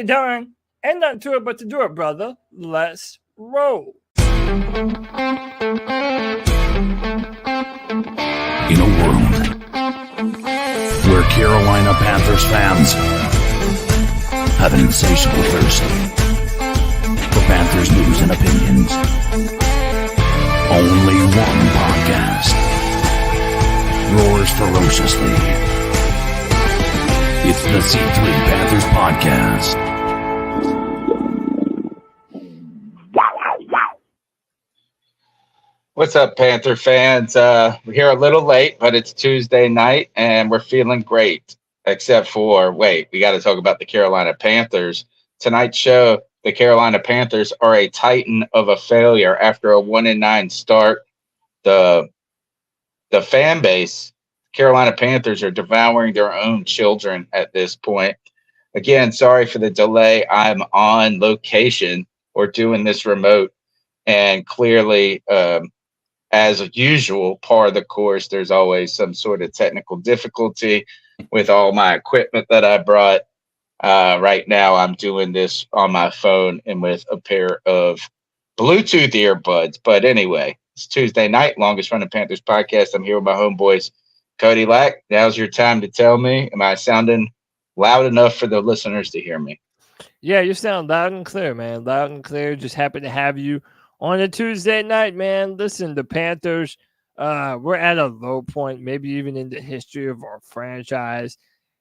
you doing? Ain't nothing to it but to do it, brother. Let's roll. In a world where Carolina Panthers fans have an insatiable thirst for Panthers news and opinions, only one podcast roars ferociously. It's the C3 Panthers Podcast. What's up, Panther fans? We're here a little late, but it's Tuesday night, and we're feeling great. Except for, we got to talk about the Carolina Panthers. Tonight's show, the Carolina Panthers are a titan of a failure after a 1-9 start. The fan base, Carolina Panthers, are devouring their own children at this point. Again, sorry for the delay. I'm on location or doing this remote, and clearly, as usual, par of the course, there's always some sort of technical difficulty with all my equipment that I brought. Right now, I'm doing this on my phone and with a pair of Bluetooth earbuds. But anyway, it's Tuesday night, longest running Panthers podcast. I'm here with my homeboys, Cody Lack. Now's your time to tell me, am I sounding loud enough for the listeners to hear me? Yeah, you sound loud and clear, man. Loud and clear. Just happy to have you on a Tuesday night, man. Listen, the Panthers, we're at a low point, maybe even in the history of our franchise.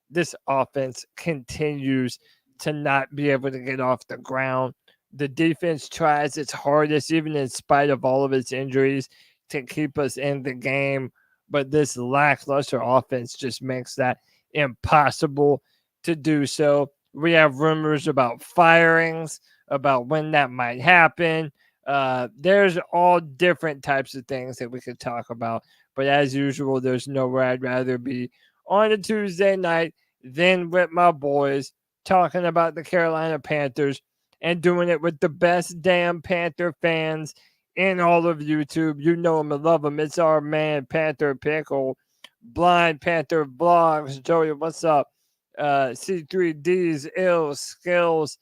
This offense continues to not be able to get off the ground. The defense tries its hardest, even in spite of all of its injuries, to keep us in the game. But this lackluster offense just makes that impossible to do so. We have rumors about firings, about when that might happen. There's all different types of things that we could talk about. But as usual, there's nowhere I'd rather be on a Tuesday night than with my boys talking about the Carolina Panthers and doing it with the best damn Panther fans in all of YouTube. You know them and love them. It's our man, Panther Pickle, Blind Panther Vlogs. Joey, what's up? C3D's Ill Skills,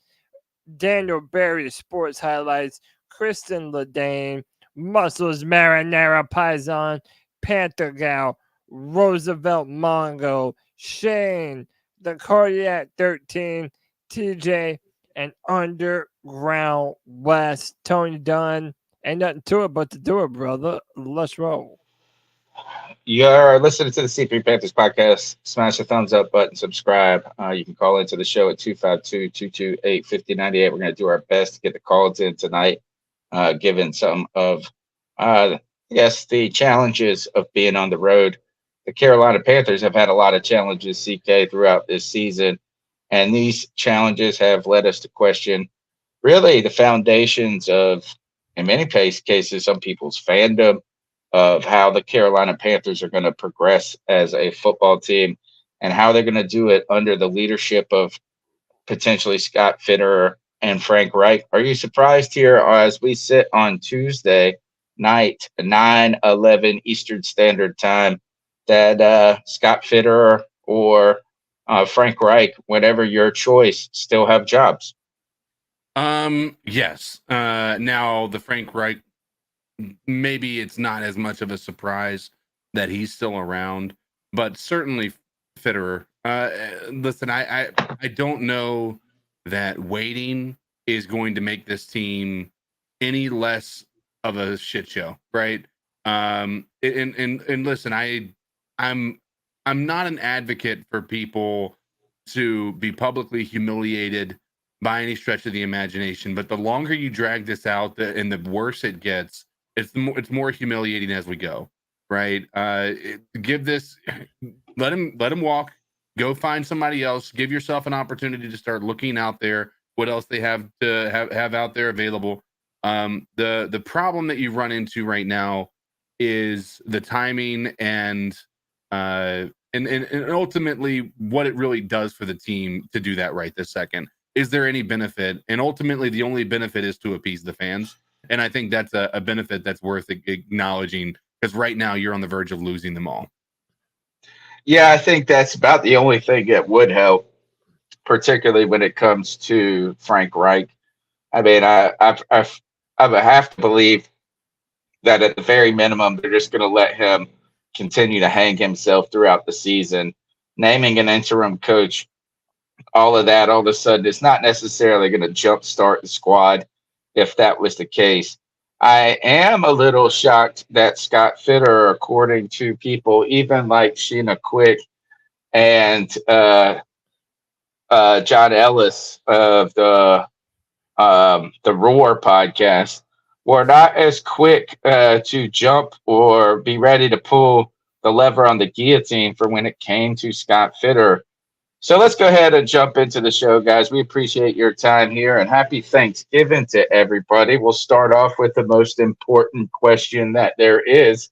Daniel Berry Sports Highlights, Kristen Ledane, Muscles Marinara Paisan, Panther Gal, Roosevelt Mongo, Shane, the Cardiac 13, TJ, and Underground West. Tony Dunn. Ain't nothing to it but to do it, brother. Let's roll. You're listening to the C3 Panthers podcast. Smash the thumbs up button, subscribe. You can call into the show at 252-228-5098. We're going to do our best to get the calls in tonight, given some of, the challenges of being on the road. The Carolina Panthers have had a lot of challenges, CK, throughout this season, and these challenges have led us to question really the foundations of, in many cases, some people's fandom, of how the Carolina Panthers are going to progress as a football team and how they're going to do it under the leadership of potentially Scott Fitterer and Frank Reich. Are you surprised here as we sit on Tuesday night, 9/11 Eastern Standard Time, that Scott Fitterer or Frank Reich, whatever your choice, still have jobs? Yes. Now the Frank Reich, maybe it's not as much of a surprise that he's still around, but certainly Fitterer. Listen, I don't know that waiting is going to make this team any less of a shit show, right? And listen, I'm not an advocate for people to be publicly humiliated by any stretch of the imagination, but the longer you drag this out, and the worse it gets, it's more humiliating as we go, right? Let him walk. Go find somebody else. Give yourself an opportunity to start looking out there. What else they have to have out there available? The problem that you run into right now is the timing and ultimately what it really does for the team to do that right this second. Is there any benefit? And ultimately, the only benefit is to appease the fans. And I think that's a benefit that's worth acknowledging, because right now you're on the verge of losing them all. Yeah, I think that's about the only thing that would help. particularly when it comes to Frank Reich. I mean, I would have to believe that at the very minimum, they're just going to let him continue to hang himself throughout the season. Naming an interim coach, all of that, all of a sudden, it's not necessarily going to jumpstart the squad if that was the case. I am a little shocked that Scott Fitter, according to people, even like Sheena Quick and John Ellis of the Roar podcast, were not as quick to jump or be ready to pull the lever on the guillotine for when it came to Scott Fitter. So let's go ahead and jump into the show, guys. We appreciate your time here, and happy Thanksgiving to everybody. We'll start off with the most important question that there is.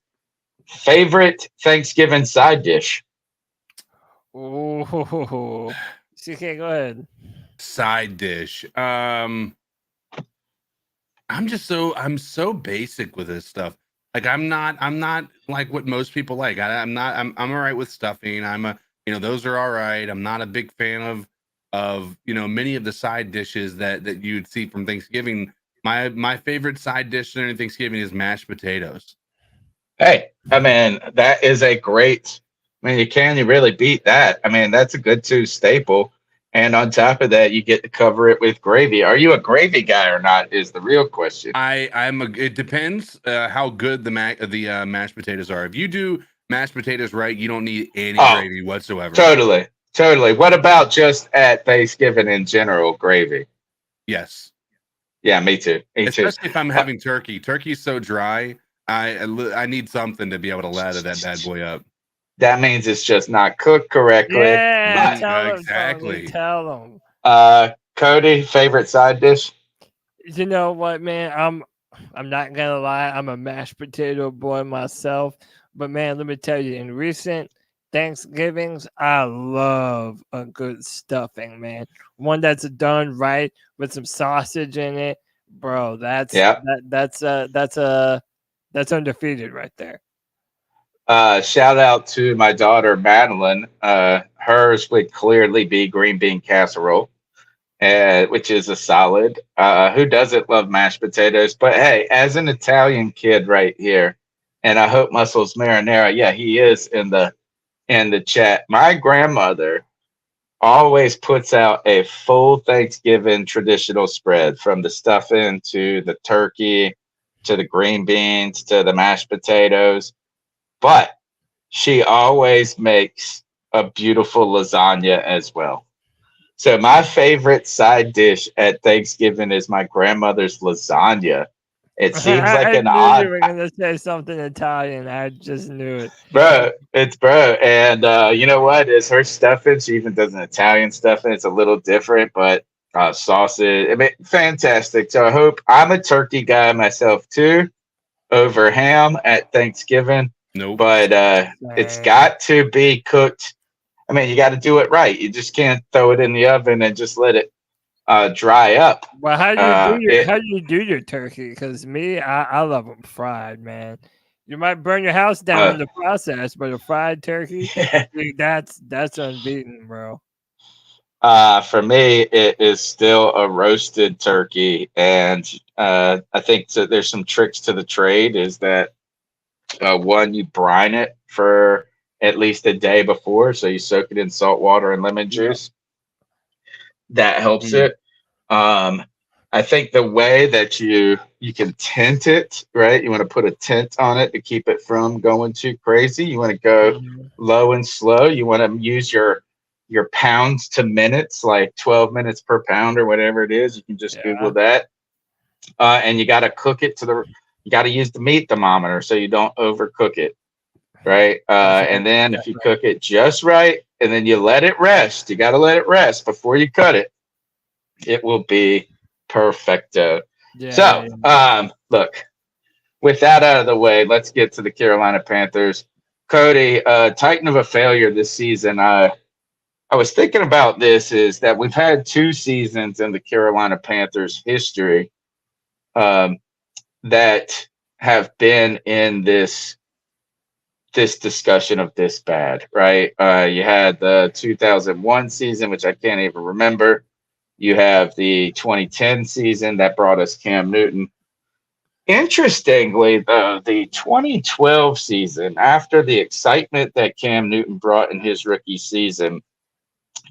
Favorite Thanksgiving side dish? Ooh. CK, go ahead. Side dish. I'm so basic with this stuff. Like I'm not like what most people like. I'm all right with stuffing. Those are all right. I'm not a big fan of many of the side dishes that you'd see from Thanksgiving. My favorite side dish during Thanksgiving is mashed potatoes. Hey, I mean, that is a great, you can't really beat that. I mean, that's a good staple. And on top of that, you get to cover it with gravy. Are you a gravy guy or not is the real question. It depends how good the mashed potatoes are. If you do mashed potatoes right, you don't need any gravy whatsoever. Totally. What about just at Thanksgiving in general, gravy? Yes. Yeah, me too. Especially if I'm having turkey. Turkey's so dry. I need something to be able to lather that bad boy up. That means it's just not cooked correctly. Yeah, exactly. Tell them. Cody, favorite side dish? You know what, man? I'm not gonna lie. I'm a mashed potato boy myself. But man, let me tell you, in recent Thanksgivings, I love a good stuffing, man. One that's done right with some sausage in it, bro. That's undefeated right there. Shout out to my daughter Madeline. Hers would clearly be green bean casserole, which is a solid. Who doesn't love mashed potatoes? But hey, as an Italian kid right here, and I hope Muscles Marinara, yeah, he is in the chat. My grandmother always puts out a full Thanksgiving traditional spread, from the stuffing to the turkey to the green beans to the mashed potatoes. But she always makes a beautiful lasagna as well. So my favorite side dish at Thanksgiving is my grandmother's lasagna. It seems like an odd. You were gonna say something Italian. I just knew it, bro. And you know what? Is her stuffing? She even does an Italian stuffing. It's a little different, but sausage. I mean, fantastic. So I hope I'm a turkey guy myself too, over ham at Thanksgiving. Nope. But it's got to be cooked. I mean, you got to do it right. You just can't throw it in the oven and just let it dry up. Well, how do you do your turkey? Because me, I love them fried, man. You might burn your house down in the process, but a fried turkey, dude, that's unbeaten, bro. For me, it is still a roasted turkey, and I think there's some tricks to the trade. Is that one, you brine it for at least a day before, so you soak it in salt water and lemon juice. That helps it. I think the way that you can tint it, right? You want to put a tint on it to keep it from going too crazy. You want to go low and slow. You want to use your pounds to minutes, like 12 minutes per pound or whatever it is. You can just Google that. And you got to cook it you got to use the meat thermometer so you don't overcook it, right? And then if you cook it just right, and then you let it rest, you got to let it rest before you cut it, it will be perfecto. Look, with that out of the way, let's get to the Carolina Panthers. Cody, Titan of a failure this season. I was thinking about this, is that we've had 2 seasons in the Carolina Panthers history that have been in this this discussion of this bad, right? You had the 2001 season, which I can't even remember. You have the 2010 season that brought us Cam Newton. Interestingly, though, the 2012 season, after the excitement that Cam Newton brought in his rookie season,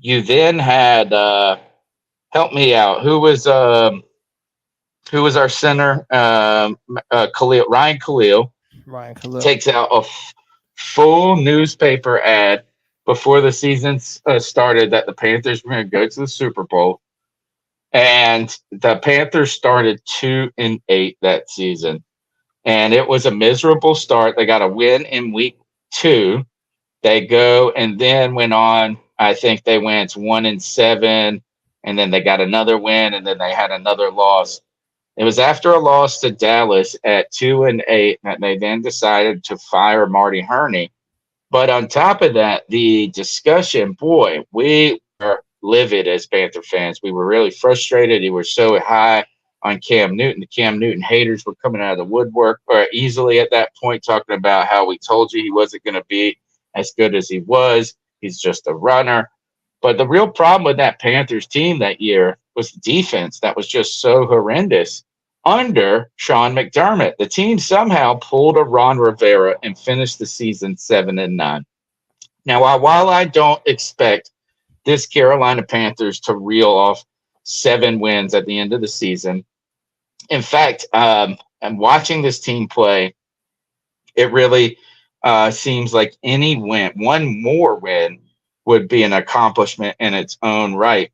you then had help me out. Who was our center? Khalil, Ryan Khalil. Ryan Khalil Takes out a full newspaper ad before the season started that the Panthers were going to go to the Super Bowl. And the Panthers started 2-8 that season. And it was a miserable start. They got a win in week 2. They go and then went on. I think they went 1-7. And then they got another win. And then they had another loss. It was after a loss to Dallas at 2-8 that they then decided to fire Marty Herney. But on top of that, the discussion, boy, we were livid as Panther fans. We were really frustrated. He was so high on Cam Newton. The Cam Newton haters were coming out of the woodwork easily at that point, talking about how we told you he wasn't going to be as good as he was. He's just a runner. But the real problem with that Panthers team that year was the defense that was just so horrendous under Sean McDermott. The team somehow pulled a Ron Rivera and finished the season 7-9. Now, while I don't expect this Carolina Panthers to reel off 7 wins at the end of the season, in fact, I'm watching this team play. It really seems like any win, one more win, would be an accomplishment in its own right.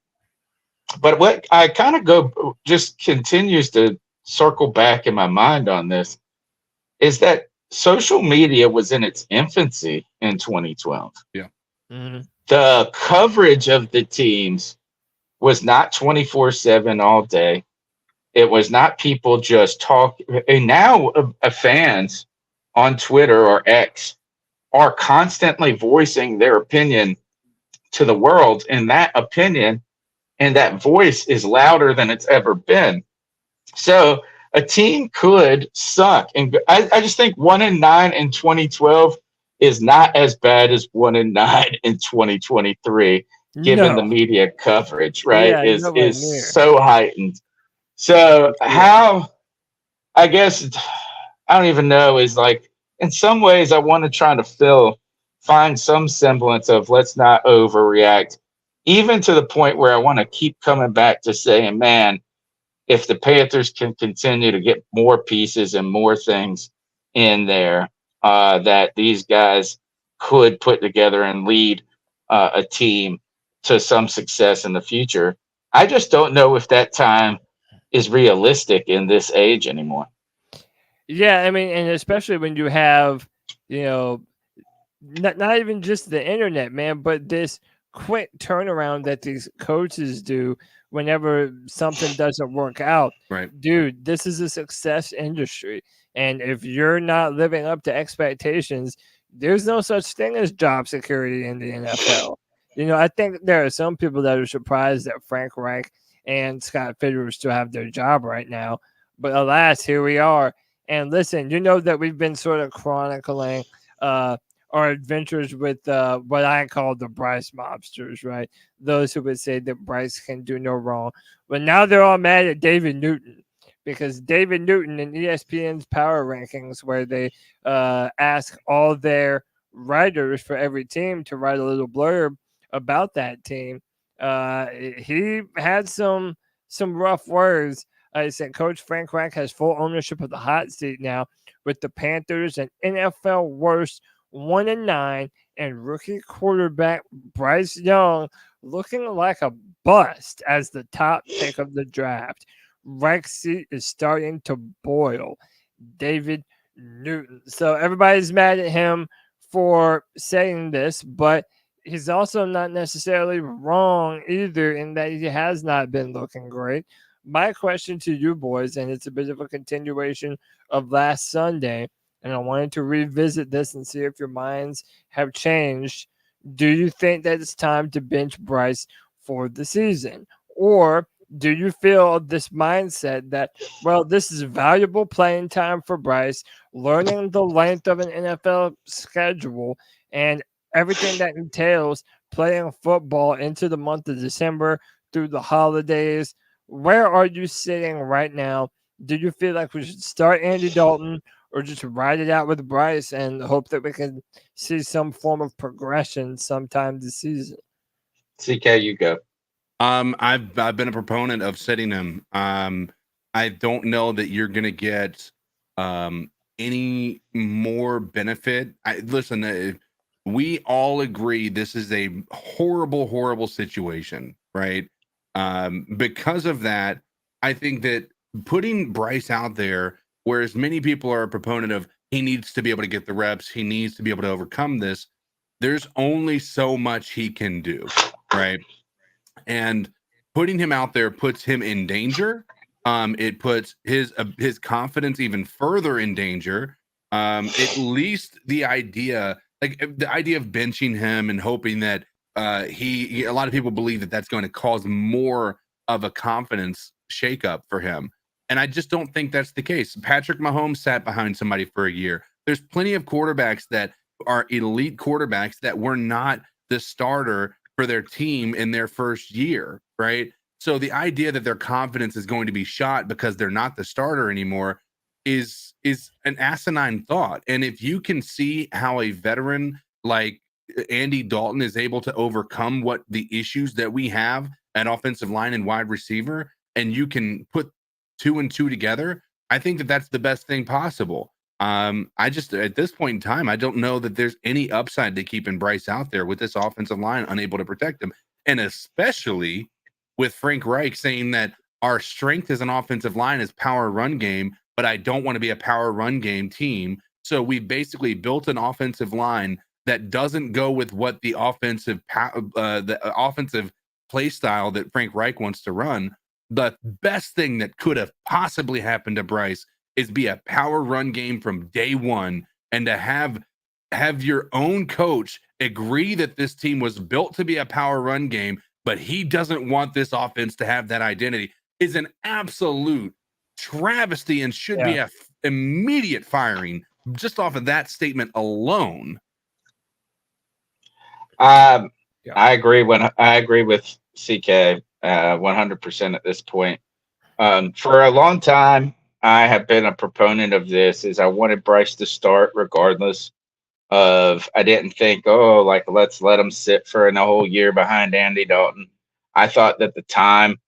But what I kind of go just continues to circle back in my mind on this is that social media was in its infancy in 2012. Yeah. Mm-hmm. The coverage of the teams was not 24/7 all day. It was not people just talk. And now fans on Twitter or X are constantly voicing their opinion to the world, and that opinion and that voice is louder than it's ever been. So a team could suck. And I just think 1-9 in 2012 is not as bad as 1-9 in 2023, given the media coverage, right? Is so heightened. So how, I guess, I don't even know, is like, in some ways I want to try to find some semblance of let's not overreact, even to the point where I want to keep coming back to saying, man, if the Panthers can continue to get more pieces and more things in there, that these guys could put together and lead a team to some success in the future. I just don't know if that time is realistic in this age anymore. Yeah, I mean, and especially when you have, not even just the internet, man, but this quick turnaround that these coaches do whenever something doesn't work out. Right. Dude, this is a success industry. And if you're not living up to expectations, there's no such thing as job security in the NFL. I think there are some people that are surprised that Frank Reich and Scott Fitterer still have their job right now. But alas, here we are. And listen, that we've been sort of chronicling our adventures with what I call the Bryce mobsters, right? Those who would say that Bryce can do no wrong. But now they're all mad at David Newton, because David Newton in ESPN's Power Rankings, where they ask all their writers for every team to write a little blurb about that team, he had some rough words. I said Coach Frank Reich has full ownership of the hot seat now, with the Panthers and NFL worst 1-9 and rookie quarterback Bryce Young looking like a bust as the top pick of the draft. Reich's seat is starting to boil. David Newton. So everybody's mad at him for saying this, but he's also not necessarily wrong either in that he has not been looking great. My question to you boys, and it's a bit of a continuation of last Sunday, and I wanted to revisit this and see if your minds have changed. Do you think that it's time to bench Bryce for the season? Or do you feel this mindset that, well, this is valuable playing time for Bryce, learning the length of an NFL schedule and everything that entails playing football into the month of December through the holidays? Where are you sitting right now? Do you feel like we should start Andy Dalton or just ride it out with Bryce and hope that we can see some form of progression sometime this season? CK, you go. I've been a proponent of sitting him. I don't know that you're going to get any more benefit. Listen, we all agree this is a horrible, horrible situation, right? Because of that, I think that putting Bryce out there, whereas many people are a proponent of he needs to be able to get the reps, he needs to be able to overcome this, there's only so much he can do, right? And putting him out there puts him in danger. It puts his confidence even further in danger. At least the idea of benching him and hoping that a lot of people believe that that's going to cause more of a confidence shakeup for him. And I just don't think that's the case. Patrick Mahomes sat behind somebody for a year. There's plenty of quarterbacks that are elite quarterbacks that were not the starter for their team in their first year, right? So the idea that their confidence is going to be shot because they're not the starter anymore is an asinine thought. And if you can see how a veteran like Andy Dalton is able to overcome what the issues that we have at offensive line and wide receiver, and you can put 2 and 2 together, I think that that's the best thing possible. I just, at this point in time, I don't know that there's any upside to keeping Bryce out there with this offensive line unable to protect him. And especially with Frank Reich saying that our strength as an offensive line is power run game, but I don't want to be a power run game team. So we basically built an offensive line that doesn't go with what the offensive play style that Frank Reich wants to run. The best thing that could have possibly happened to Bryce is be a power run game from day one, and to have your own coach agree that this team was built to be a power run game, but he doesn't want this offense to have that identity is an absolute travesty and should be a immediate firing just off of that statement alone. I agree with CK 100% at this point. For a long time, I have been a proponent of this. Is I wanted Bryce to start regardless of. I didn't think, let's let him sit for a whole year behind Andy Dalton. I thought that the time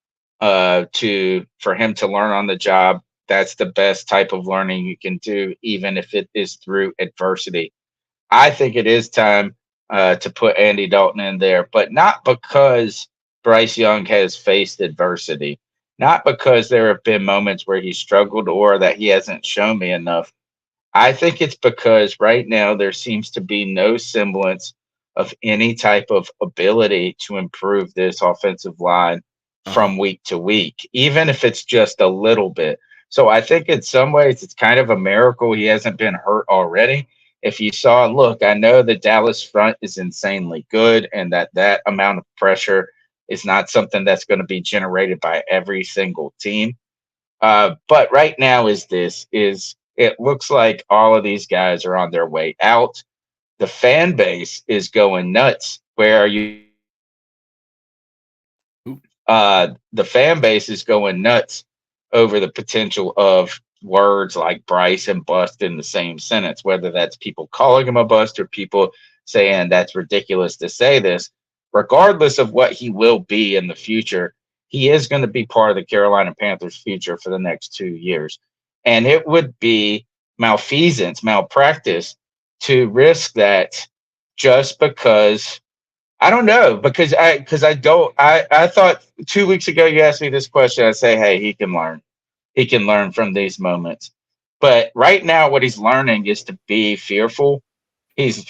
for him to learn on the job, that's the best type of learning you can do, even if it is through adversity. I think it is time to put Andy Dalton in there, but not because Bryce Young has faced adversity, not because there have been moments where he struggled or that he hasn't shown me enough. I think it's because right now there seems to be no semblance of any type of ability to improve this offensive line from week to week, even if it's just a little bit. So I think in some ways it's kind of a miracle he hasn't been hurt already. If you saw, look, I know the Dallas front is insanely good and that amount of pressure is not something that's going to be generated by every single team. But right now it looks like all of these guys are on their way out. The fan base is going nuts. Where are you? The fan base is going nuts over the potential of words like Bryce and bust in the same sentence, whether that's people calling him a bust or people saying that's ridiculous to say this. Regardless of what he will be in the future, he is going to be part of the Carolina Panthers' future for the next 2 years. And it would be malpractice to risk that just because I don't know, because I thought 2 weeks ago you asked me this question. I say, hey, he can learn. He can learn from these moments. But right now what he's learning is to be fearful. It's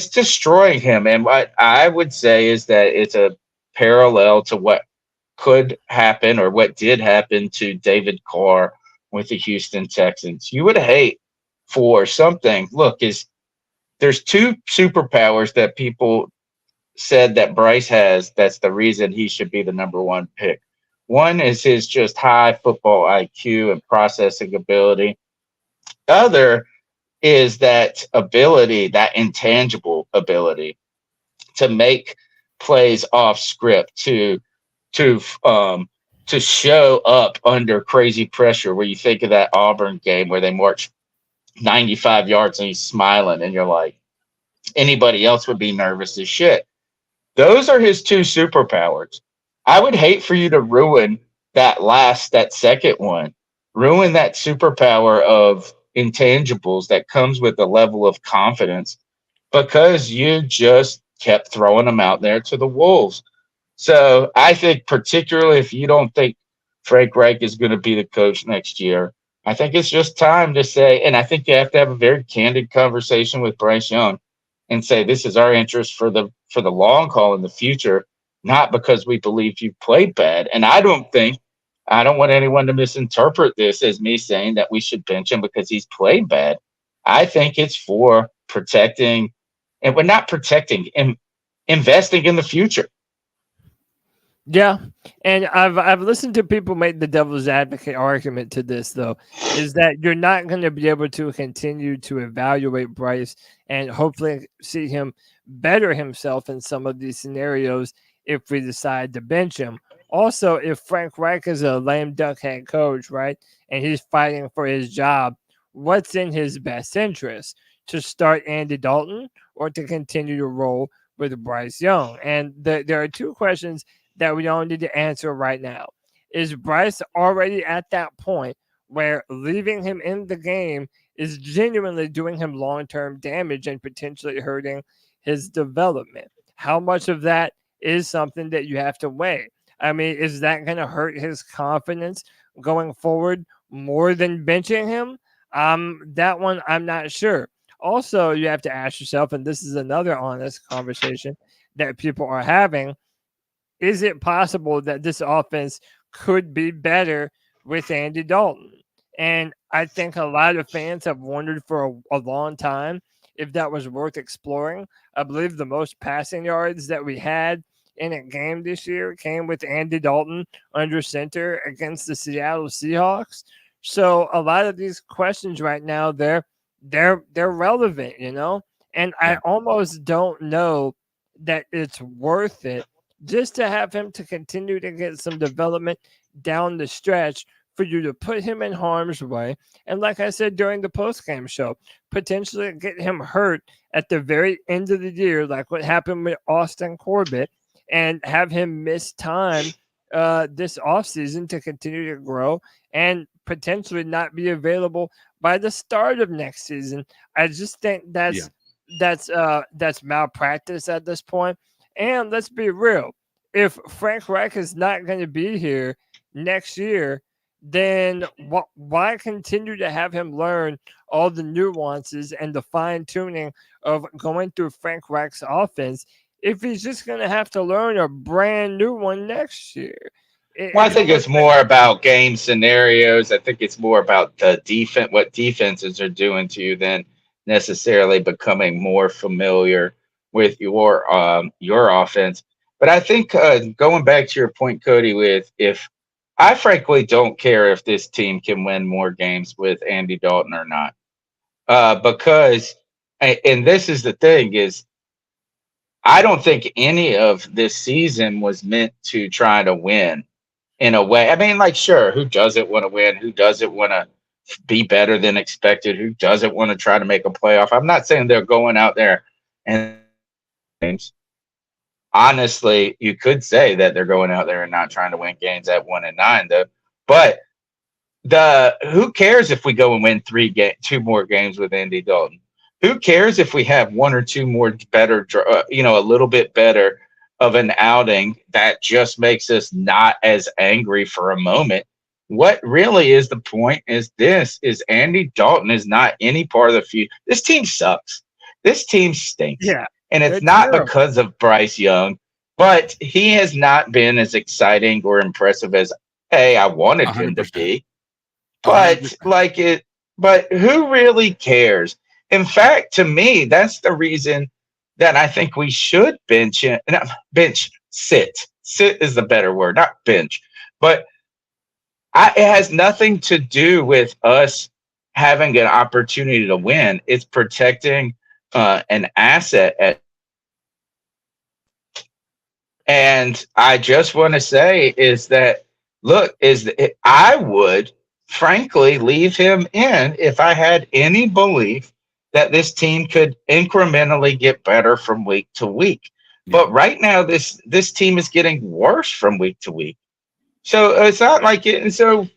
destroying him. And what I would say is that it's a parallel to what could happen or what did happen to David Carr with the Houston Texans. You would hate for something. Look, there's two superpowers that people said that Bryce has that's the reason he should be the number one pick. One is his just high football IQ and processing ability. Other is that ability, that intangible ability to make plays off script, to show up under crazy pressure. Where you think of that Auburn game where they marched 95 yards and he's smiling, and you're like, anybody else would be nervous as shit. Those are his two superpowers. I would hate for you to ruin that second one, ruin that superpower of intangibles that comes with a level of confidence because you just kept throwing them out there to the wolves. So I think particularly if you don't think Frank Reich is going to be the coach next year, I think it's just time to say, and I think you have to have a very candid conversation with Bryce Young and say, this is our interest for the long haul in the future, not because we believe you played bad. And I don't want anyone to misinterpret this as me saying that we should bench him because he's played bad. I think it's for protecting, and we're not protecting, investing in the future. Yeah, and I've listened to people make the devil's advocate argument to this, though, is that you're not going to be able to continue to evaluate Bryce and hopefully see him better himself in some of these scenarios if we decide to bench him. Also, if Frank Reich is a lame duck head coach, right, and he's fighting for his job, what's in his best interest? To start Andy Dalton or to continue to roll with Bryce Young? And there are two questions that we don't need to answer right now. Is Bryce already at that point where leaving him in the game is genuinely doing him long-term damage and potentially hurting his development? How much of that is something that you have to weigh? I mean, is that going to hurt his confidence going forward more than benching him? That one, I'm not sure. Also, you have to ask yourself, and this is another honest conversation that people are having, is it possible that this offense could be better with Andy Dalton? And I think a lot of fans have wondered for a long time if that was worth exploring. I believe the most passing yards that we had in a game this year came with Andy Dalton under center against the Seattle Seahawks. So a lot of these questions right now, they're relevant, you know? And I almost don't know that it's worth it just to have him to continue to get some development down the stretch for you to put him in harm's way. And like I said during the postgame show, potentially get him hurt at the very end of the year, like what happened with Austin Corbett, and have him miss time this offseason to continue to grow and potentially not be available by the start of next season. I just think that's malpractice at this point. And let's be real, if Frank Reich is not going to be here next year, then why continue to have him learn all the nuances and the fine-tuning of going through Frank Reich's offense if he's just going to have to learn a brand new one next year? I think it's more about game scenarios. I think it's more about the defense, what defenses are doing to you, than necessarily becoming more familiar with your offense. But I think going back to your point, Cody, I frankly don't care if this team can win more games with Andy Dalton or not, because, and this is the thing, is I don't think any of this season was meant to try to win in a way. I mean, like, sure, who doesn't want to win? Who doesn't want to be better than expected? Who doesn't want to try to make a playoff? I'm not saying they're going out there and games. Honestly, you could say that they're going out there and not trying to win games at 1-9, though. But who cares if we go and win two more games with Andy Dalton? Who cares if we have one or two more better, a little bit better of an outing that just makes us not as angry for a moment? What really is the point is Andy Dalton is not any part of the future. This team sucks. This team stinks. Yeah. And it's not because of Bryce Young, but he has not been as exciting or impressive as, I wanted 100%. Him to be. But 100%. But who really cares? In fact, to me, that's the reason then I think we should bench him. Not bench, sit. Sit is the better word, not bench. But it has nothing to do with us having an opportunity to win. It's protecting an asset. And I just want to say is that, look, I would frankly leave him in if I had any belief that this team could incrementally get better from week to week. Yeah. But right now, this team is getting worse from week to week. So it's not like it. And so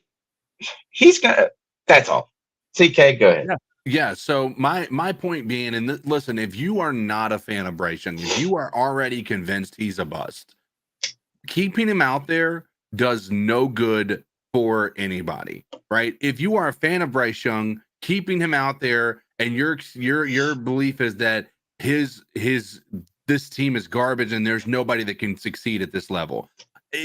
he's going to, that's all. CK, go ahead. Yeah. So my point being, and listen, if you are not a fan of Bryce Young, if you are already convinced he's a bust, keeping him out there does no good for anybody, right? If you are a fan of Bryce Young, keeping him out there, and your belief is that this team is garbage and there's nobody that can succeed at this level.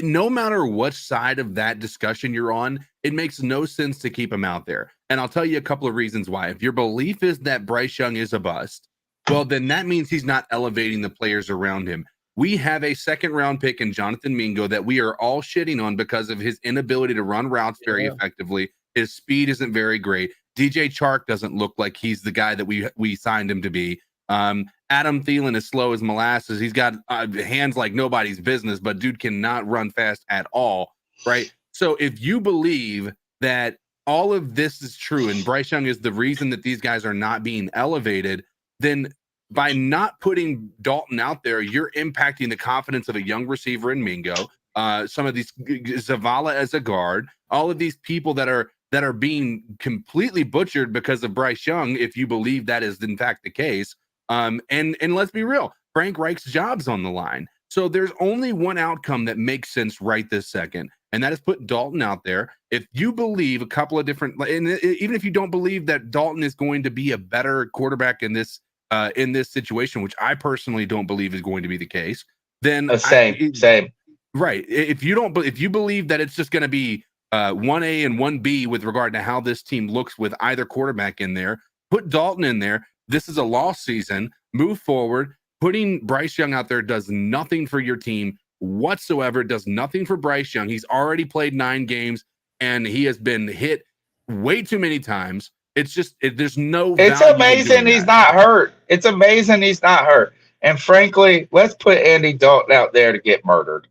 No matter what side of that discussion you're on, it makes no sense to keep him out there. And I'll tell you a couple of reasons why. If your belief is that Bryce Young is a bust, well, then that means he's not elevating the players around him. We have a second-round pick in Jonathan Mingo that we are all shitting on because of his inability to run routes very effectively. His speed isn't very great. DJ Chark doesn't look like he's the guy that we signed him to be. Adam Thielen is slow as molasses. He's got hands like nobody's business, but dude cannot run fast at all, right? So if you believe that all of this is true and Bryce Young is the reason that these guys are not being elevated, then by not putting Dalton out there, you're impacting the confidence of a young receiver in Mingo. Some of these Zavala as a guard, all of these people that are being completely butchered because of Bryce Young, if you believe that is in fact the case. And let's be real, Frank Reich's job's on the line. So there's only one outcome that makes sense right this second, and that is put Dalton out there. If you believe a couple of different, and even if you don't believe that Dalton is going to be a better quarterback in this situation, which I personally don't believe is going to be the case, then same. Right. If you believe that it's just going to be 1A and 1B with regard to how this team looks with either quarterback in there, put Dalton in there. This is a lost season. Move forward. Putting Bryce Young out there does nothing for your team whatsoever. It does nothing for Bryce Young. He's already played 9 games and he has been hit way too many times. It's just there's no. It's amazing he's not hurt. It's amazing he's not hurt. And frankly, let's put Andy Dalton out there to get murdered.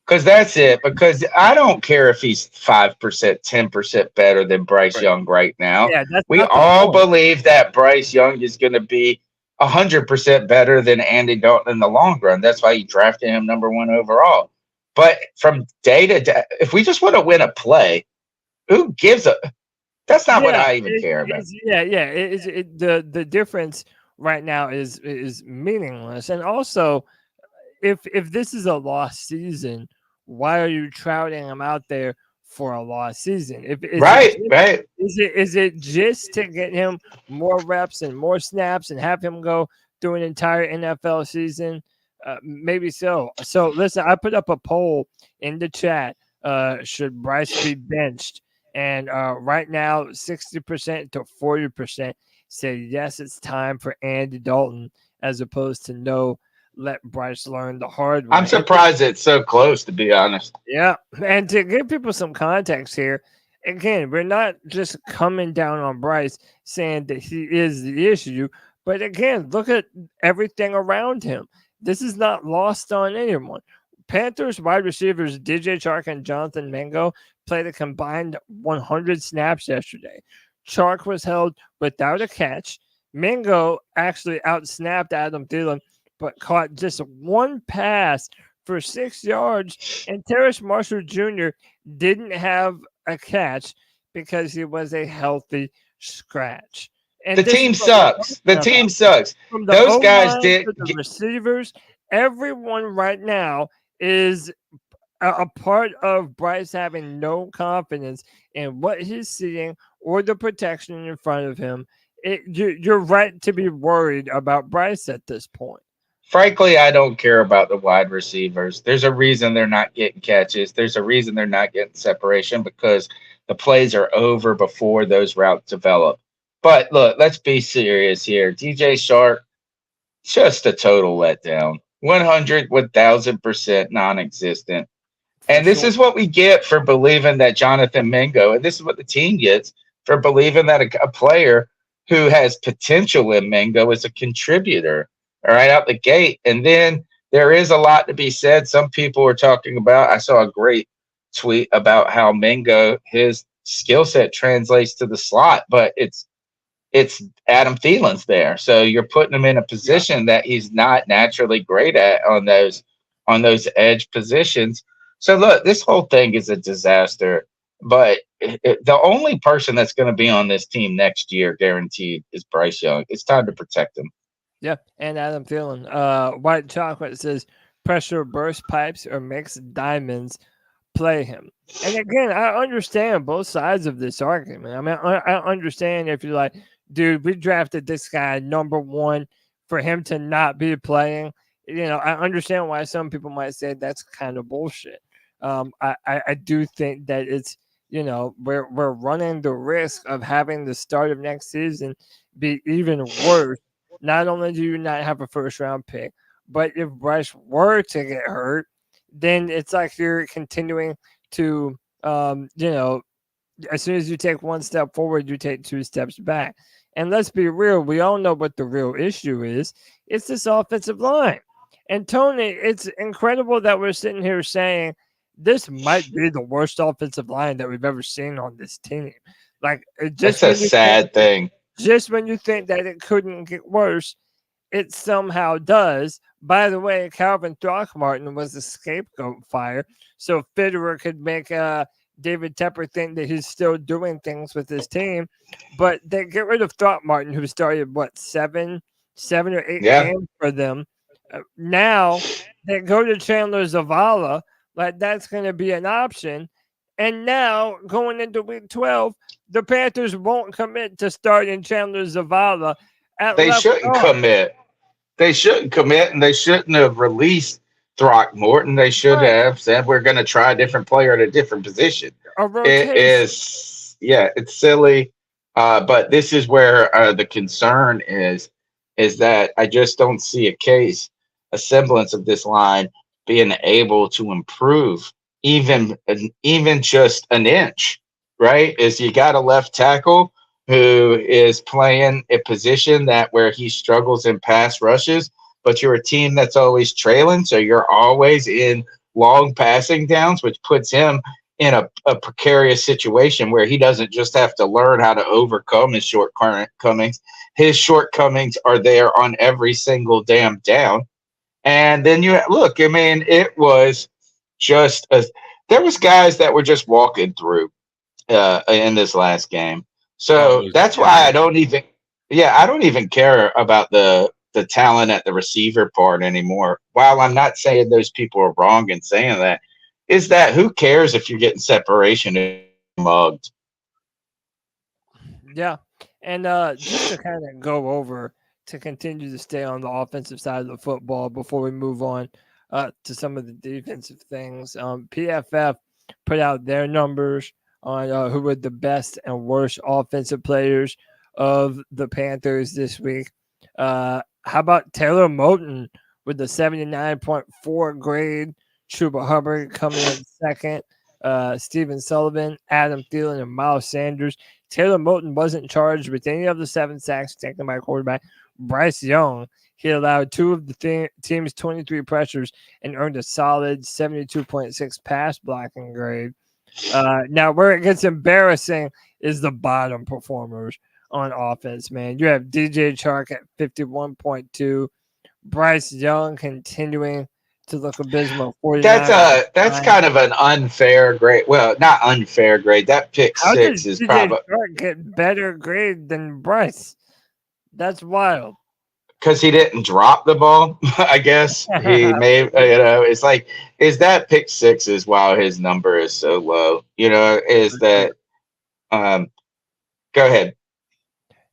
Because that's it. Because I don't care if he's 5%, 10% better than Bryce Young right now. Yeah, we all believe that Bryce Young is going to be 100% better than Andy Dalton in the long run. That's why you drafted him number 1 overall. But from day to day, if we just want to win a play, who gives a? That's not what I even care about. The difference right now is meaningless. And also, if this is a lost season, why are you trouting him out there for a lost season? Right. Is it just to get him more reps and more snaps and have him go through an entire NFL season? Maybe so. So listen, I put up a poll in the chat. Should Bryce be benched? And right now, 60% to 40% say yes, it's time for Andy Dalton, as opposed to no, let Bryce learn the hard way. I'm surprised it's so close, to be honest. Yeah, and to give people some context here, again, we're not just coming down on Bryce saying that he is the issue, but again, look at everything around him. This is not lost on anyone. Panthers wide receivers DJ Chark and Jonathan Mingo played a combined 100 snaps yesterday. Chark was held without a catch. Mingo actually outsnapped Adam Thielen, but caught just one pass for 6 yards. And Terrace Marshall Jr. didn't have a catch because he was a healthy scratch. And the team sucks. The team sucks. From the Those guys did the receivers. Everyone right now is a part of Bryce having no confidence in what he's seeing or the protection in front of him. You're right to be worried about Bryce at this point. Frankly, I don't care about the wide receivers. There's a reason they're not getting catches. There's a reason they're not getting separation, because the plays are over before those routes develop. But look, let's be serious here. DJ Chark, just a total letdown. 1000% non-existent. For And this sure. is what we get for believing that Jonathan Mingo, and this is what the team gets for believing that a player who has potential in Mingo is a contributor, all right, out the gate. And then there is a lot to be said. Some people are talking about, I saw a great tweet about how Mingo, his skill set translates to the slot, but it's Adam Thielen's there. So you're putting him in a position that he's not naturally great at on those edge positions. So look, this whole thing is a disaster. But the only person that's going to be on this team next year, guaranteed, is Bryce Young. It's time to protect him. Yeah, and Adam Thielen. White Chocolate says pressure burst pipes or mixed diamonds. Play him. And again, I understand both sides of this argument. I mean, I understand if you're like, dude, we drafted this guy number one for him to not be playing. I understand why some people might say that's kind of bullshit. I do think that it's, we're running the risk of having the start of next season be even worse. Not only do you not have a first round pick, but if Bryce were to get hurt, then it's like you're continuing to, as soon as you take one step forward, you take two steps back. And let's be real, we all know what the real issue is. It's this offensive line. And Tony, it's incredible that we're sitting here saying this might be the worst offensive line that we've ever seen on this team. Like, It's a sad thing. Just when you think that it couldn't get worse, it somehow does. By the way, Calvin Throckmorton was the scapegoat fire, so Fitterer could make David Tepper think that he's still doing things with his team. But they get rid of Throckmorton, who started, 7 or 8 games for them. Now they go to Chandler Zavala, like that's going to be an option. And now, going into week 12, the Panthers won't commit to starting Chandler Zavala. They shouldn't commit. They shouldn't commit, and they shouldn't have released Throckmorton. They should have said, we're going to try a different player at a different position. It is, it's silly. But this is where the concern is that I just don't see a semblance of this line being able to improve even just an inch, right? Is you got a left tackle who is playing a position that where he struggles in pass rushes, but you're a team that's always trailing, so you're always in long passing downs, which puts him in a precarious situation where he doesn't just have to learn how to overcome his shortcomings. His shortcomings are there on every single damn down. And then you look, I mean, it was just there was guys that were just walking through in this last game. So that's why I don't even care about the talent at the receiver part anymore. While I'm not saying those people are wrong in saying that, is that who cares if you're getting separation and mugged? Yeah. And just to kind of go over to continue to stay on the offensive side of the football before we move on to some of the defensive things. PFF put out their numbers on who were the best and worst offensive players of the Panthers this week. How about Taylor Moton with the 79.4 grade? Chuba Hubbard coming in second. Stephen Sullivan, Adam Thielen, and Miles Sanders. Taylor Moton wasn't charged with any of the 7 sacks taken by quarterback Bryce Young. He allowed 2 of the team's 23 pressures and earned a solid 72.6 pass blocking grade. Now, where it gets embarrassing is the bottom performers on offense, man. You have DJ Chark at 51.2. Bryce Young continuing to look abysmal. That's kind of an unfair grade. Well, not unfair grade. That pick How 6 is probably get better grade than Bryce. That's wild. Because he didn't drop the ball. I guess he may. It's like is that pick 6 is why his number is so low. Is that? Go ahead.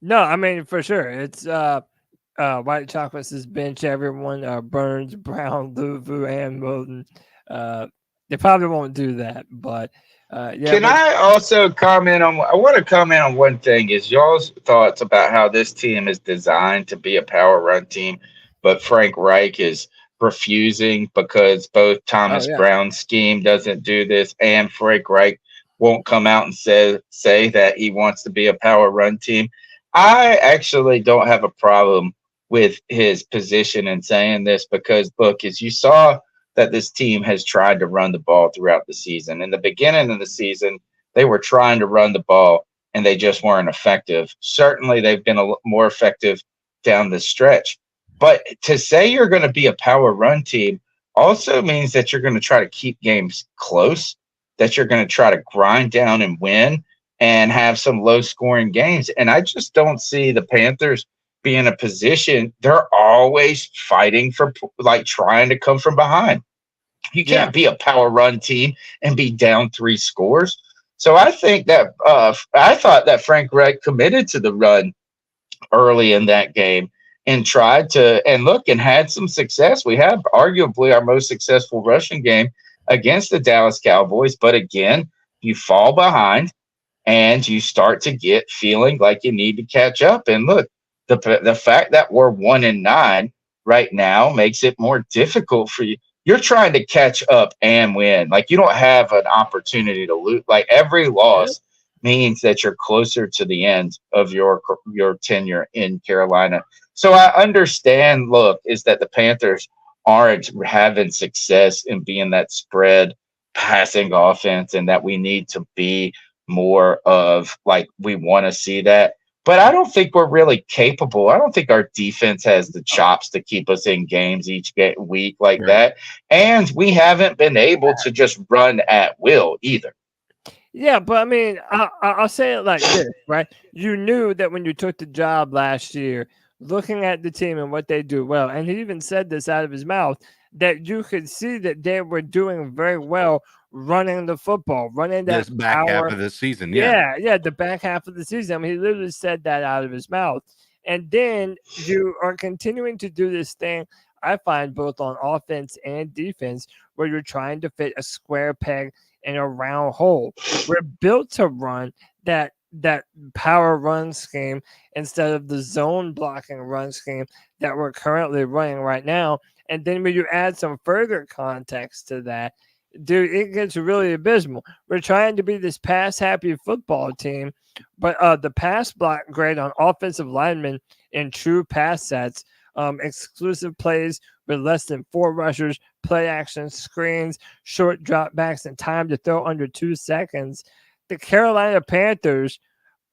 No, I mean for sure. It's White Chocolate says bench everyone. Burns, Brown, Luvu, and Moten. They probably won't do that, but Can I also comment on? I want to comment on one thing. Is y'all's thoughts about how this team is designed to be a power run team? but Frank Reich is refusing because both Oh Thomas yeah. Brown's scheme doesn't do this, and Frank Reich won't come out and say that he wants to be a power run team. I actually don't have a problem with his position in saying this because, look, as you saw that this team has tried to run the ball throughout the season. In the beginning of the season, they were trying to run the ball and they just weren't effective. Certainly, they've been more effective down the stretch. But to say you're going to be a power run team also means that you're going to try to keep games close, that you're going to try to grind down and win and have some low scoring games. And I just don't see the Panthers be in a position. They're always fighting for, like, trying to come from behind. You can't be a power run team and be down 3 scores. So I think that I thought that Frank Reich committed to the run early in that game and tried to and had some success. We had arguably our most successful rushing game against the Dallas Cowboys. But again, you fall behind and you start to get feeling like you need to catch up. And look, the fact that we're 1-9 right now makes it more difficult for you. You're trying to catch up and win. Like, you don't have an opportunity to lose. Like, every loss means that you're closer to the end of your tenure in Carolina. So I understand, look, is that the Panthers aren't having success in being that spread passing offense and that we need to be more of, like, we want to see that. But I don't think we're really capable. I don't think our defense has the chops to keep us in games each week like that. And we haven't been able to just run at will either. Yeah, but I mean, I'll say it like this, right? You knew that when you took the job last year, looking at the team and what they do well, and he even said this out of his mouth, that you could see that they were doing very well running the football, running that this back power. half of the season. Yeah, the back half of the season. I mean, he literally said that out of his mouth. And then you are continuing to do this thing, I find, both on offense and defense, where you're trying to fit a square peg in a round hole. We're built to run that power run scheme instead of the zone blocking run scheme that we're currently running right now. And then when you add some further context to that, dude, it gets really abysmal. We're trying to be this pass-happy football team, but the pass block grade on offensive linemen in true pass sets, exclusive plays with less than 4 rushers, play action screens, short dropbacks, and time to throw under 2 seconds. The Carolina Panthers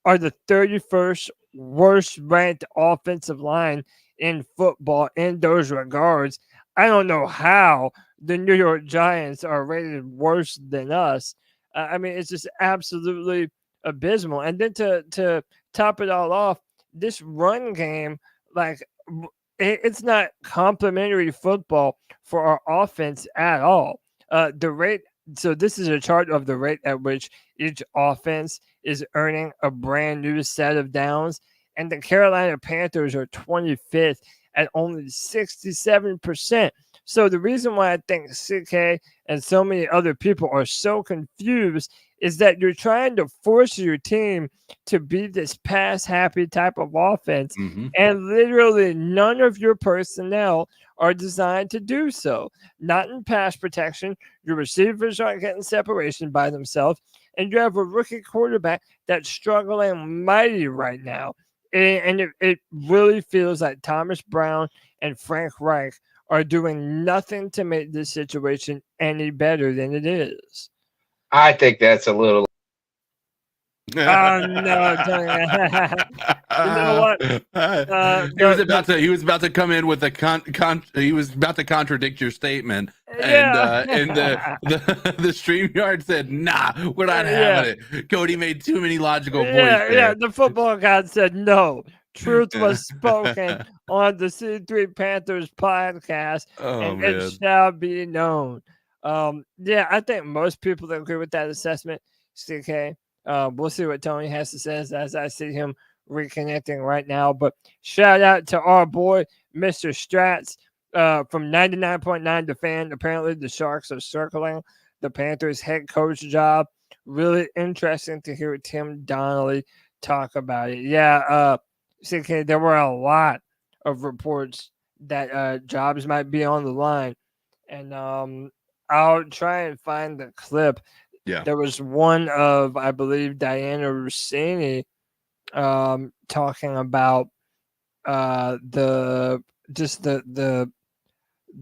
are the 31st worst ranked offensive line in football in those regards. I don't know how the New York Giants are rated worse than us. I mean, it's just absolutely abysmal. And then to top it all off, this run game, like, it's not complimentary football for our offense at all. The rate, so this is a chart of the rate at which each offense is earning a brand new set of downs, and the Carolina Panthers are 25th at only 67%. So the reason why I think CK and so many other people are so confused is that you're trying to force your team to be this pass-happy type of offense, and literally none of your personnel are designed to do so. Not in pass protection. Your receivers aren't getting separation by themselves, and you have a rookie quarterback that's struggling mighty right now. And it really feels like Thomas Brown and Frank Reich are doing nothing to make this situation any better than it is. I think that's a little. Oh no! You know what? He was about to come in with a he was about to contradict your statement, Yeah. and the StreamYard said, "Nah, we're not having it." Cody made too many logical points there. Yeah, the football god said no. Truth was spoken on the C3 Panthers podcast, and it shall be known. Yeah, I think most people agree with that assessment, CK. We'll see what Tony has to say as I see him reconnecting right now. But shout out to our boy, Mr. Strats, from 99.9 The Fan. Apparently, the Sharks are circling the Panthers head coach job. Really interesting to hear Tim Donnelly talk about it. Yeah, CK, there were a lot of reports that jobs might be on the line. And I'll try and find the clip. Yeah. There was one of, I believe, Diana Rossini talking about the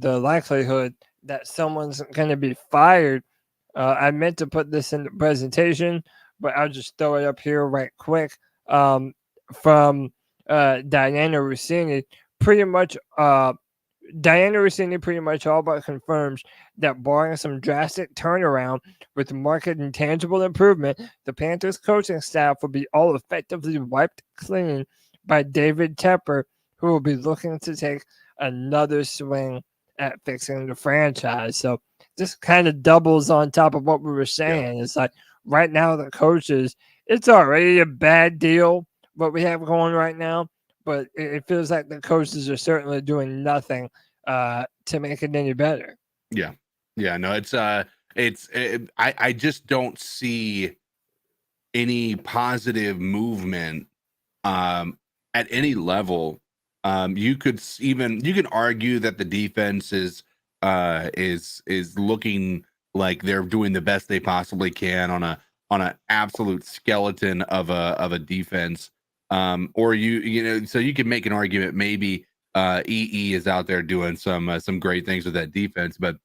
likelihood that someone's going to be fired. I meant to put this in the presentation, but I'll just throw it up here right quick. From Diana Rossini, pretty much Diana Rossini pretty much all but confirms that barring some drastic turnaround with market and tangible improvement, the Panthers coaching staff will be all effectively wiped clean by David Tepper, who will be looking to take another swing at fixing the franchise. So this kind of doubles on top of what we were saying. Yeah. It's like right now the coaches, it's already a bad deal what we have going right now, but it feels like the coaches are certainly doing nothing to make it any better. Yeah. No, I just don't see any positive movement at any level. You can argue that the defense is looking like they're doing the best they possibly can on an absolute skeleton of a defense. Or so you can make an argument maybe EE is out there doing some great things with that defense, but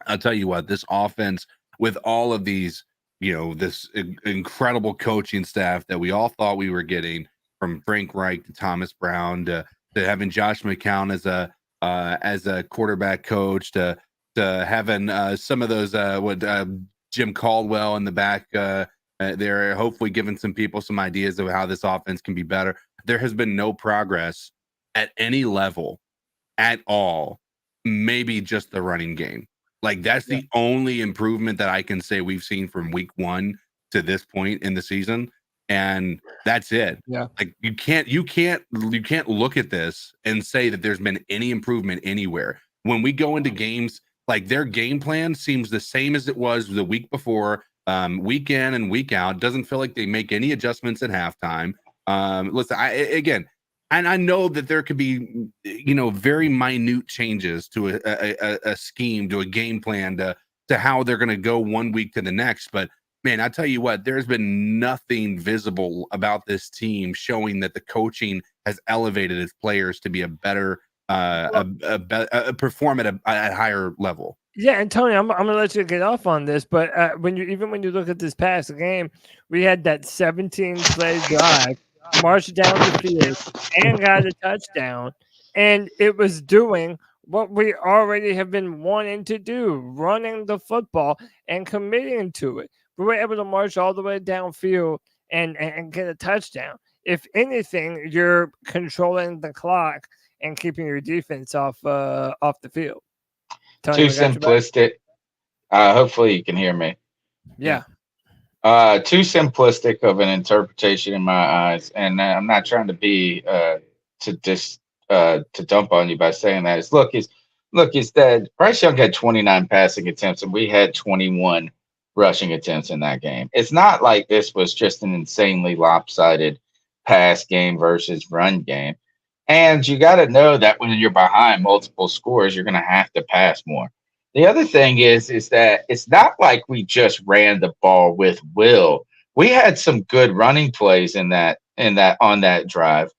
I'll tell you what, this offense with all of these, this incredible coaching staff that we all thought we were getting, from Frank Reich to Thomas Brown to having Josh McCown as a quarterback coach to having some of those Jim Caldwell in the back. They're hopefully giving some people some ideas of how this offense can be better. There has been no progress at any level at all. Maybe just the running game. Like that's the only improvement that I can say we've seen from week 1 to this point in the season. And that's it. Yeah. Like you can't look at this and say that there's been any improvement anywhere. When we go into games, like their game plan seems the same as it was the week before. Week in and week out, doesn't feel like they make any adjustments at halftime. Listen, I know that there could be, very minute changes to a scheme, to a game plan, to how they're going to go one week to the next. But man, I tell you what, there's been nothing visible about this team showing that the coaching has elevated its players to be a better, perform at a higher level. Yeah, and Tony, I'm gonna let you get off on this, but when you look at this past game, we had that 17-play drive, marched down the field, and got a touchdown, and it was doing what we already have been wanting to do, running the football and committing to it. We were able to march all the way downfield and get a touchdown. If anything, you're controlling the clock and keeping your defense off the field. Tony, too simplistic. Hopefully you can hear me. Yeah. Too simplistic of an interpretation in my eyes, and I'm not trying to be to dump on you by saying that. Is that Bryce Young had 29 passing attempts and we had 21 rushing attempts in that game. It's not like this was just an insanely lopsided pass game versus run game. And you got to know that when you're behind multiple scores, you're going to have to pass more. The other thing is that it's not like we just ran the ball with will. We had some good running plays on that drive,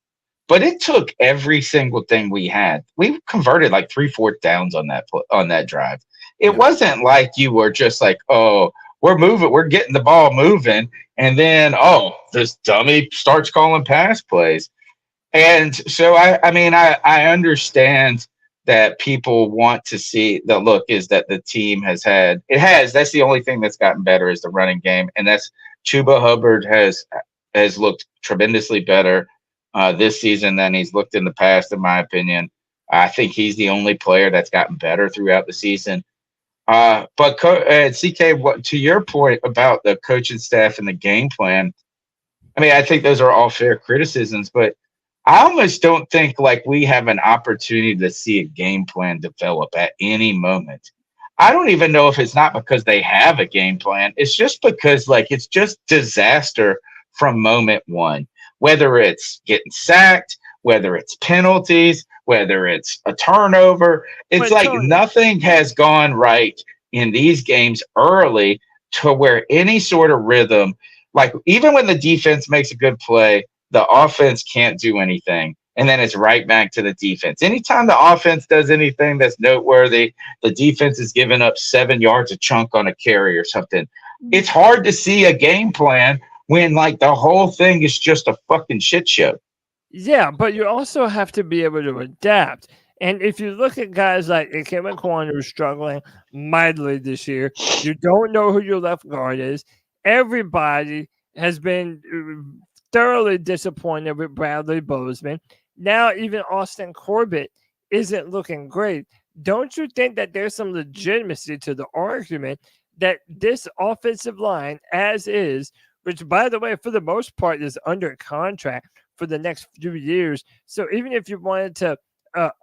but it took every single thing we had. We converted like 3 4 downs on that drive. It wasn't like you were just like, oh, we're moving, we're getting the ball moving, and then this dummy starts calling pass plays. And so I understand that people want to see the look is that the team that's the only thing that's gotten better is the running game. And that's Chuba Hubbard has looked tremendously better this season than he's looked in the past, in my opinion. I think he's the only player that's gotten better throughout the season. But CK, to your point about the coaching staff and the game plan, I think those are all fair criticisms, but I almost don't think like we have an opportunity to see a game plan develop at any moment. I don't even know if it's not because they have a game plan. It's just because it's just disaster from moment one, whether it's getting sacked, whether it's penalties, whether it's a turnover. It's But like Tony, nothing has gone right in these games early to where any sort of rhythm, like even when the defense makes a good play, the offense can't do anything. And then it's right back to the defense. Anytime the offense does anything that's noteworthy, the defense is giving up 7 yards a chunk on a carry or something. It's hard to see a game plan when like the whole thing is just a fucking shit show. yeah, but you also have to be able to adapt. And if you look at guys like Ike McQuan, who's struggling mightily this year, you don't know who your left guard is. Everybody has been thoroughly disappointed with Bradley Bozeman. Now, even Austin Corbett isn't looking great. Don't you think that there's some legitimacy to the argument that this offensive line, as is, which, by the way, for the most part, is under contract for the next few years. So even if you wanted to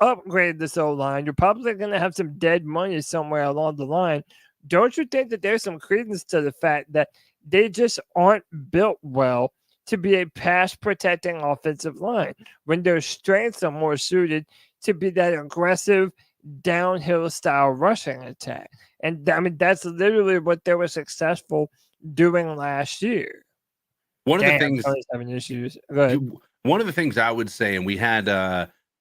upgrade this O-line, you're probably going to have some dead money somewhere along the line. Don't you think that there's some credence to the fact that they just aren't built well to be a pass-protecting offensive line when their strengths are more suited to be that aggressive downhill-style rushing attack? And, I mean, that's literally what they were successful doing last year. One of the things having issues. Go ahead. One of the things I would say, and we had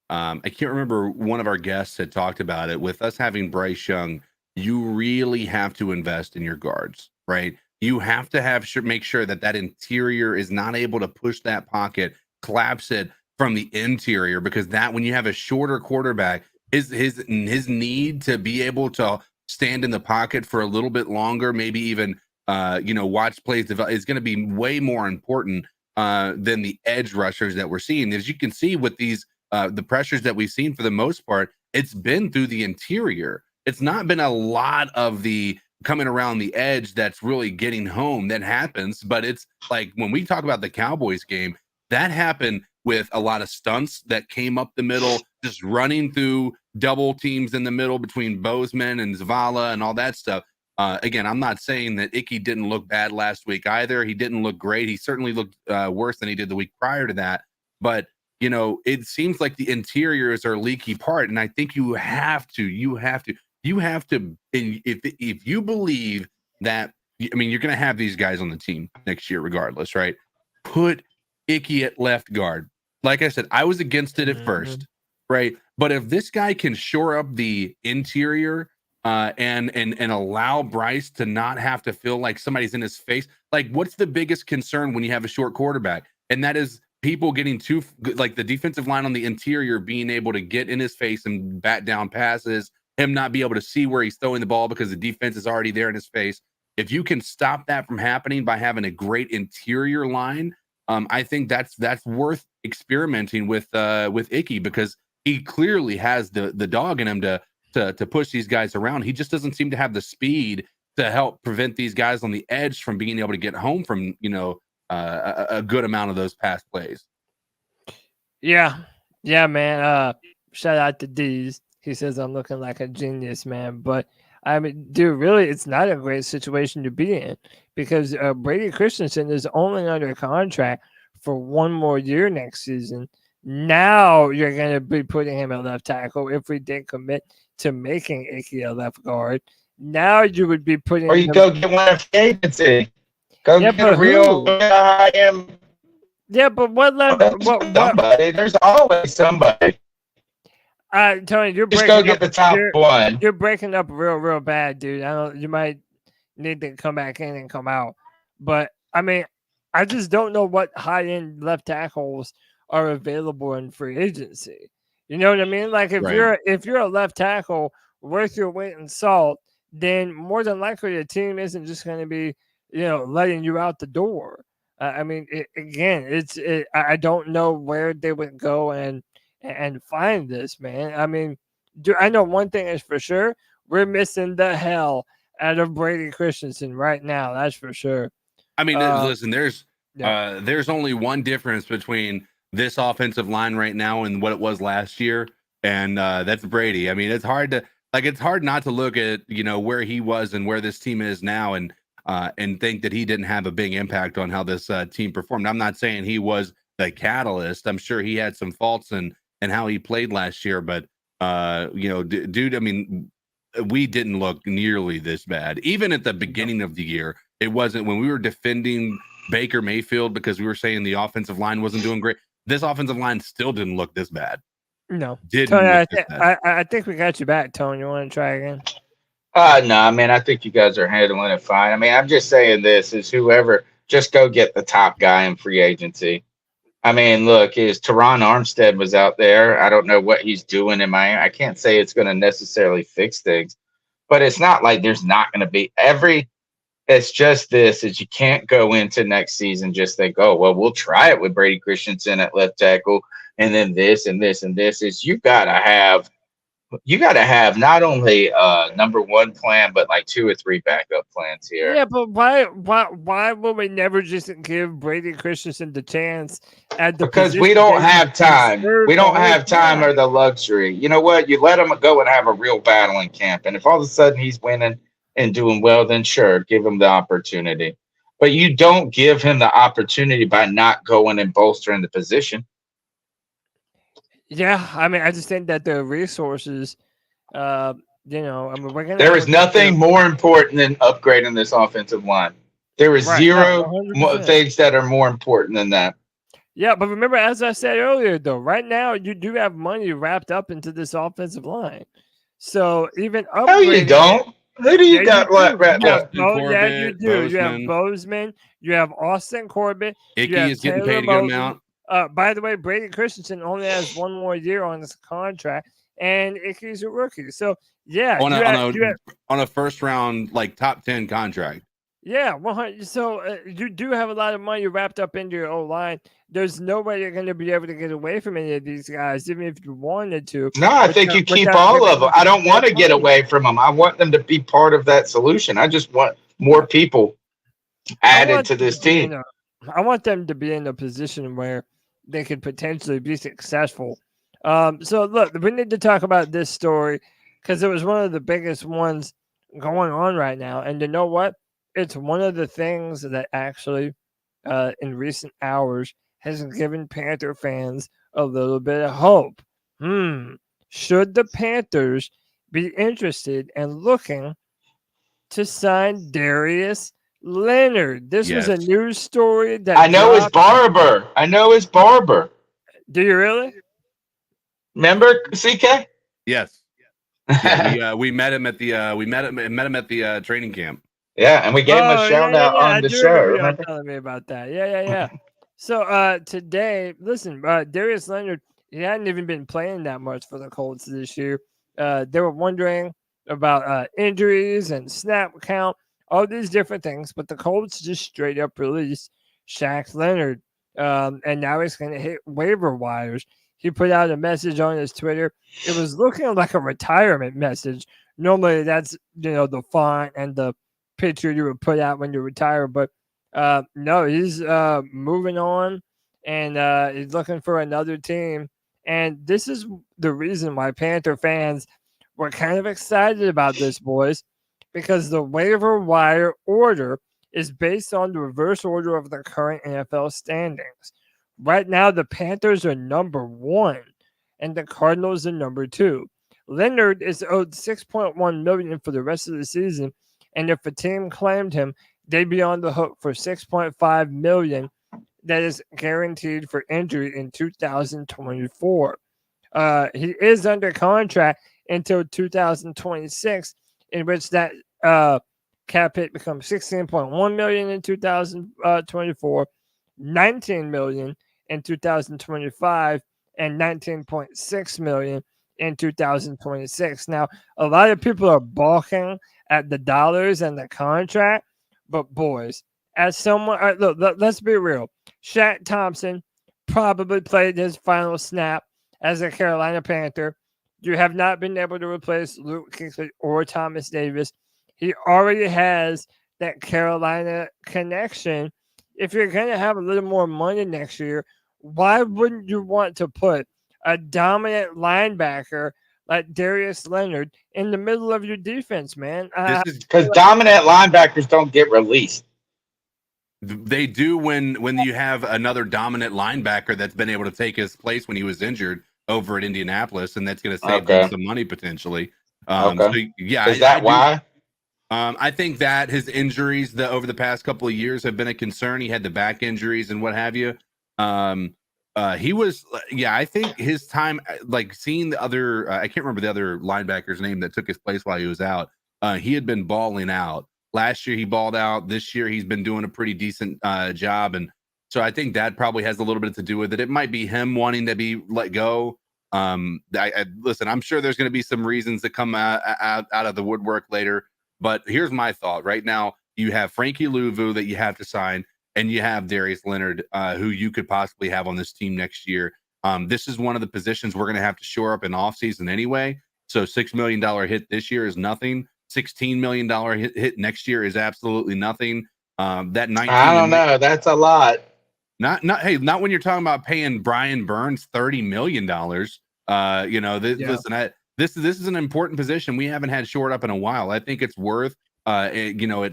I can't remember, one of our guests had talked about it, with us having Bryce Young, you really have to invest in your guards, right? You have to make sure that interior is not able to push that pocket, collapse it from the interior, because that, when you have a shorter quarterback, his need to be able to stand in the pocket for a little bit longer, maybe even watch plays develop, is going to be way more important than the edge rushers that we're seeing. As you can see with these the pressures that we've seen, for the most part, it's been through the interior. It's not been a lot of the coming around the edge that's really getting home. That happens, but it's like when we talk about the Cowboys game, that happened with a lot of stunts that came up the middle, just running through double teams in the middle between Bozeman and Zavala and all that stuff. Again, I'm not saying that Icky didn't look bad last week either. He didn't look great. He certainly looked worse than he did the week prior to that. But, it seems like the interiors are a leaky part. And I think you have to, if you believe that, you're going to have these guys on the team next year regardless, right? Put Icky at left guard. Like I said, I was against it at first, right? But if this guy can shore up the interior and allow Bryce to not have to feel like somebody's in his face, like, what's the biggest concern when you have a short quarterback? And that is people getting too, like, the defensive line on the interior being able to get in his face and bat down passes, him not be able to see where he's throwing the ball because the defense is already there in his face. If you can stop that from happening by having a great interior line, I think that's worth experimenting with Icky, because he clearly has the dog in him to push these guys around. He just doesn't seem to have the speed to help prevent these guys on the edge from being able to get home from, a good amount of those pass plays. Yeah, man. Shout out to D's. He says I'm looking like a genius, man. But I mean, dude, really, it's not a great situation to be in, because Brady Christensen is only under contract for one more year next season. Now you're going to be putting him at left tackle if we did commit to making Icky a left guard. Now you would be putting. Or you go get one of the agency. Go get a real him. Yeah, but what left? Somebody. There's always somebody. Tony, you're just breaking go get the top one. You're breaking up real bad, dude. You might need to come back in and come out. But I mean, I just don't know what high-end left tackles are available in free agency. You know what I mean? Like, if you're a left tackle worth your weight in salt, then more than likely the team isn't just going to be, letting you out the door. I mean, I don't know where they would go and find this, man. I mean, I know one thing is for sure: we're missing the hell out of Brady Christensen right now. That's for sure. I mean, listen, there's only one difference between this offensive line right now and what it was last year, and that's Brady. I mean, it's hard not to look at where he was and where this team is now, and think that he didn't have a big impact on how this team performed. I'm not saying he was the catalyst. I'm sure he had some faults in how he played last year, but dude, I mean, we didn't look nearly this bad. Even at the beginning of the year, it wasn't when we were defending Baker Mayfield because we were saying the offensive line wasn't doing great. This offensive line still didn't look this bad. No. Didn't Tony, look this bad. I think we got you back, Tony. You want to try again? No, man, I think you guys are handling it fine. I mean, I'm just saying this is whoever, just go get the top guy in free agency. I mean, look, Teron Armstead was out there. I don't know what he's doing in Miami. I can't say it's going to necessarily fix things, but it's not like there's not going to be it's just this is you can't go into next season just think, oh, well, we'll try it with Brady Christensen at left tackle. And then this and this and this is you got to have not only number one plan, but like 2 or 3 backup plans here. Yeah, but why will we never just give Brady Christensen the chance at the because we don't have time. We don't have time or the luxury. You know what? You let him go and have a real battle in camp. And if all of a sudden he's winning and doing well, then sure, give him the opportunity. But you don't give him the opportunity by not going and bolstering the position. Yeah, I mean, I just think that the resources, I mean, we're gonna. There is nothing more important than upgrading this offensive line. There is zero things that are more important than that. Yeah, but remember, as I said earlier, though, right now you do have money wrapped up into this offensive line. So even upgrading. No, you don't. Who do you got wrapped up? Yeah, you do. You have Bozeman. You have Austin Corbett. Icky is getting paid a good amount. By the way, Brady Christensen only has 1 more year on his contract, and Icky's a rookie. So, yeah. On a first round, like top 10 contract. Yeah. So, you do have a lot of money wrapped up into your O-line. There's no way you're going to be able to get away from any of these guys, even if you wanted to. No, I think you keep all of them. I don't want to get away from them. I want them to be part of that solution. I just want more people added to this team. I want them to be in a position where they could potentially be successful. So, look, we need to talk about this story because it was one of the biggest ones going on right now. And you know what? It's one of the things that actually, in recent hours, has given Panther fans a little bit of hope. Should the Panthers be interested in looking to sign Darius Leonard? This was a news story that I know his barber. Do you really? Remember CK? Yes. Yeah, we met him at the training camp. Yeah, and we gave him a shout out on the show. Remember telling me about that? Yeah. So today, listen, Darius Leonard, he hadn't even been playing that much for the Colts this year. They were wondering about injuries and snap count, all these different things, but the Colts just straight up released Shaq Leonard, and now he's going to hit waiver wires. He put out a message on his Twitter. It was looking like a retirement message. Normally, that's the font and the picture you would put out when you retire, but no, he's moving on, and he's looking for another team. And this is the reason why Panther fans were kind of excited about this, boys, because the waiver wire order is based on the reverse order of the current NFL standings. Right now, the Panthers are number 1, and the Cardinals are number 2. Leonard is owed $6.1 million for the rest of the season, and if a team claimed him, they'd be on the hook for $6.5 million that is guaranteed for injury in 2024. He is under contract until 2026, in which that cap hit becomes $16.1 million in 2024, $19 million in 2025, and $19.6 million in 2026. Now, a lot of people are balking at the dollars and the contract, but boys, as someone, look, let's be real. Shaq Thompson probably played his final snap as a Carolina Panther. You have not been able to replace Luke Kuechly or Thomas Davis. He already has that Carolina connection. If you're going to have a little more money next year, why wouldn't you want to put a dominant linebacker like Darius Leonard in the middle of your defense, man? Because dominant linebackers don't get released. They do when you have another dominant linebacker that's been able to take his place when he was injured over at Indianapolis, and that's going to save them some money potentially. So yeah, is that why? I think that his injuries over the past couple of years have been a concern. He had the back injuries and what have you. He was, I think his time, like seeing the other, I can't remember the other linebacker's name that took his place while he was out. He had been balling out. Last year he balled out. This year he's been doing a pretty decent job, and so I think that probably has a little bit to do with it. It might be him wanting to be let go. Listen, I'm sure there's going to be some reasons that come out of the woodwork later. But here's my thought. Right now, you have Frankie Louvu that you have to sign, and you have Darius Leonard, who you could possibly have on this team next year. This is one of the positions we're going to have to shore up in offseason anyway. So $6 million hit this year is nothing. $16 million hit next year is absolutely nothing. That 19, I don't know. That's a lot. Not when you're talking about paying Brian Burns $30 million. Listen, this is an important position we haven't had shored up in a while. I think it's worth, at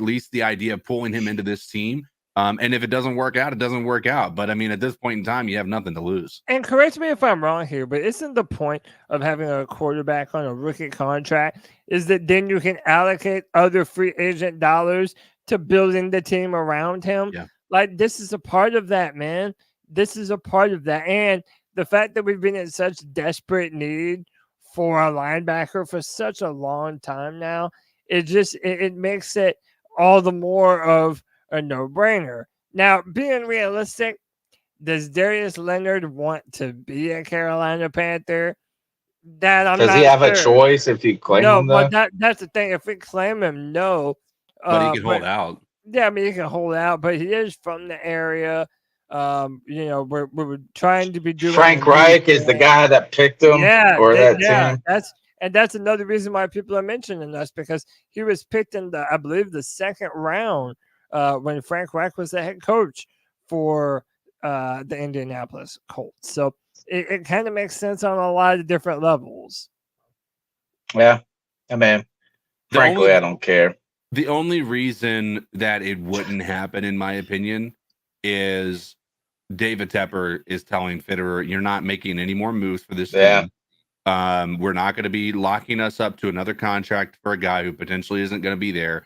least the idea of pulling him into this team. And if it doesn't work out, it doesn't work out. But I mean, at this point in time, you have nothing to lose. And correct me if I'm wrong here, but isn't the point of having a quarterback on a rookie contract is that then you can allocate other free agent dollars to building the team around him? Yeah. Like, this is a part of that, man. This is a part of that. And the fact that we've been in such desperate need for a linebacker for such a long time now, it makes it all the more of a no-brainer. Now, being realistic, does Darius Leonard want to be a Carolina Panther? Does he have a choice if you claim him? No, but that's the thing. If we claim him, no. But he can hold out. Yeah, I mean, he can hold out, but he is from the area. We're trying to be doing. Frank Reich is the guy that picked him. Team. That's another reason why people are mentioning us, because he was picked in I believe the second round when Frank Reich was the head coach for the Indianapolis Colts. So it kind of makes sense on a lot of different levels. Yeah, I mean, frankly, I don't care. The only reason that it wouldn't happen, in my opinion, is David Tepper is telling Fitterer, you're not making any more moves for this team. We're not going to be locking us up to another contract for a guy who potentially isn't going to be there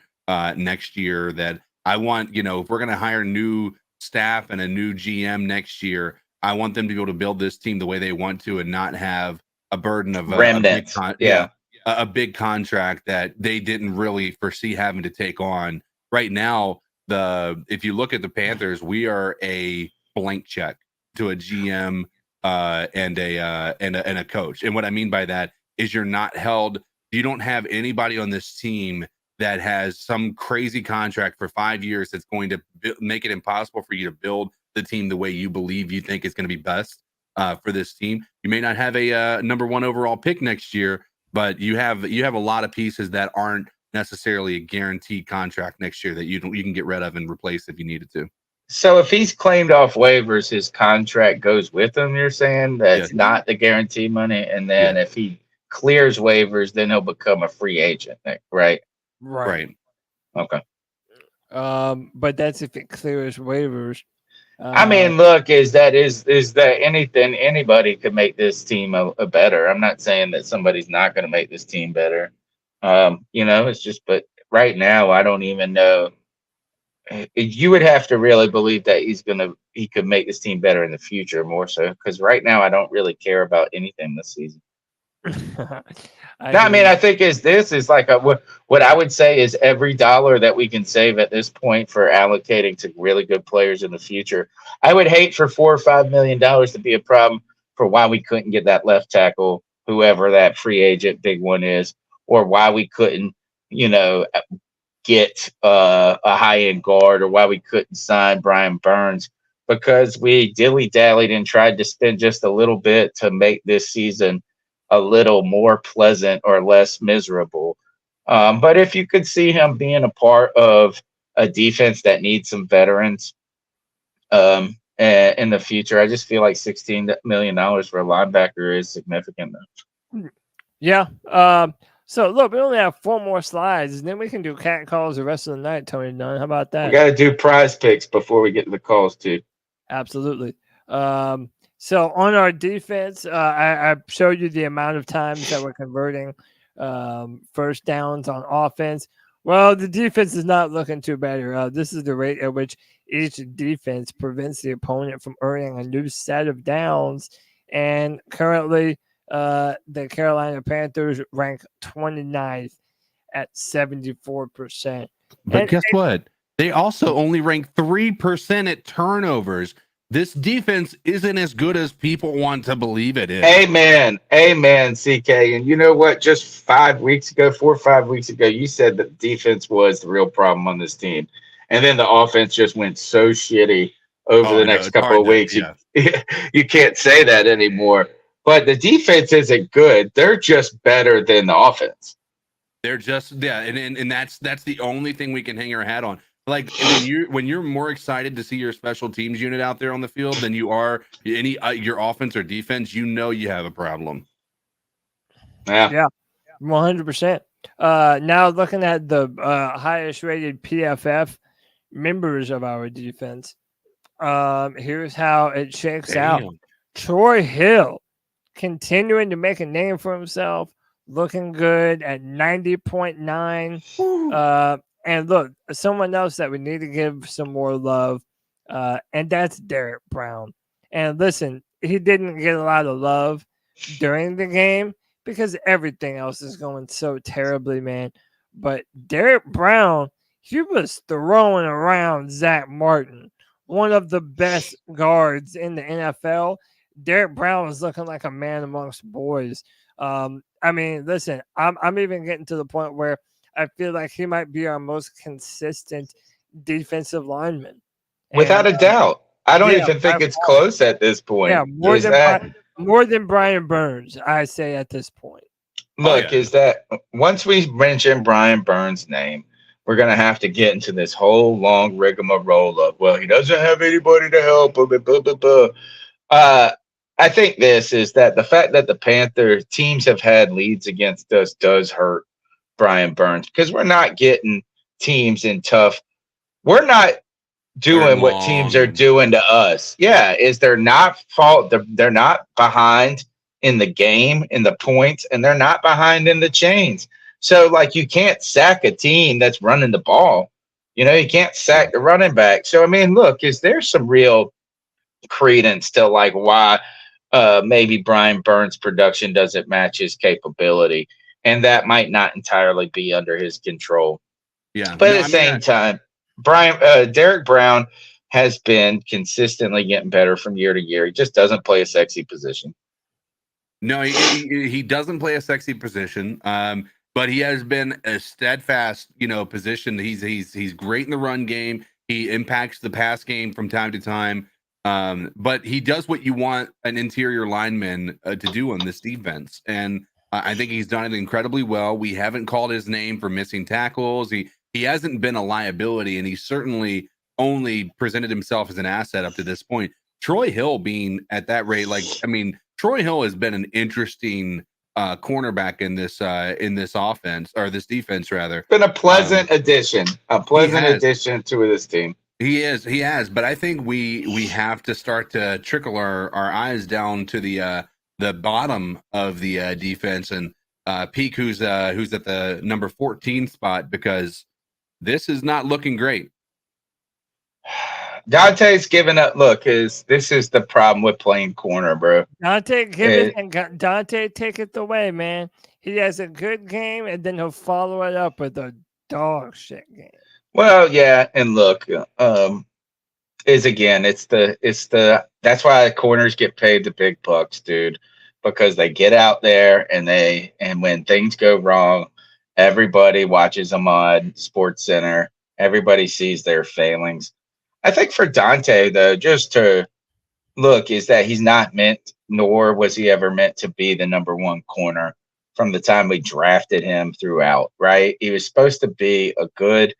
next year. That I want, if we're going to hire new staff and a new GM next year, I want them to be able to build this team the way they want to and not have a burden of a big contract that they didn't really foresee having to take on. Right now, if you look at the Panthers, we are a blank check to a GM and a coach. And what I mean by that is you're not held. You don't have anybody on this team that has some crazy contract for 5 years that's going to make it impossible for you to build the team the way you believe you think is going to be best for this team. You may not have a number 1 overall pick next year, but you have a lot of pieces that aren't necessarily a guaranteed contract next year that you can get rid of and replace if you needed to. So if he's claimed off waivers, his contract goes with him, you're saying? That's not the guarantee money. And then if he clears waivers, then he'll become a free agent, right? Right. Okay. But that's if it clears waivers. I mean, look, is that anything? Anybody could make this team a better. I'm not saying that somebody's not going to make this team better. It's just, but right now, I don't even know. You would have to really believe that he could make this team better in the future, more so, because right now I don't really care about anything this season. I think this is like what I would say is every dollar that we can save at this point for allocating to really good players in the future. I would hate for $4 or $5 million to be a problem for why we couldn't get that left tackle, whoever that free agent big one is, or why we couldn't, get a high-end guard, or why we couldn't sign Brian Burns, because we dilly-dallied and tried to spend just a little bit to make this season a little more pleasant or less miserable. But if you could see him being a part of a defense that needs some veterans in the future, I just feel like $16 million for a linebacker is significant. Yeah. So look, we only have 4 more slides, and then we can do cat calls the rest of the night, Tony Dunn. How about that? We got to do prize picks before we get to the calls, too. Absolutely. So on our defense, I showed you the amount of times that we're converting first downs on offense. Well, the defense is not looking too bad. This is the rate at which each defense prevents the opponent from earning a new set of downs. And currently, the Carolina Panthers rank 29th at 74%. But guess what? They also only rank 3% at turnovers. This defense isn't as good as people want to believe it is. Amen, CK. And you know what? Just 4 or 5 weeks ago, you said that defense was the real problem on this team, and then the offense just went so shitty over the next couple of weeks. Yeah. You can't say that anymore. But the defense isn't good; they're just better than the offense. They're just and that's the only thing we can hang our hat on. Like when you're more excited to see your special teams unit out there on the field than you are your offense or defense, you have a problem. Yeah, 100%. Now looking at the highest rated PFF members of our defense, here's how it shakes out. Troy Hill continuing to make a name for himself, looking good at 90.9. And look, someone else that we need to give some more love, and that's Derek Brown. And listen, he didn't get a lot of love during the game because everything else is going so terribly, man. But Derek Brown, he was throwing around Zach Martin, one of the best guards in the NFL. Derek Brown was looking like a man amongst boys. I mean, listen, I'm even getting to the point where I feel like he might be our most consistent defensive lineman. Without a doubt. I don't even think it's close at this point. Yeah, more than Brian Burns, I say at this point. Look, is that once we mention Brian Burns' name, we're going to have to get into this whole long rigmarole of, well, he doesn't have anybody to help him. Blah, blah, blah. I think this is that the fact that the Panther teams have had leads against us does hurt Brian Burns because we're not getting teams in tough. We're not doing what teams are doing to us. Yeah, they're not they're not behind in the game, in the points, and they're not behind in the chains. So, like, you can't sack a team that's running the ball. You know, you can't sack the running back. So, I mean, look, is there some real credence to, like, why maybe Brian Burns' production doesn't match his capability? And that might not entirely be under his control. Yeah. But at the same time, Derek Brown has been consistently getting better from year to year. He just doesn't play a sexy position. No, he doesn't play a sexy position. But he has been a steadfast, position. He's great in the run game. He impacts the pass game from time to time. But he does what you want an interior lineman to do on this defense. And I think he's done it incredibly well. We haven't called his name for missing tackles. He hasn't been a liability, and he certainly only presented himself as an asset up to this point. Troy Hill being at that rate, Troy Hill has been an interesting cornerback in this offense, or this defense rather. Been a pleasant addition, addition to this team. He has, but I think we have to start to trickle our eyes down to the bottom of the defense and peek who's at the number 14 spot, because this is not looking great. Dante's giving up. Look, this is the problem with playing corner, bro. Dante Dante take it away, man. He has a good game, and then he'll follow it up with a dog shit game. Well, yeah, and look, that's why corners get paid the big bucks, dude, because they get out there and when things go wrong, everybody watches them on Sports Center. Everybody sees their failings. I think for Dante, though, just to look, is that he's not meant, nor was he ever meant to be the number one corner from the time we drafted him throughout, right? He was supposed to be a good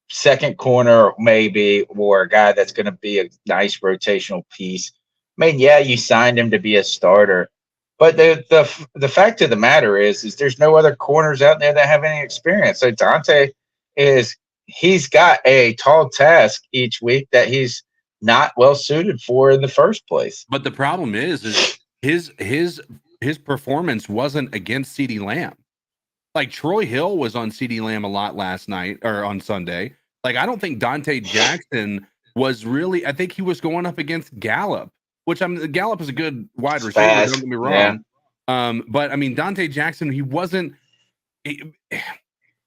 second corner, maybe, or a guy that's going to be a nice rotational piece. I mean, yeah, you signed him to be a starter, But the fact of the matter is there's no other corners out there that have any experience. So Dante he's got a tall task each week that he's not well suited for in the first place. But the problem is his performance wasn't against CeeDee Lamb. Like Troy Hill was on CeeDee Lamb a lot last night or on Sunday. Like I don't think Dante Jackson was really. I think he was going up against Gallup, which Gallup is a good wide receiver. Fast, don't get me wrong. Yeah. But I mean Dante Jackson, he wasn't a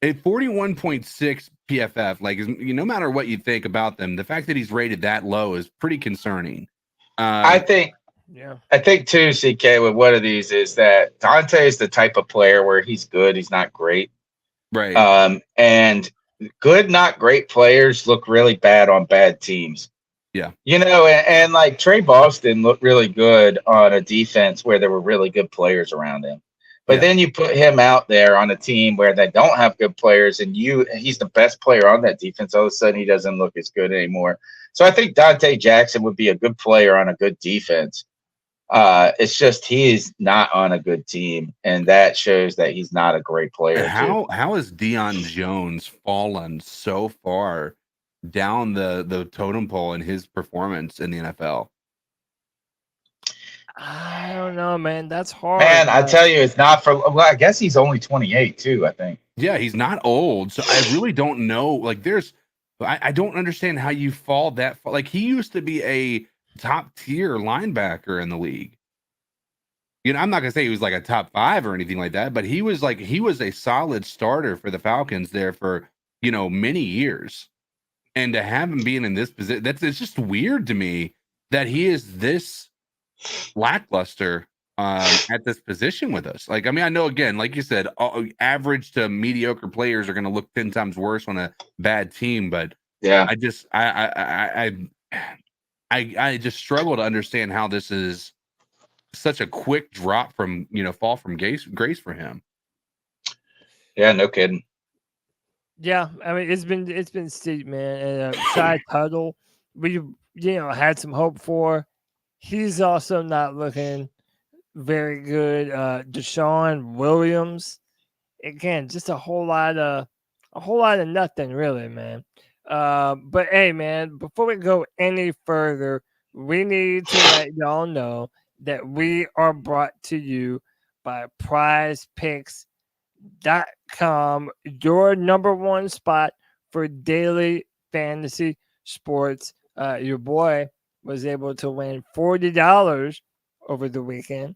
41.6 PFF. Like no matter what you think about them, the fact that he's rated that low is pretty concerning. I think too, CK, with one of these is that Dante is the type of player where he's good, he's not great. Right. And good, not great players look really bad on bad teams. Yeah. And like Trey Boston looked really good on a defense where there were really good players around him. But then you put him out there on a team where they don't have good players and he's the best player on that defense. All of a sudden he doesn't look as good anymore. So I think Dante Jackson would be a good player on a good defense. It's just he's not on a good team, and that shows that he's not a great player. How has Deion Jones fallen so far down the totem pole in his performance in the NFL? I don't know, man. That's hard. Man, I tell you, it's not for. Well, I guess he's only 28 too. I think. Yeah, he's not old, so I really don't know. Like, I don't understand how you fall that far. Like, he used to be a top tier linebacker in the league. I'm not gonna say he was like a top 5 or anything like that, but he was a solid starter for the Falcons there for many years. And to have him being in this position, it's just weird to me that he is this lackluster at this position with us. Like, I mean, I know again, like you said, average to mediocre players are going to look 10 times worse on a bad team, but yeah, I just struggle to understand how this is such a quick drop from fall from grace for him. Yeah, no kidding. Yeah, I mean it's been steep, man. And Shy Tuttle, we had some hope for. He's also not looking very good. Deshaun Williams, again, just a whole lot of nothing, really, man. But hey, man, before we go any further, we need to let y'all know that we are brought to you by PrizePicks.com, your number one spot for daily fantasy sports. Your boy was able to win $40 over the weekend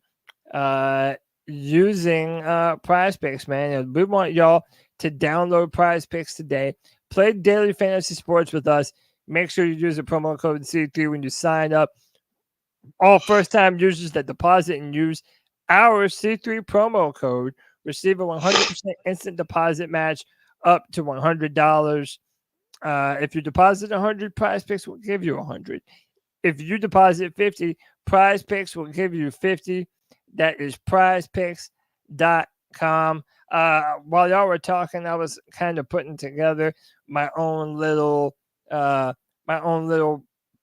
using PrizePicks, man. And we want y'all to download PrizePicks today. Play daily fantasy sports with us. Make sure you use the promo code C3 when you sign up. All first-time users that deposit and use our C3 promo code receive a 100% instant deposit match up to $100. If you deposit 100, PrizePicks will give you 100. If you deposit 50, PrizePicks will give you 50. That is PrizePicks.com. While y'all were talking, I was kind of putting together my own little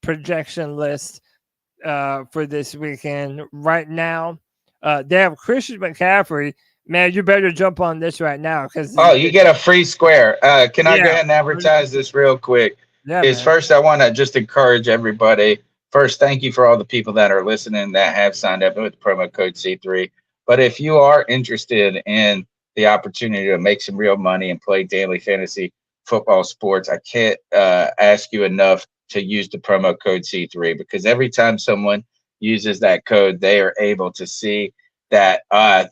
projection list for this weekend. Right now, they have Christian McCaffrey. Man, you better jump on this right now because you get a free square. Can I go ahead and advertise this real quick? Yeah, first I want to just encourage everybody. First, thank you for all the people that are listening that have signed up with the promo code C3. But if you are interested in the opportunity to make some real money and play daily fantasy football sports, I can't ask you enough to use the promo code C3, because every time someone uses that code, they are able to see that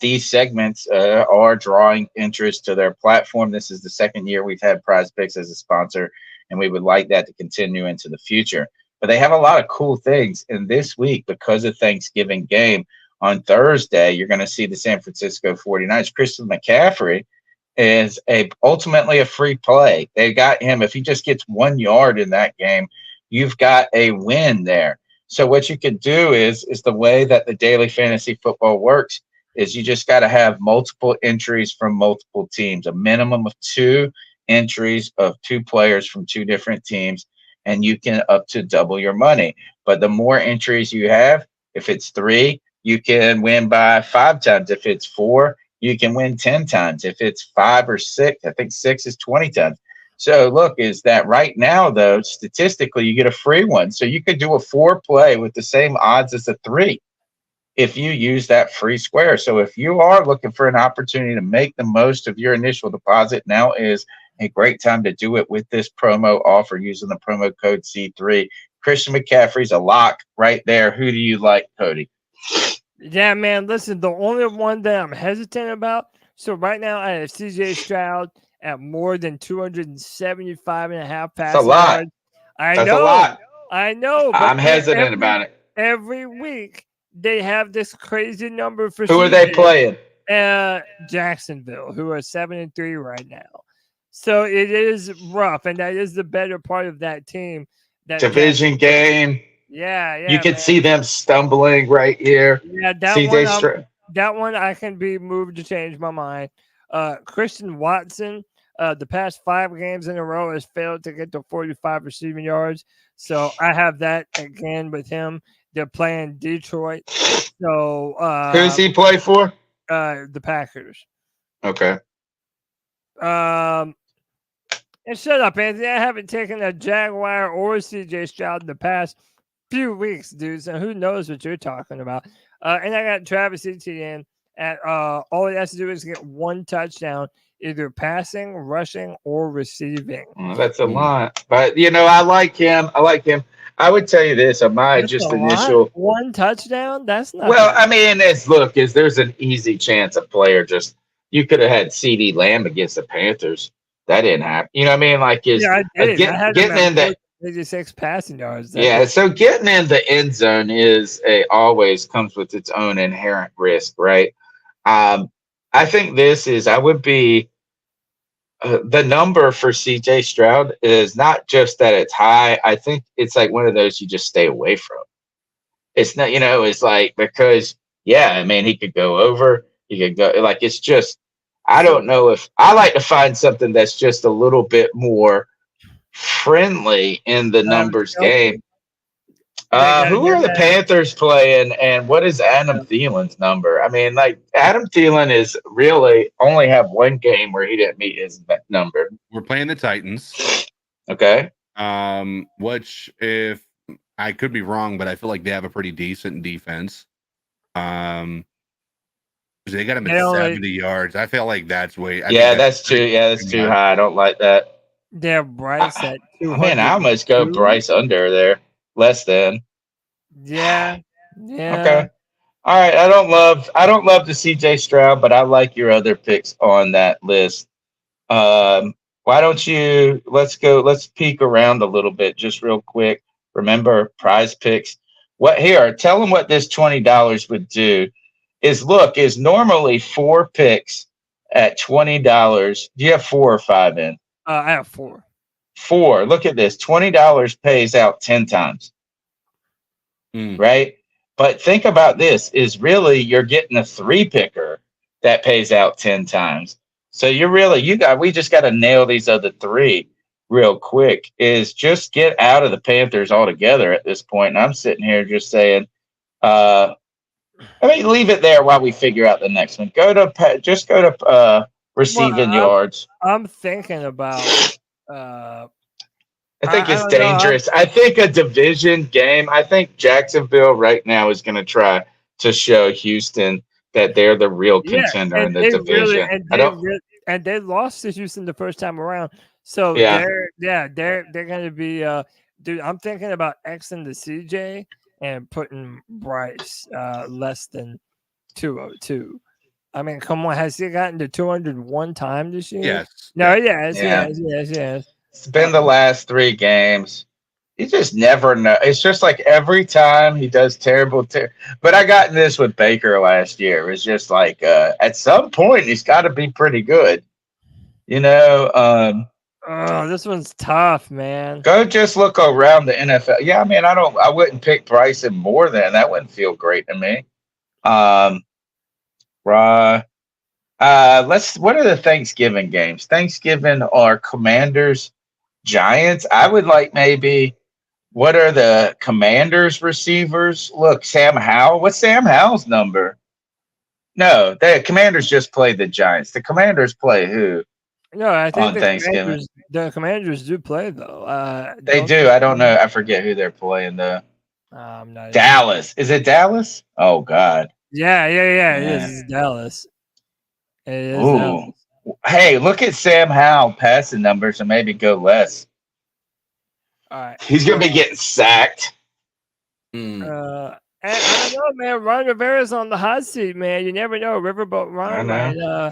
these segments are drawing interest to their platform. This is the second year we've had PrizePicks as a sponsor, and we would like that to continue into the future. But they have a lot of cool things. And this week, because of Thanksgiving game, on Thursday, you're going to see the San Francisco 49ers. Christian McCaffrey is ultimately a free play. They got him. If he just gets 1 yard in that game, you've got a win there. So what you can do is the way that the daily fantasy football works is you just got to have multiple entries from multiple teams, a minimum of 2 entries of 2 players from 2 different teams, and you can up to double your money. But the more entries you have, if it's 3, you can win by 5 times. If it's 4, you can win 10 times. If it's 5 or 6, I think 6 is 20 times. So look, is that right now, though, statistically, you get a free one. So you could do a 4 play with the same odds as a 3 if you use that free square. So if you are looking for an opportunity to make the most of your initial deposit, now is a great time to do it with this promo offer using the promo code C3. Christian McCaffrey's a lock right there. Who do you like, Cody? Yeah, man. Listen, the only one that I'm hesitant about. So right now I have CJ Stroud at more than 275.5 passing yards. That's a lot. I know. I'm hesitant about it. Every week they have this crazy number for who CJ. are they playing? Jacksonville, who are 7-3 right now. So it is rough, and that is the better part of that team. That Division game. Yeah. You can see them stumbling right here. Yeah, that one I can be moved to change my mind. Christian Watson, the past 5 games in a row has failed to get to 45 receiving yards. So I have that again with him. They're playing Detroit. So who's he play for? The Packers. Okay. And shut up, Anthony. I haven't taken a Jaguar or CJ Stroud in the past few weeks, dude. So who knows what you're talking about? And I got Travis Etienne at all he has to do is get 1 touchdown, either passing, rushing, or receiving. That's a lot. But I like him. I would tell you this, initial 1 touchdown. That's not well. I mean, there's an easy chance a player you could have had CeeDee Lamb against the Panthers. That didn't happen. You know what I mean? Like, I did. getting in the 86 passing yards. So getting in the end zone always comes with its own inherent risk, right? I think I would be. The number for CJ Stroud is not just that it's high. I think it's like one of those you just stay away from. It's not, it's like, because, I mean, he could go over, he could go, like, it's just, I don't know if I like to find something that's just a little bit more friendly in the numbers game. Who are the Panthers playing, and what is Adam Thielen's number? I mean, like, Adam Thielen is really only have 1 game where he didn't meet his number. We're playing the Titans. Okay. Which, if I could be wrong, but I feel like they have a pretty decent defense. They got him at 70 yards. I feel like that's way. That's too high. I don't like that. Yeah, Bryce at 200. Man, I almost go Bryce under there. Less than. Yeah. Okay. All right. I don't love the CJ Stroud, but I like your other picks on that list. Why don't you let's peek around a little bit just real quick. Remember PrizePicks. Tell them what this $20 would do. Is normally 4 picks at $20. Do you have 4 or 5 in? I have 4. 4. Look at this. $20 pays out 10 times. Right? But think about this, is really you're getting a 3 picker that pays out 10 times. So we just got to nail these other 3 real quick. Is just get out of the Panthers altogether at this point. And I'm sitting here just saying, leave it there while we figure out the next one. Go to receiving yards. I'm thinking about I think it's dangerous. I think a division game. I think Jacksonville right now is going to try to show Houston that they're the real contender in the division. And they lost to Houston the first time around. So they're going to be. Dude, I'm thinking about Xing the CJ and putting Bryce less than 202. I mean, come on, has he gotten to 201 times this year? Yes. No, yes. It's been the last 3 games. You just never know. It's just like every time he does terrible. But I got in this with Baker last year. It was just like at some point he's got to be pretty good. This one's tough, man. Go just look around the NFL. Yeah, I mean, I wouldn't pick Bryson more than that. Wouldn't feel great to me. What are the Thanksgiving games? Thanksgiving are Commanders, Giants. I would like maybe What are the Commanders receivers? Look, Sam Howell. What's Sam Howell's number? No, the Commanders just played the Giants. The Commanders play who No, I think on Thanksgiving? the Commanders do play though. They do. I don't know. I forget who they're playing though. I'm not Dallas. Is it Dallas? Oh God. Yeah. It Yeah. is. It's Dallas. It is Ooh. Dallas. Hey, look at Sam Howell passing numbers and maybe go less. All right. He's gonna be getting sacked. Mm. I don't know, man. Ron Rivera's on the hot seat, man. You never know. Riverboat Ron I know.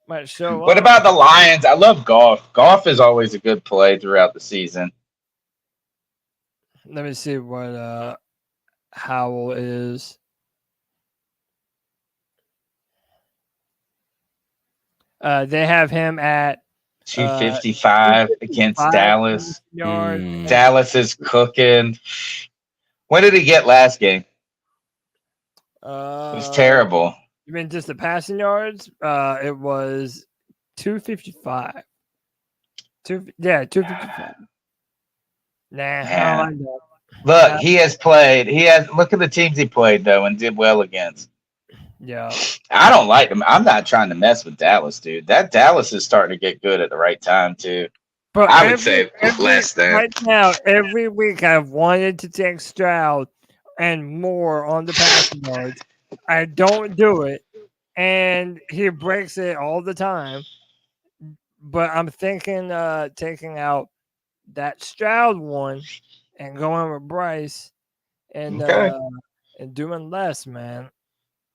might show What up. about the Lions? I love golf. Golf is always a good play throughout the season. Let me see what Howell is. They have him at 255 against 255 Dallas. yards. Dallas is cooking. What did he get last game? It was terrible. You mean just the passing yards? It was 255. 255. Yeah. Look, he has played. Look at the teams he played though and did well against. Yeah. I don't like him. I'm not trying to mess with Dallas, dude. That Dallas is starting to get good at the right time too. But I would say less than right now. Every week I've wanted to take Stroud and more on the passing yards. I don't do it, and he breaks it all the time. But I'm thinking taking out that Stroud one and going with Bryce and doing less, man.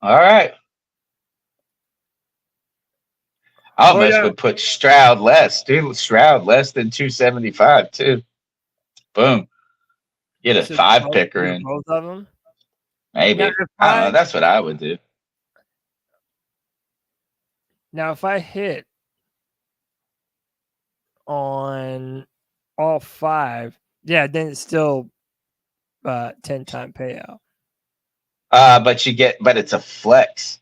All right. I almost would put Stroud less, dude. Stroud less than 275 too. Boom. Get a 5 picker in. Both of them. Maybe. I don't know. That's what I would do. Now, if I hit on all 5, then it's still 10-time payout. But it's a flex.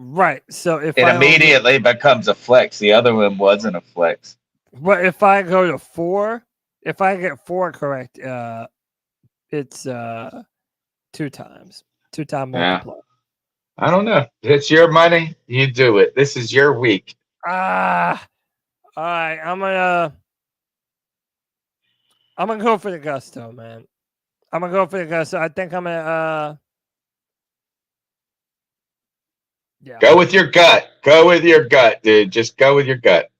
Right. So if it immediately becomes a flex. The other one wasn't a flex. But if I go to 4, if I get 4 correct, it's 2 times. 2-time multiplier. I don't know. It's your money. You do it. This is your week. All right. I'm gonna go for the gusto, man. I'm gonna go for the gusto. I think I'm gonna Go with your gut. Go with your gut, dude. Just go with your gut.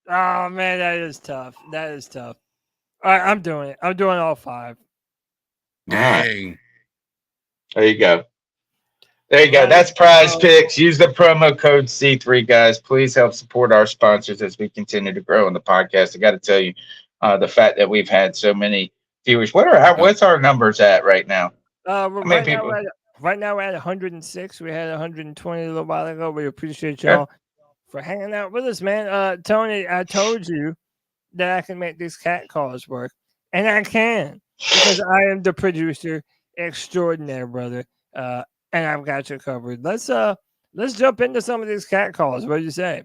Oh man, that is tough. All right, I'm doing it. I'm doing all 5. Dang. There you go. That's PrizePicks. Use the promo code C3, guys. Please help support our sponsors as we continue to grow in the podcast. I got to tell you, the fact that we've had so many viewers. What's our numbers at right now? Right now we're at 106. We had 120 a little while ago. We appreciate y'all for hanging out with us, man. Tony, I told you that I can make these cat calls work, and I can because I am the producer extraordinaire, brother. And I've got you covered. Let's jump into some of these cat calls. What do you say?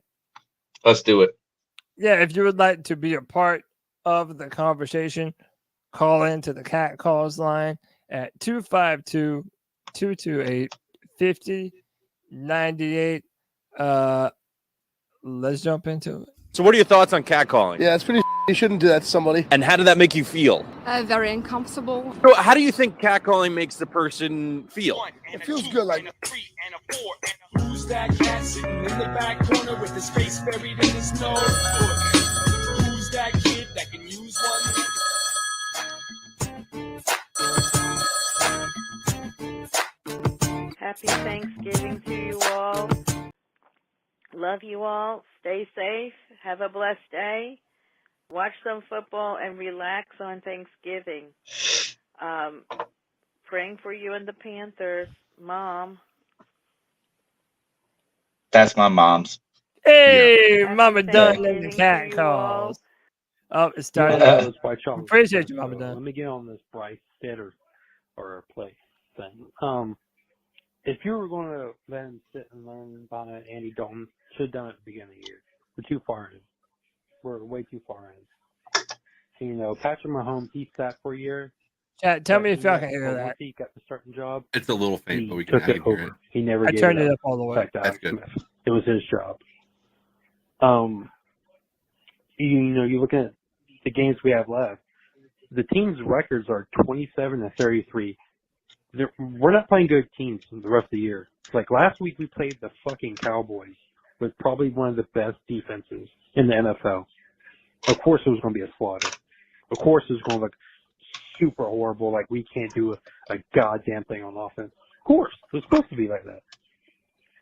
Let's do it. Yeah, if you would like to be a part of the conversation, call into the cat calls line at 252-228-5098. Let's jump into it. So what are your thoughts on catcalling? Yeah, it's pretty. You shouldn't do that to somebody. And how did that make you feel? Very uncomfortable. So how do you think catcalling makes the person feel? It feels good, like. Who's that cat sitting in the back corner with his face buried in his nose? Who's that kid that can use one? Happy Thanksgiving to you all. Love you all. Stay safe. Have a blessed day. Watch some football and relax on Thanksgiving. Praying for you and the Panthers. Mom. That's my mom's. Hey, Mama Dunn and the cat calls. Oh, it started. Appreciate you, Mama Dunn. Let me get on this Bryce sit or play thing. If you were going to let him sit and learn about it, Andy Dalton should have done it at the beginning of the year. We're too far in. We're way too far in. You know, Patrick Mahomes, he sat for a year. Chat, tell but me if he y'all got- can hear but that. Once he got the starting job, It's a little faint, he but we can, took I it can hear over. it. He never I gave turned it it up. up all the way. Back to That's Alex good. Smith. It was his job. You know, you look at the games we have left. The team's records are 27-33. We're not playing good teams the rest of the year. Like last week, we played the fucking Cowboys with probably one of the best defenses in the NFL. Of course, it was going to be a slaughter. Of course, it was going to look super horrible. Like we can't do a goddamn thing on offense. Of course, it was supposed to be like that.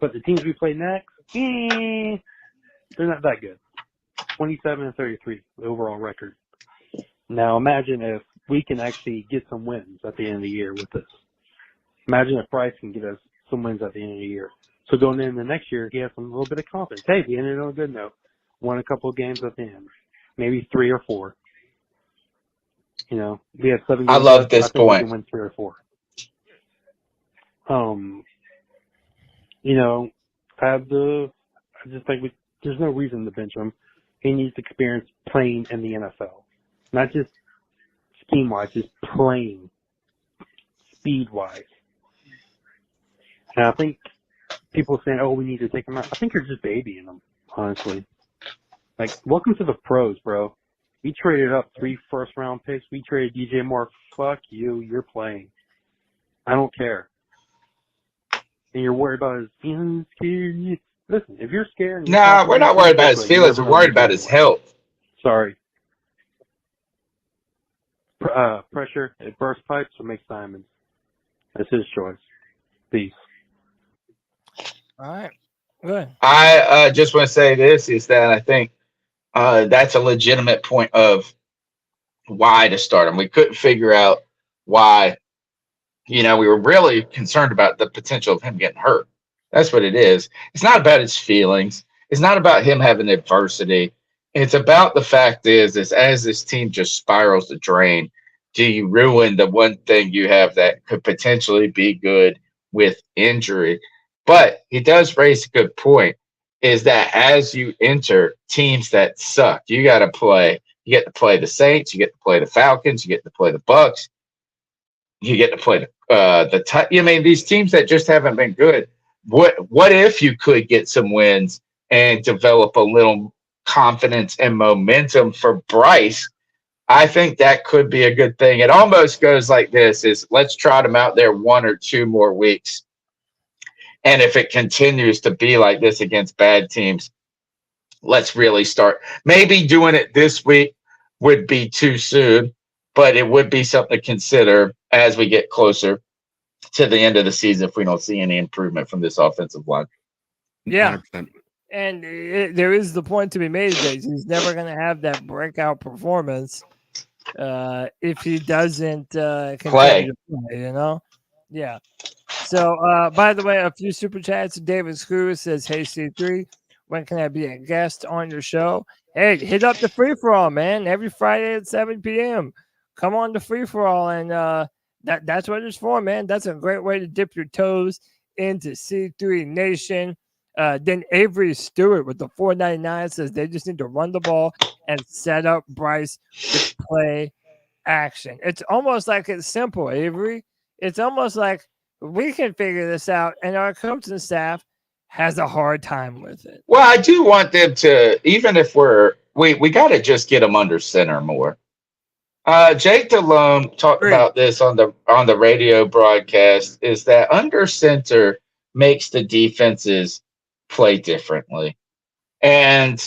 But the teams we play next, they're not that good. 27-33, the overall record. Now imagine if we can actually get some wins at the end of the year with this. Imagine if Bryce can get us some wins at the end of the year. So going into the next year, he has a little bit of confidence. Hey, we ended on a good note. Won a couple of games at the end. Maybe 3 or 4. You know, we have 7 games I love left. this I think we point. can win 3 or 4. You know, I just think there's no reason to bench him. He needs experience playing in the NFL. Not just scheme-wise, just playing speed-wise. And I think people saying, oh, we need to take him out. I think you're just babying him, honestly. Like, welcome to the pros, bro. We traded up 3 first-round picks. We traded DJ Moore. Fuck you. You're playing. I don't care. And you're worried about his feelings. Listen, if you're scared... Nah, we're not worried about his feelings. We're worried about his health. Sorry. Pressure, it bursts pipes or makes diamonds. That's his choice. Peace. All right. Good. I just want to say this is that I think that's a legitimate point of why to start him. We couldn't figure out why. You know, we were really concerned about the potential of him getting hurt. That's what it is. It's not about his feelings. It's not about him having adversity. It's about the fact is as this team just spirals the drain, do you ruin the one thing you have that could potentially be good with injury? But he does raise a good point, is that as you enter teams that suck, you get to play the Saints, you get to play the Falcons, you get to play the Bucks, you get to play these teams that just haven't been good. What if you could get some wins and develop a little confidence and momentum for Bryce? I think that could be a good thing. It almost goes like this: is let's trot him out there 1 or 2 more weeks. And if it continues to be like this against bad teams, let's really start. Maybe doing it this week would be too soon, but it would be something to consider as we get closer to the end of the season if we don't see any improvement from this offensive line. Yeah. 100%. And there is the point to be made that he's never going to have that breakout performance if he doesn't Play. to play, you know? Yeah. So, by the way, a few super chats. David Screw says, hey, C3, when can I be a guest on your show? Hey, hit up the free-for-all, man. Every Friday at 7 p.m. Come on to free-for-all, and that's what it's for, man. That's a great way to dip your toes into C3 Nation. Then Avery Stewart with the $4.99 says they just need to run the ball and set up Bryce with play action. It's almost like it's simple, Avery. It's almost like we can figure this out, and our coaching staff has a hard time with it. Well, I do want them to, even if we got to just get them under center more. Jake DeLome talked about this on the radio broadcast, is that under center makes the defenses play differently. And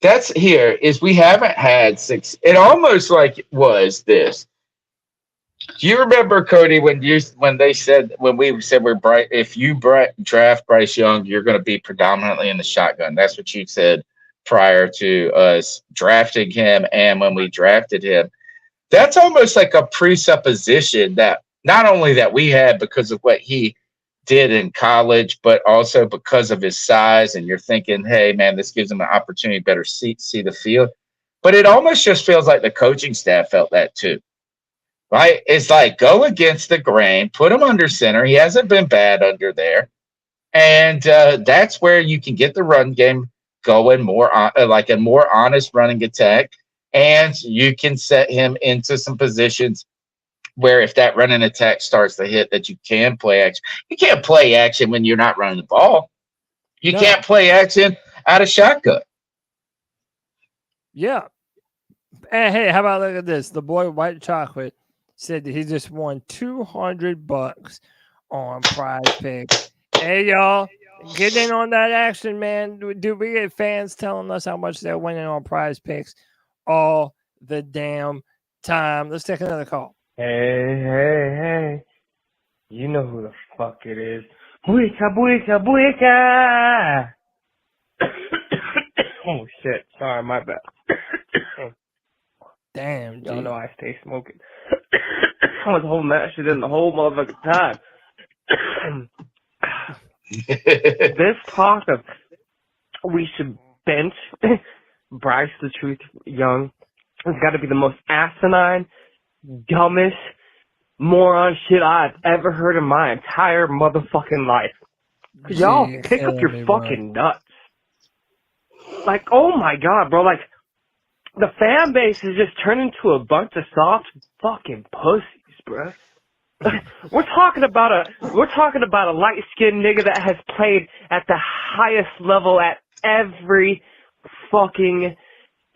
that's here is we haven't had 6. It almost like it was this. Do you remember, Cody, when we said if you draft Bryce Young, you're going to be predominantly in the shotgun? That's what you said prior to us drafting him, and when we drafted him. That's almost like a presupposition that not only that we had because of what he did in college, but also because of his size, and you're thinking, hey, man, this gives him an opportunity to better see the field. But it almost just feels like the coaching staff felt that too. Right? It's like go against the grain, put him under center. He hasn't been bad under there. And that's where you can get the run game going more, like a more honest running attack. and you can set him into some positions where if that running attack starts to hit, that you can play action. You can't play action when you're not running the ball. You can't play action out of shotgun. Yeah. And hey, how about look at this? The boy White Chocolate said that he just won $200 on PrizePicks. Hey, y'all, get in on that action, man. Do we get fans telling us how much they're winning on PrizePicks all the damn time? Let's take another call. Hey. You know who the fuck it is. Buika. Oh, shit. Sorry, my bad. Damn, y'all know I stay smoking. I was holding that shit in the whole motherfucking time. This talk of we should bench Bryce the Truth Young has got to be the most asinine, dumbest, moron shit I've ever heard in my entire motherfucking life. Y'all pick up your fucking nuts. Like, oh my god, bro, like, the fan base is just turning into a bunch of soft fucking pussies, bro. We're talking about a light-skinned nigga that has played at the highest level at every fucking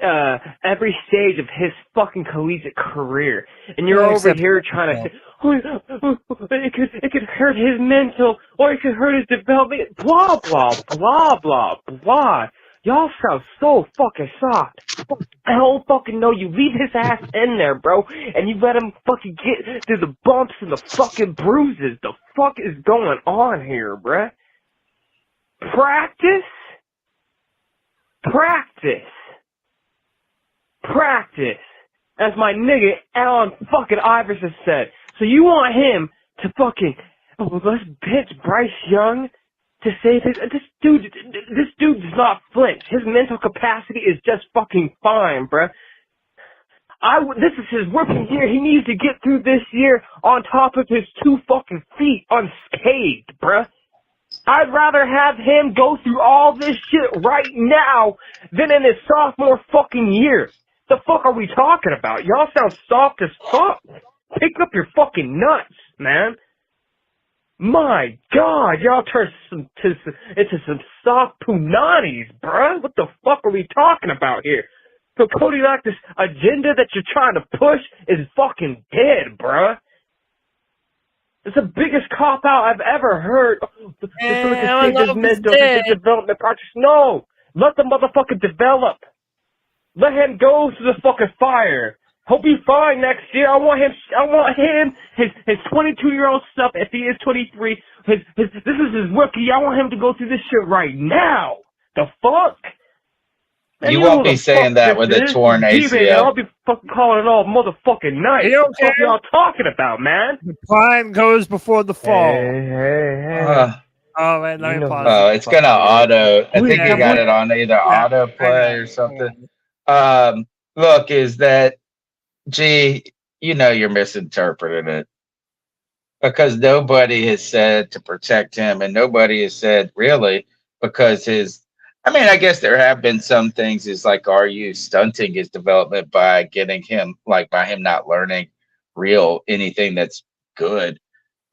every stage of his fucking collegiate career, and you're over here trying to say, it could hurt his mental, or it could hurt his development, blah blah blah blah blah. Y'all sound so fucking soft. I don't fucking know. You leave his ass in there, bro, and you let him fucking get through the bumps and the fucking bruises. The fuck is going on here, bruh? Practice. As my nigga Allen fucking Iverson said. So you want him to fucking, let's bench Bryce Young to save his, this dude does not flinch. His mental capacity is just fucking fine, bruh. This is his rookie year. He needs to get through this year on top of his 2 fucking feet unscathed, bruh. I'd rather have him go through all this shit right now than in his sophomore fucking year. The fuck are we talking about? Y'all sound soft as fuck. Pick up your fucking nuts, man. My God, y'all turn into some soft punanis, bruh. What the fuck are we talking about here? So Cody, like, this agenda that you're trying to push is fucking dead, bruh. It's the biggest cop-out I've ever heard. This development project. No! Let the motherfucker develop. Let him go to the fucking fire. He'll be fine next year. I want him, his 22-year-old stuff, if he is 23, this is his rookie. I want him to go through this shit right now. The fuck? Man, you won't be saying that with a torn ACL. I'll be fucking calling it all motherfucking night. What the fuck y'all talking about, man? The prime goes before the fall. Hey. Oh, man, let me pause. Oh, it's going to auto. I think you got it on either auto play or something. Look, is that, you're misinterpreting it. Because nobody has said to protect him, and nobody has said really because I guess there have been some things is like, are you stunting his development by getting him, like by him not learning anything that's good?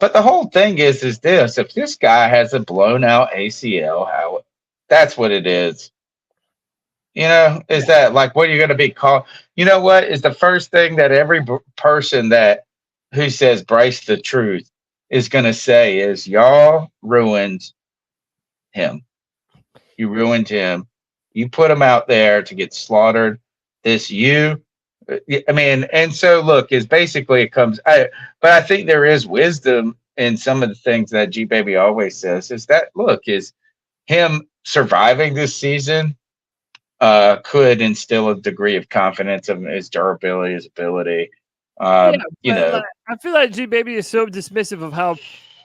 But the whole thing is this, if this guy has a blown out ACL, that's what it is. Is that like, what are you going to be called? You know what is the first thing that every person who says Bryce the Truth is going to say is, y'all ruined him. You ruined him. You put him out there to get slaughtered. And so look, is basically it comes. But I think there is wisdom in some of the things that G Baby always says. Is that is him surviving this season could instill a degree of confidence of his durability, his ability. I feel like G Baby is so dismissive of how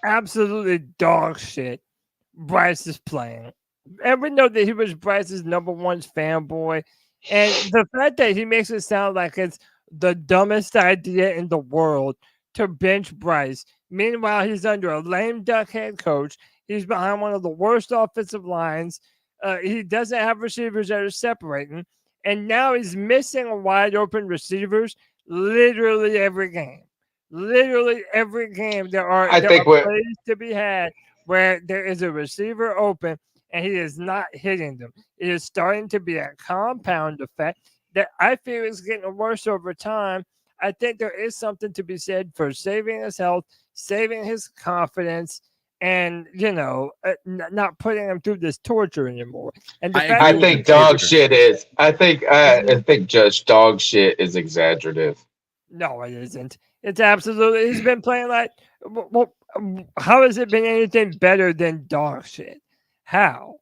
absolutely dog shit Bryce is playing. And we know that he was Bryce's number 1 fanboy. And the fact that he makes it sound like it's the dumbest idea in the world to bench Bryce. Meanwhile, he's under a lame duck head coach. He's behind one of the worst offensive lines. He doesn't have receivers that are separating. And now he's missing wide open receivers literally every game. Literally every game there are plays to be had where there is a receiver open and he is not hitting them. It is starting to be a compound effect that I feel is getting worse over time. I think there is something to be said for saving his health, saving his confidence, and not putting him through this torture anymore. And I think dog shit is. I think Judge dog shit is exaggerative. No, it isn't. It's absolutely. He's been playing like. Well, how has it been anything better than dog shit? How?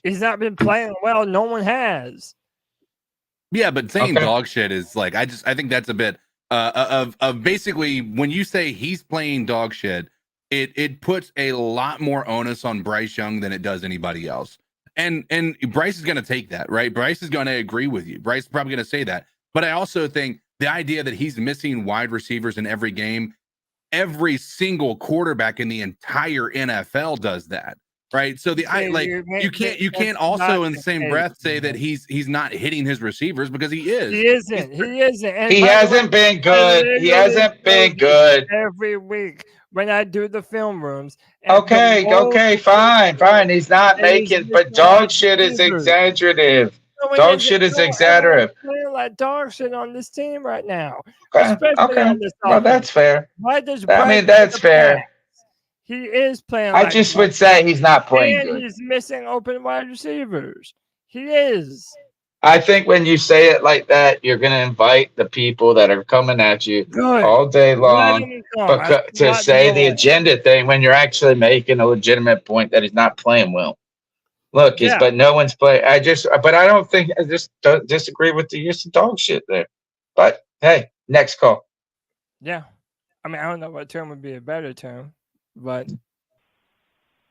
He's not been playing well. No one has. Yeah, but saying dog shit is like I think that's a bit of basically when you say he's playing dog shit, it puts a lot more onus on Bryce Young than it does anybody else. And Bryce is going to take that, right? Bryce is going to agree with you. Bryce is probably going to say that. But I also think the idea that he's missing wide receivers in every game, every single quarterback in the entire NFL does that. Right. So you can't also in the same breath say that he's not hitting his receivers because he is. He isn't. And he hasn't been good. He hasn't been good every week when I do the film rooms. Okay, fine. He's not making, but dog shit is exaggerative. Dog shit is exaggerative. Playing like dog shit on this team right now. Okay. Well, that's fair. That's fair. He is playing. I just would say he's not playing good. He's missing open wide receivers. He is. I think when you say it like that, you're going to invite the people that are coming at you all day long to say the agenda thing when you're actually making a legitimate point that he's not playing well. Look, but no one's playing. I just don't disagree with the use of dog shit there. But hey, next call. Yeah. I mean, I don't know what term would be a better term. But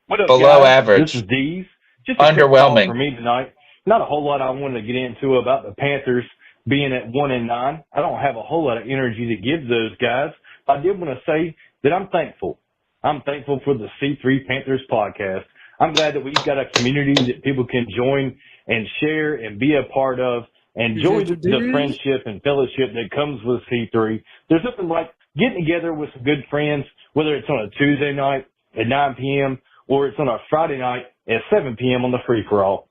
what up, below guys? average. This is Deez. Just underwhelming for me tonight. Not a whole lot I wanted to get into about the Panthers being at 1-9. I don't have a whole lot of energy to give those guys. I did want to say that I'm thankful. I'm thankful for the C3 Panthers podcast. I'm glad that we've got a community that people can join and share and be a part of and enjoy the friendship and fellowship that comes with C3. There's nothing like getting together with some good friends, whether it's on a Tuesday night at 9 p.m. or it's on a Friday night at 7 p.m. on the free-for-all.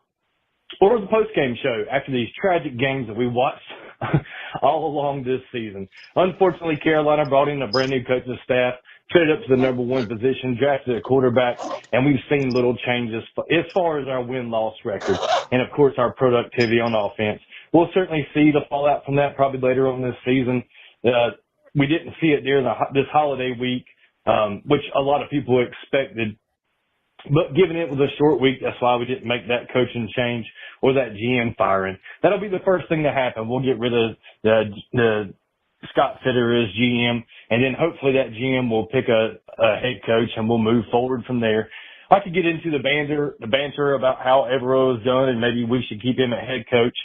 Or the post-game show after these tragic games that we watched all along this season. Unfortunately, Carolina brought in a brand-new coaching staff, set it up to the number one position, drafted a quarterback, and we've seen little changes as far as our win-loss record and, of course, our productivity on offense. We'll certainly see the fallout from that probably later on this season. We didn't see it during this holiday week, which a lot of people expected. But given it was a short week, that's why we didn't make that coaching change or that GM firing. That'll be the first thing to happen. We'll get rid of the Scott Fitter as GM, and then hopefully that GM will pick a head coach, and we'll move forward from there. I could get into the banter about how Evero is done, and maybe we should keep him a head coach.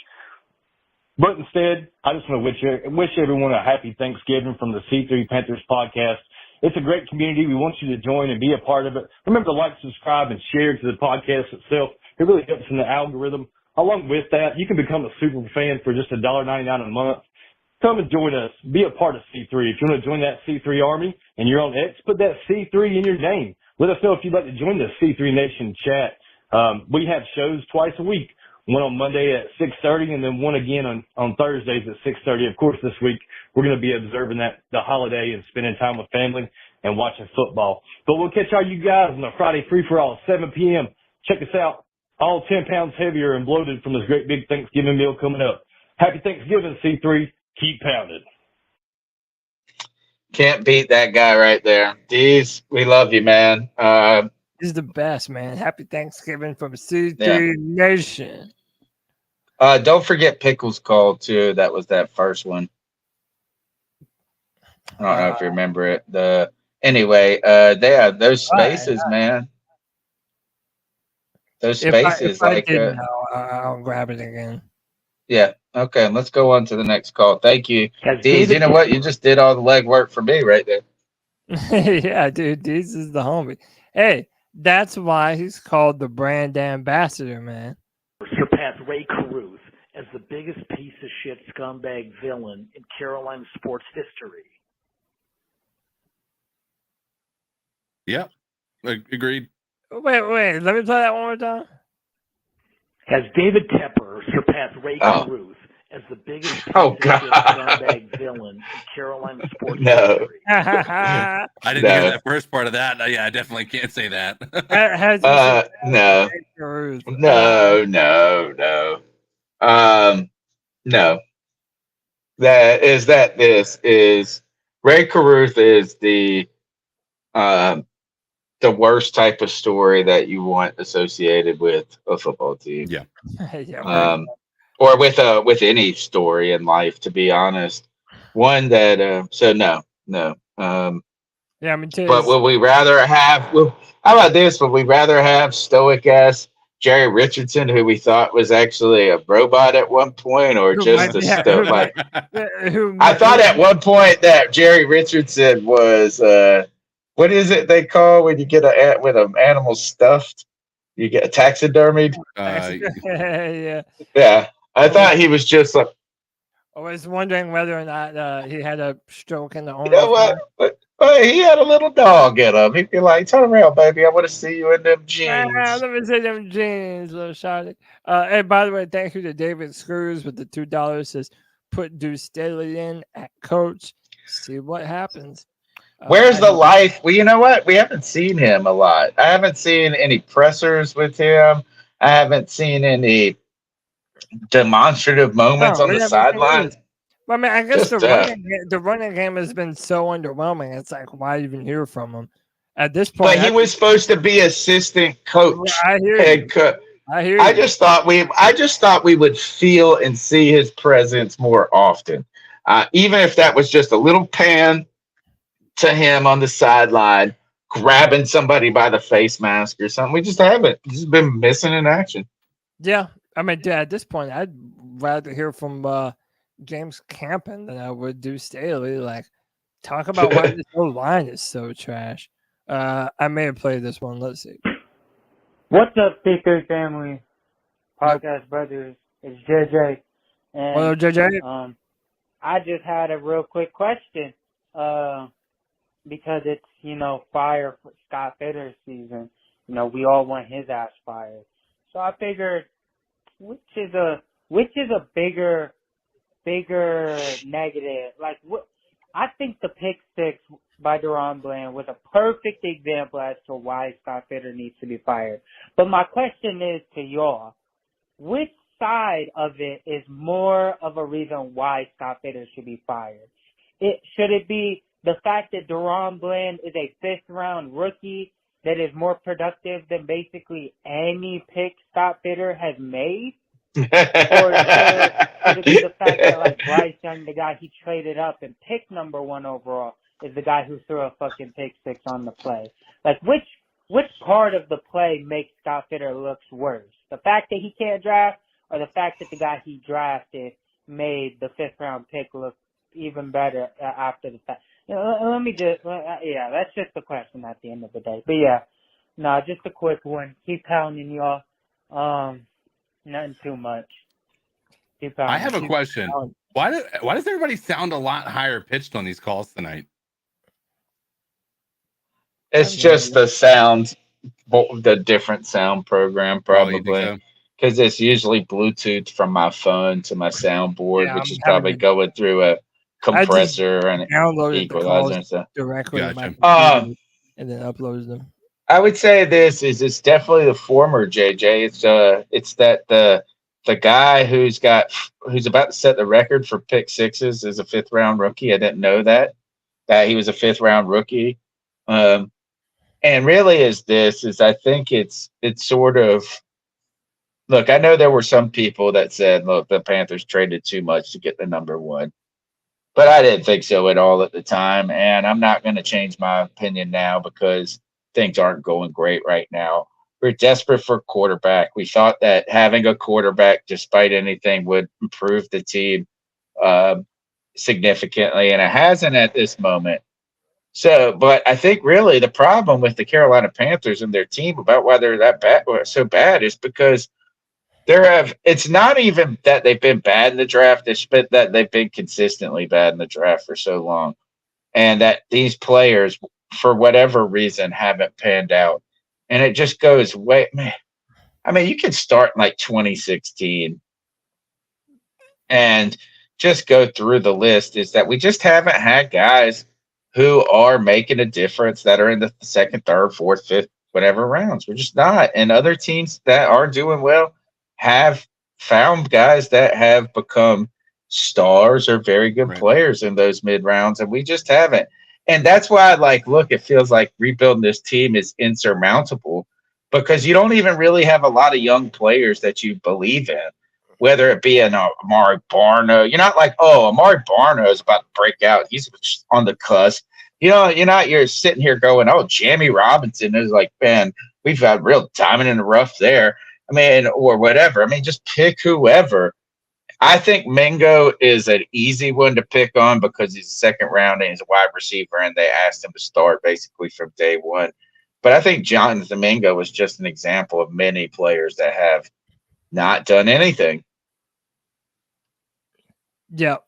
But instead, I just want to wish everyone a happy Thanksgiving from the C3 Panthers podcast. It's a great community. We want you to join and be a part of it. Remember to like, subscribe, and share to the podcast itself. It really helps in the algorithm. Along with that, you can become a super fan for just $1.99 a month. Come and join us. Be a part of C3. If you want to join that C3 Army and you're on X, put that C3 in your name. Let us know if you'd like to join the C3 Nation chat. We have shows twice a week. One on Monday at 6:30 and then one again on Thursdays at 6:30. Of course, this week we're going to be observing the holiday and spending time with family and watching football. But we'll catch all you guys on the Friday free-for-all, 7 p.m. Check us out. All 10 pounds heavier and bloated from this great big Thanksgiving meal coming up. Happy Thanksgiving, C3. Keep pounding. Can't beat that guy right there. Deez, we love you, man. He's the best, man. Happy Thanksgiving from C3 Nation. Don't forget Pickles call too. That was that first one. I don't know if you remember it. Anyway, they have those spaces, man. Those spaces, I'll grab it again. Yeah. Okay. Let's go on to the next call. Thank you, Deez. You know what? You just did all the legwork for me right there. Yeah, dude. Deez is the homie. Hey, that's why he's called the brand ambassador, man. Surpass Ray Caruth as the biggest piece of shit scumbag villain in Carolina sports history. Yep. Agreed. Wait. Let me play that one more time. Has David Tepper surpassed Ray Oh. Caruth as the biggest piece Oh, of God. shit scumbag villain in Carolina sports No. history? I didn't No. hear that first part of that. Yeah, I definitely can't say that. Has No. Caruth? No. No. This is Ray Caruth is the worst type of story that you want associated with a football team. Yeah. Yeah, Or with any story in life, to be honest. One that so no. yeah, me too. But would we rather have? How about this? Would we rather have stoic ass Jerry Richardson, who we thought was actually a robot at one point, or just a stoic? Like, I thought at one point that Jerry Richardson was what is it they call when you get with an animal stuffed? You get a taxidermied. Yeah. Yeah, I thought he was just like. I was wondering whether or not he had a stroke in the owner's You know what? But he had a little dog in him. He'd be like, "Turn around, baby. I want to see you in them jeans." Let me see them jeans, little shawty. And by the way, thank you to David Screws with the $2. Says, put Deuce Staley in at coach. See what happens. Where's the life? Well, you know what? We haven't seen him a lot. I haven't seen any pressers with him. I haven't seen any demonstrative moments on the sideline. Well, I mean, I guess Just, the running game has been so underwhelming. It's like, why even hear from him at this point? But he was supposed to be assistant coach. I hear head you. coach. I hear you. I just thought we would feel and see his presence more often, even if that was just a little pan to him on the sideline, grabbing somebody by the face mask or something. We just haven't. He's been missing in action. Yeah, I mean, at this point, I'd rather hear from James Campen than I would do Staley. Like, talk about why this whole line is so trash. I may have played this one. Let's see. What's up, C3 family? Podcast brothers. It's JJ. And, Hello, JJ. I just had a real quick question. Because it's, fire for Scott Fitter's season. We all want his ass fired. So I figured, which is a bigger negative? Like, what? I think the pick six by Deron Bland was a perfect example as to why Scott Fitter needs to be fired. But my question is to y'all, which side of it is more of a reason why Scott Fitter should be fired? Should it be the fact that Deron Bland is a 5th-round rookie that is more productive than basically any pick Scott Fitter has made? Or should it be the fact that, like, Bryce Young, the guy he traded up and picked number 1 overall, is the guy who threw a fucking pick six on the play? Like, which part of the play makes Scott Fitter looks worse? The fact that he can't draft, or the fact that the guy he drafted made the 5th-round pick look even better after the fact? Let me just, that's just a question at the end of the day. But yeah, no, just a quick one. Keep pounding, y'all. Nothing too much. Keep pounding. I have a question. Why does everybody sound a lot higher pitched on these calls tonight? It's just the sound, the different sound program, probably. Because it's usually Bluetooth from my phone to my soundboard, which is probably going through a compressor and equalizer and stuff. Directly to my computer and then uploads them. I would say it's definitely the former, JJ. It's that the guy who's about to set the record for pick sixes is a 5th-round rookie. I didn't know that he was a 5th-round rookie. And really I think it's sort of, look, I know there were some people that said, look, the Panthers traded too much to get the number 1. But I didn't think so at all at the time, and I'm not going to change my opinion now because things aren't going great right now. We're desperate for a quarterback. We thought that having a quarterback, despite anything, would improve the team significantly, and it hasn't at this moment. So, but I think really the problem with the Carolina Panthers and their team about why they're that bad or so bad is because It's not even that they've been bad in the draft, it's been that they've been consistently bad in the draft for so long. And that these players, for whatever reason, haven't panned out. And it just goes way, man. I mean, you can start in like 2016 and just go through the list. Is that we just haven't had guys who are making a difference that are in the second, third, fourth, fifth, whatever rounds. We're just not. And other teams that are doing well have found guys that have become stars or very good players in those mid rounds, and we just haven't. And that's why, look, it feels like rebuilding this team is insurmountable because you don't even really have a lot of young players that you believe in, whether it be an Amari Barno. You're not like, oh, Amari Barno is about to break out. He's on the cusp. You're sitting here going, oh, Jamie Robinson is like, man, we've got real diamond in the rough there. I mean, or whatever. I mean, just pick whoever. I think Mingo is an easy one to pick on because he's a second round and he's a wide receiver, and they asked him to start basically from day one. But I think Jonathan Mingo was just an example of many players that have not done anything. Yeah.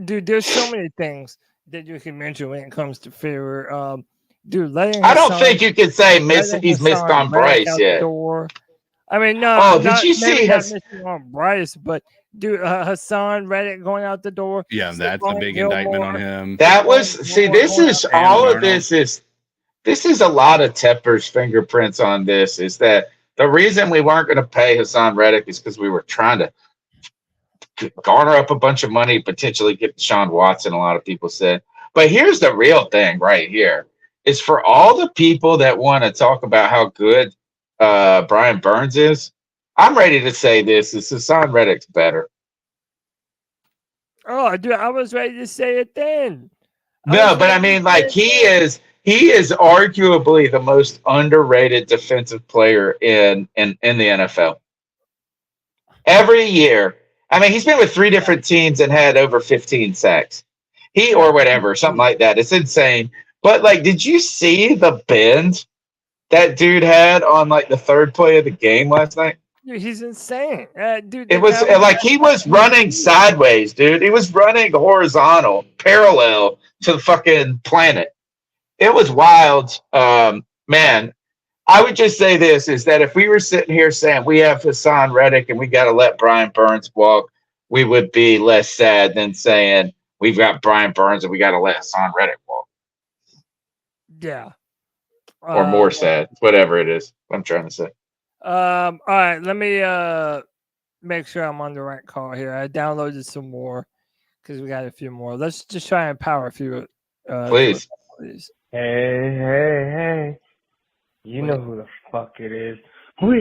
Dude, there's so many things that you can mention when it comes to Fitterer. Dude, I don't think you can say he's missed on Bryce yet. I mean, no. Oh, did you see his on Bryce? But dude, Hassan Reddick going out the door. Yeah, that's a big indictment on him. That was this is all of this is a lot of Tepper's fingerprints on this. Is that the reason we weren't going to pay Hassan Reddick is because we were trying to garner up a bunch of money, potentially get Deshaun Watson. A lot of people said, but here's the real thing right here. Is for all the people that want to talk about how good Brian Burns is, I'm ready to say this is Hassan Reddick's better. Oh, dude, I was ready to say it then. No, but I mean, like he is arguably the most underrated defensive player in the NFL. Every year, I mean, he's been with 3 different teams and had over 15 sacks. Or whatever, something like that. It's insane. But, did you see the bend that dude had on, the third play of the game last night? Dude, he's insane. Dude, it was he was running sideways, dude. He was running horizontal, parallel to the fucking planet. It was wild. Man, I would just say this, is that if we were sitting here saying we have Hassan Reddick and we got to let Brian Burns walk, we would be less sad than saying we've got Brian Burns and we got to let Hassan Reddick walk. Yeah. Or more sad, whatever it is. I'm trying to say. All right, let me make sure I'm on the right call here. I downloaded some more because we got a few more. Let's just try and power a few. Please. Hey. You know who the fuck it is. What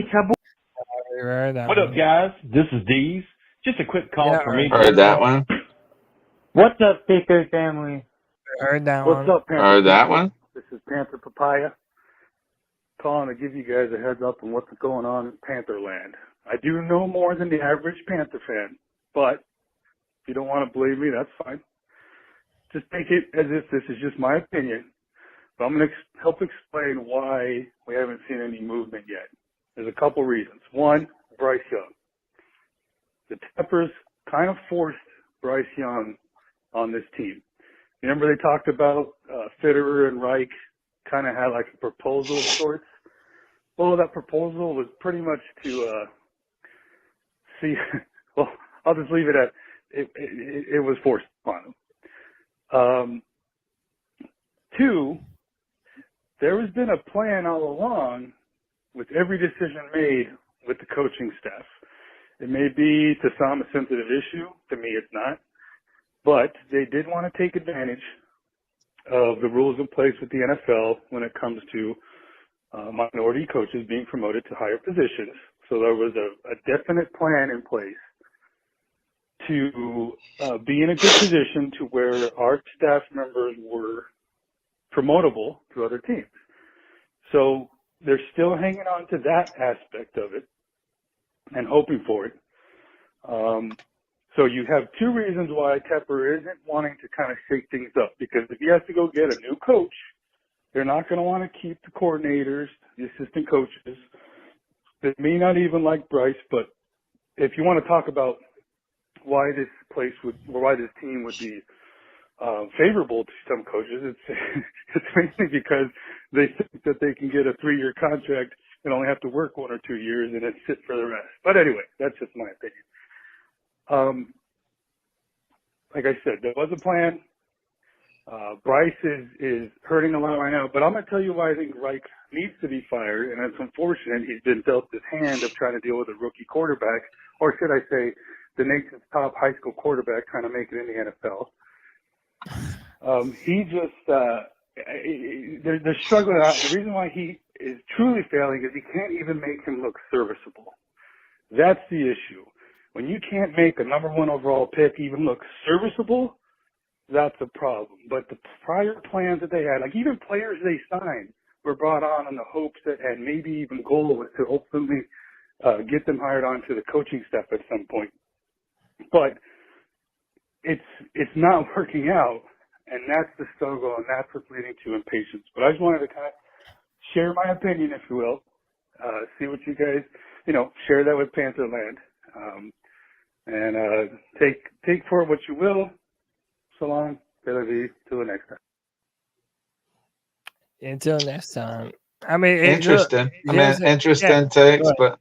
up, guys? This is Deez. Just a quick call for me. Heard that one. What's up, Speaker family? Heard that What's one. up, Panther? Heard that one. This is Panther Papaya. Calling to give you guys a heads up on what's going on in Pantherland. I do know more than the average Panther fan, but if you don't want to believe me, that's fine. Just take it as if this is just my opinion. But I'm going to help explain why we haven't seen any movement yet. There's a couple reasons. One, Bryce Young. The Teppers kind of forced Bryce Young on this team. Remember they talked about Fitterer and Reich kind of had like a proposal of sorts? Well, that proposal was pretty much to see. Well, I'll just leave it at it was forced upon them. 2, there has been a plan all along with every decision made with the coaching staff. It may be to some a sensitive issue. To me, it's not. But they did want to take advantage of the rules in place with the NFL when it comes to minority coaches being promoted to higher positions. So there was a definite plan in place to be in a good position to where our staff members were promotable to other teams. So they're still hanging on to that aspect of it and hoping for it. So you have 2 reasons why Tepper isn't wanting to kind of shake things up, because if he has to go get a new coach They're not going to want to keep the coordinators, the assistant coaches. They may not even like Bryce, but if you want to talk about why this team would be favorable to some coaches, it's mainly because they think that they can get a 3-year contract and only have to work 1 or 2 years and then sit for the rest. But anyway, that's just my opinion. Like I said, there was a plan. Bryce is hurting a lot right now, but I'm going to tell you why I think Reich needs to be fired, and it's unfortunate he's been dealt this hand of trying to deal with a rookie quarterback, or should I say the nation's top high school quarterback trying to make it in the NFL. They're struggling out. The reason why he is truly failing is he can't even make him look serviceable. That's the issue. When you can't make a number 1 overall pick even look serviceable, that's a problem. But the prior plans that they had, like even players they signed, were brought on in the hopes that, and maybe even goal was to ultimately get them hired onto the coaching staff at some point. But it's not working out, and that's the struggle, and that's what's leading to impatience. But I just wanted to kind of share my opinion, if you will, see what you guys, share that with Pantherland, and take for it what you will. So long, Billy. Till the next time. Until next time. I mean, interesting. Interesting takes, but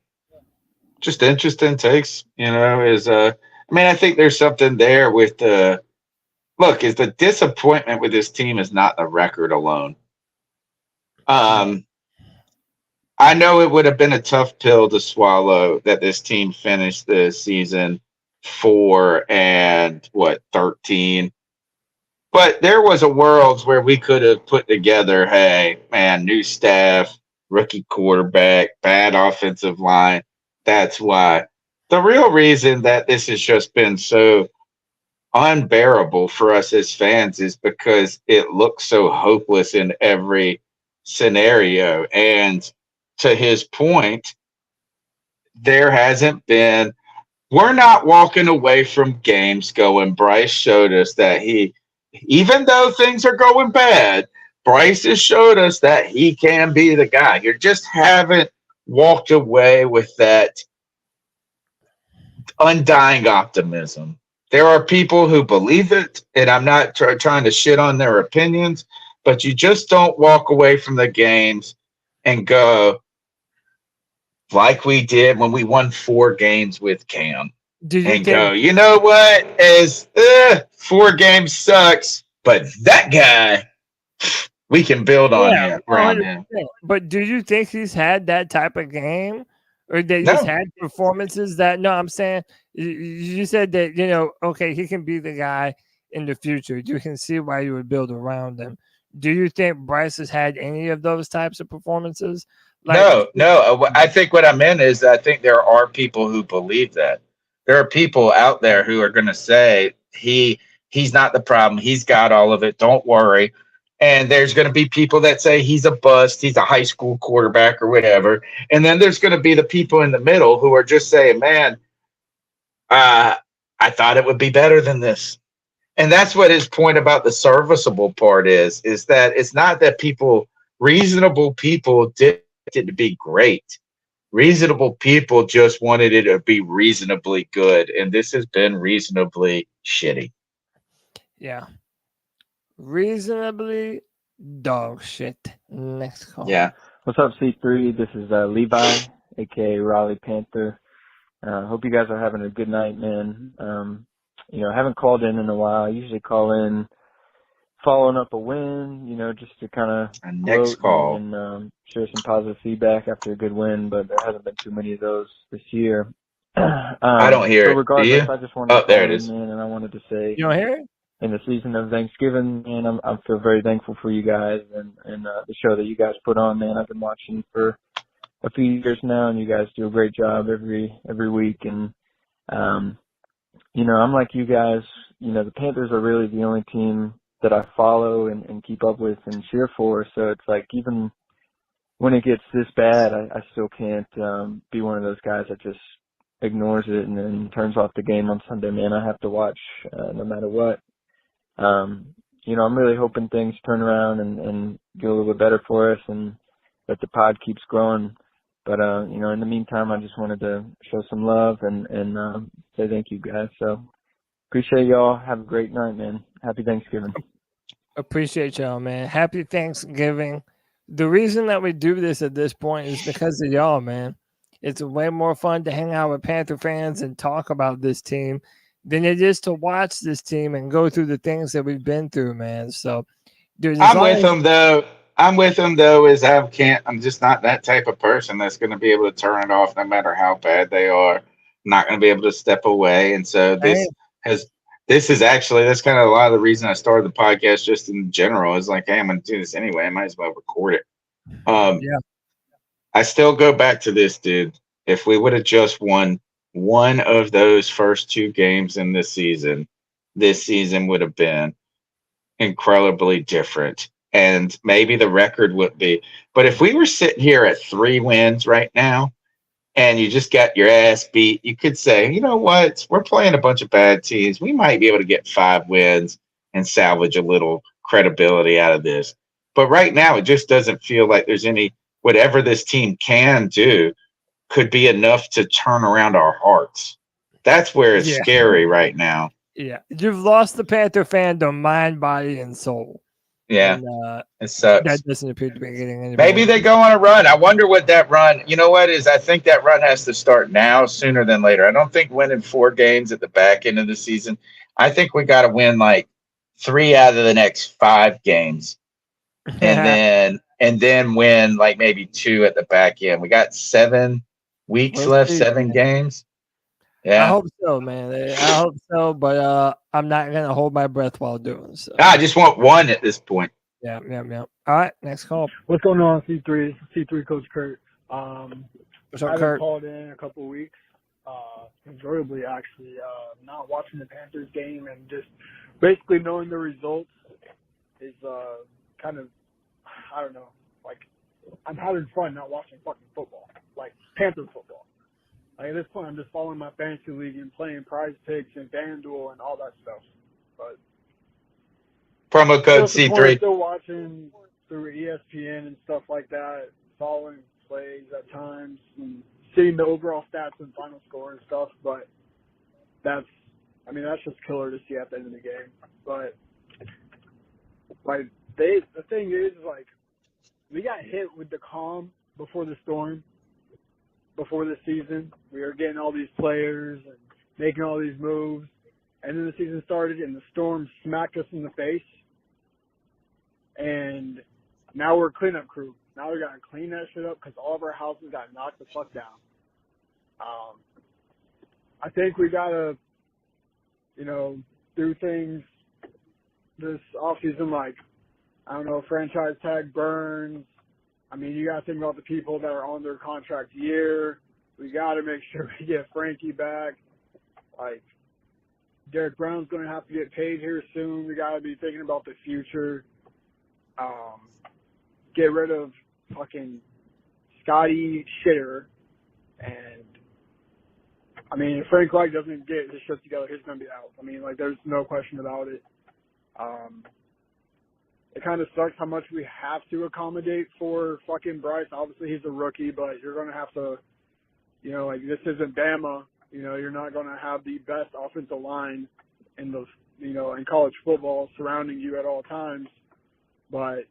just interesting takes. I think there's something there with the look. Is the disappointment with this team is not the record alone. I know it would have been a tough pill to swallow that this team finished the season 4-13. But there was a world where we could have put together, hey, man, new staff, rookie quarterback, bad offensive line. That's why. The real reason that this has just been so unbearable for us as fans is because it looks so hopeless in every scenario. And to his point, there hasn't been – we're not walking away from games going, Bryce showed us that even though things are going bad, Bryce has showed us that he can be the guy. You just haven't walked away with that undying optimism. There are people who believe it, and I'm not trying to shit on their opinions, but you just don't walk away from the games and go like we did when we won 4 games with Cam. Go, you know what? 4 games sucks, but that guy, we can build on him around him. But do you think he's had that type of game, or that he's had performances that? No, I'm saying you said that okay, he can be the guy in the future. You can see why you would build around him. Do you think Bryce has had any of those types of performances? No. I think what I meant is I think there are people who believe that. There are people out there who are going to say he's not the problem. He's got all of it. Don't worry. And there's going to be people that say he's a bust. He's a high school quarterback or whatever. And then there's going to be the people in the middle who are just saying, man, I thought it would be better than this. And that's what his point about the serviceable part is that it's not that reasonable people did it to be great. Reasonable people just wanted it to be reasonably good, and this has been reasonably shitty. Yeah. Reasonably dog shit. Next call. Yeah. What's up, C3? This is Levi, a.k.a. Raleigh Panther. Hope you guys are having a good night, man. I haven't called in a while. I usually call in following up a win, just to kind of next call and share some positive feedback after a good win, but there hasn't been too many of those this year. I don't hear it. Regardless, Do you? I just wanted to there it call is. in, man, and I wanted to say, you don't hear it? In the season of Thanksgiving, man, I feel very thankful for you guys and the show that you guys put on, man. I've been watching for a few years now, and you guys do a great job every week. And I'm like you guys. The Panthers are really the only team that I follow and keep up with and cheer for. So it's like even when it gets this bad, I still can't be one of those guys that just ignores it and then turns off the game on Sunday. Man, I have to watch no matter what. I'm really hoping things turn around and get a little bit better for us and that the pod keeps growing. But, in the meantime, I just wanted to show some love and say thank you, guys. So appreciate y'all. Have a great night, man. Happy Thanksgiving. Appreciate y'all, man. Happy Thanksgiving. The reason that we do this at this point is because of y'all, man. It's way more fun to hang out with Panther fans and talk about this team than it is to watch this team and go through the things that we've been through, man. So, dude, I'm with them though. I'm just not that type of person that's going to be able to turn it off no matter how bad they are. I'm not going to be able to step away. And so that's kind of a lot of the reason I started the podcast just in general is like, hey, I'm going to do this anyway. I might as well record it. Yeah. I still go back to this, dude. If we would have just won one of those first 2 games in this season would have been incredibly different. And maybe the record would be. But if we were sitting here at 3 wins right now and you just got your ass beat, you could say, you know what? We're playing a bunch of bad teams. We might be able to get 5 wins and salvage a little credibility out of this. But right now, it just doesn't feel like there's any – whatever this team can do could be enough to turn around our hearts. That's where it's scary right now. Yeah. You've lost the Panther fandom, mind, body, and soul. Yeah, and, it sucks. That doesn't appear to be getting any Maybe they go on a run. I wonder what that run, I think that run has to start now sooner than later. I don't think winning 4 games at the back end of the season. I think we got to win like 3 out of the next 5 games. And then win like maybe 2 at the back end. We got 7 weeks left, 7 games. Yeah. I hope so, man. I hope so, but I'm not going to hold my breath while doing so. I just want 1 at this point. Yeah. All right, next call. What's going on, C3? C3 Coach Kurt. What's up, I haven't Kurt? called in a couple of weeks. Enjoyably, actually. Not watching the Panthers game and just basically knowing the results is kind of, I don't know, like I'm having fun not watching fucking football, like Panther football. Like at this point, I'm just following my fantasy league and playing PrizePicks and FanDuel and all that stuff. But promo code C3. Still watching through ESPN and stuff like that, following plays at times and seeing the overall stats and final score and stuff. But that's just killer to see at the end of the game. But like the thing is, like, we got hit with the calm before the storm. Before the season, we were getting all these players and making all these moves, and then the season started and the storm smacked us in the face, and now we're a cleanup crew. Now we got to clean that shit up because all of our houses got knocked the fuck down. I think we got to, do things this offseason like, I don't know, franchise tag Burns. I mean, you got to think about the people that are on their contract year. We got to make sure we get Frankie back. Like, Derek Brown's going to have to get paid here soon. We got to be thinking about the future. Get rid of fucking Scotty Shitter. And, I mean, if Frank Reich doesn't get his shit together, he's going to be out. I mean, like, there's no question about it. It kind of sucks how much we have to accommodate for fucking Bryce. Obviously, he's a rookie, but you're going to have to, this isn't Bama. You're not going to have the best offensive line in those, in college football surrounding you at all times. But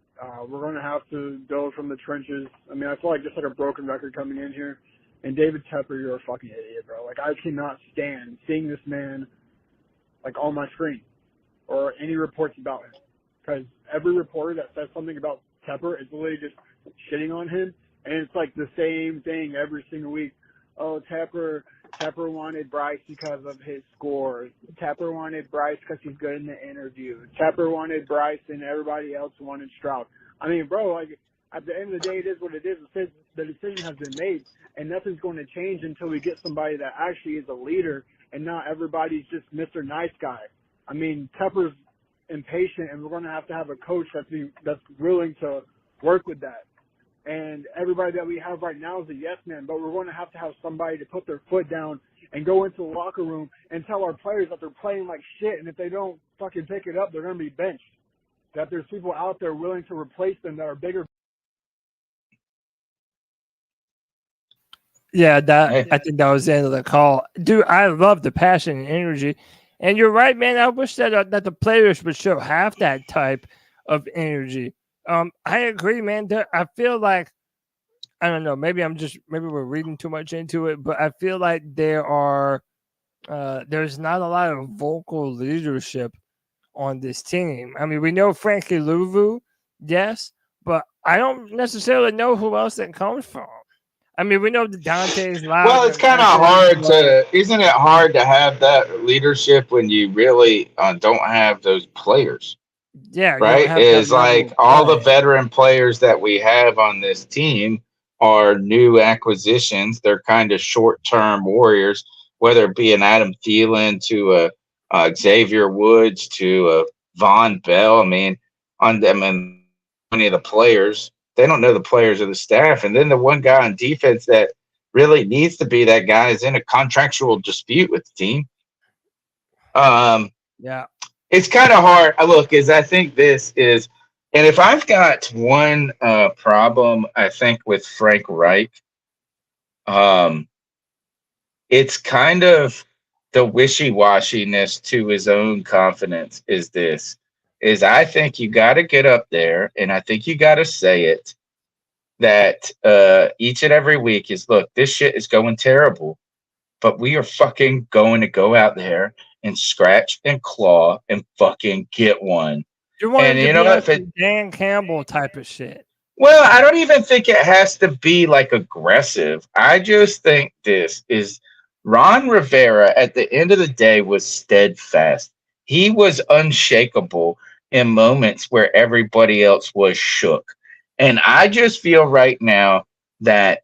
we're going to have to build from the trenches. I mean, I feel like just like a broken record coming in here. And David Tepper, you're a fucking idiot, bro. Like, I cannot stand seeing this man, like, on my screen or any reports about him. Because every reporter that says something about Tepper is literally just shitting on him. And it's like the same thing every single week. Oh, Tepper wanted Bryce because of his scores. Tepper wanted Bryce because he's good in the interview. Tepper wanted Bryce and everybody else wanted Stroud. I mean, bro, like, at the end of the day, it is what it is. The decision has been made, and nothing's going to change until we get somebody that actually is a leader and not everybody's just Mr. Nice Guy. I mean, Tepper's impatient, and we're going to have a coach that's willing to work with that. And everybody that we have right now is a yes man, but we're going to have somebody to put their foot down and go into the locker room and tell our players that they're playing like shit, and if they don't fucking pick it up, they're going to be benched. that there's people out there willing to replace them that are bigger. Yeah, I think that was the end of the call. Dude, I love the passion and energy. And you're right, man. I wish that the players would show half that type of energy. I agree, man. I feel like, I don't know, maybe we're reading too much into it, but I feel like there's not a lot of vocal leadership on this team. I mean, we know Frankie Louvu, yes, but I don't necessarily know who else that comes from. I mean, we know that Dante's loud. Well, it's kind of hard isn't it hard to have that leadership when you really don't have those players? Yeah, right. Is like all the veteran players that we have on this team are new acquisitions. They're kind of short-term warriors, whether it be an Adam Thielen to a Xavier Woods to a Von Bell. I mean, many of the players, they don't know the players or the staff. And then the one guy on defense that really needs to be that guy is in a contractual dispute with the team. Yeah. It's kind of hard. I think this is, and if I've got one problem, I think with Frank Reich, it's kind of the wishy-washiness to his own confidence is I think you got to get up there, and I think you got to say it, that each and every week is, look, this shit is going terrible, but we are fucking going to go out there and scratch and claw and fucking get one. You want to be like Dan Campbell type of shit. Well, I don't even think it has to be like aggressive. I just think this is Ron Rivera at the end of the day was steadfast. He was unshakable in moments where everybody else was shook. And I just feel right now that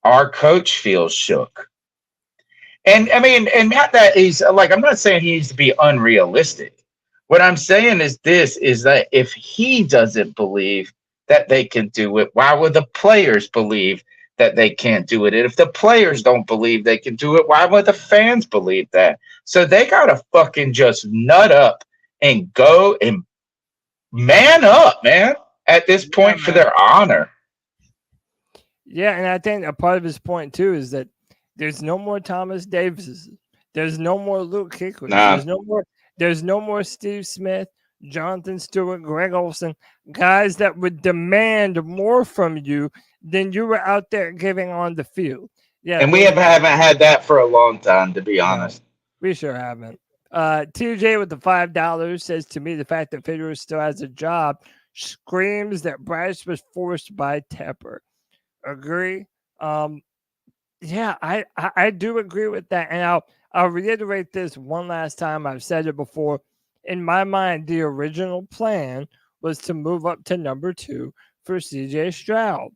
our coach feels shook. And I mean, and not that he's like, I'm not saying he needs to be unrealistic. What I'm saying is that if he doesn't believe that they can do it, why would the players believe that they can't do it? And if the players don't believe they can do it, why would the fans believe that? So they got to fucking just nut up and go and man up, man, at this point for their honor. Yeah, and I think a part of his point, too, is that there's no more Thomas Davises. There's no more Luke Kuechly. Nah. There's no more Steve Smith, Jonathan Stewart, Greg Olsen, guys that would demand more from you than you were out there giving on the field. Yeah, and we haven't had that for a long time, to be honest. We sure haven't. TJ with the $5 says, to me, the fact that Federer still has a job screams that Bryce was forced by Tepper. Agree? Yeah, I do agree with that. And I'll reiterate this one last time. I've said it before. In my mind, the original plan was to move up to number 2 for CJ Stroud,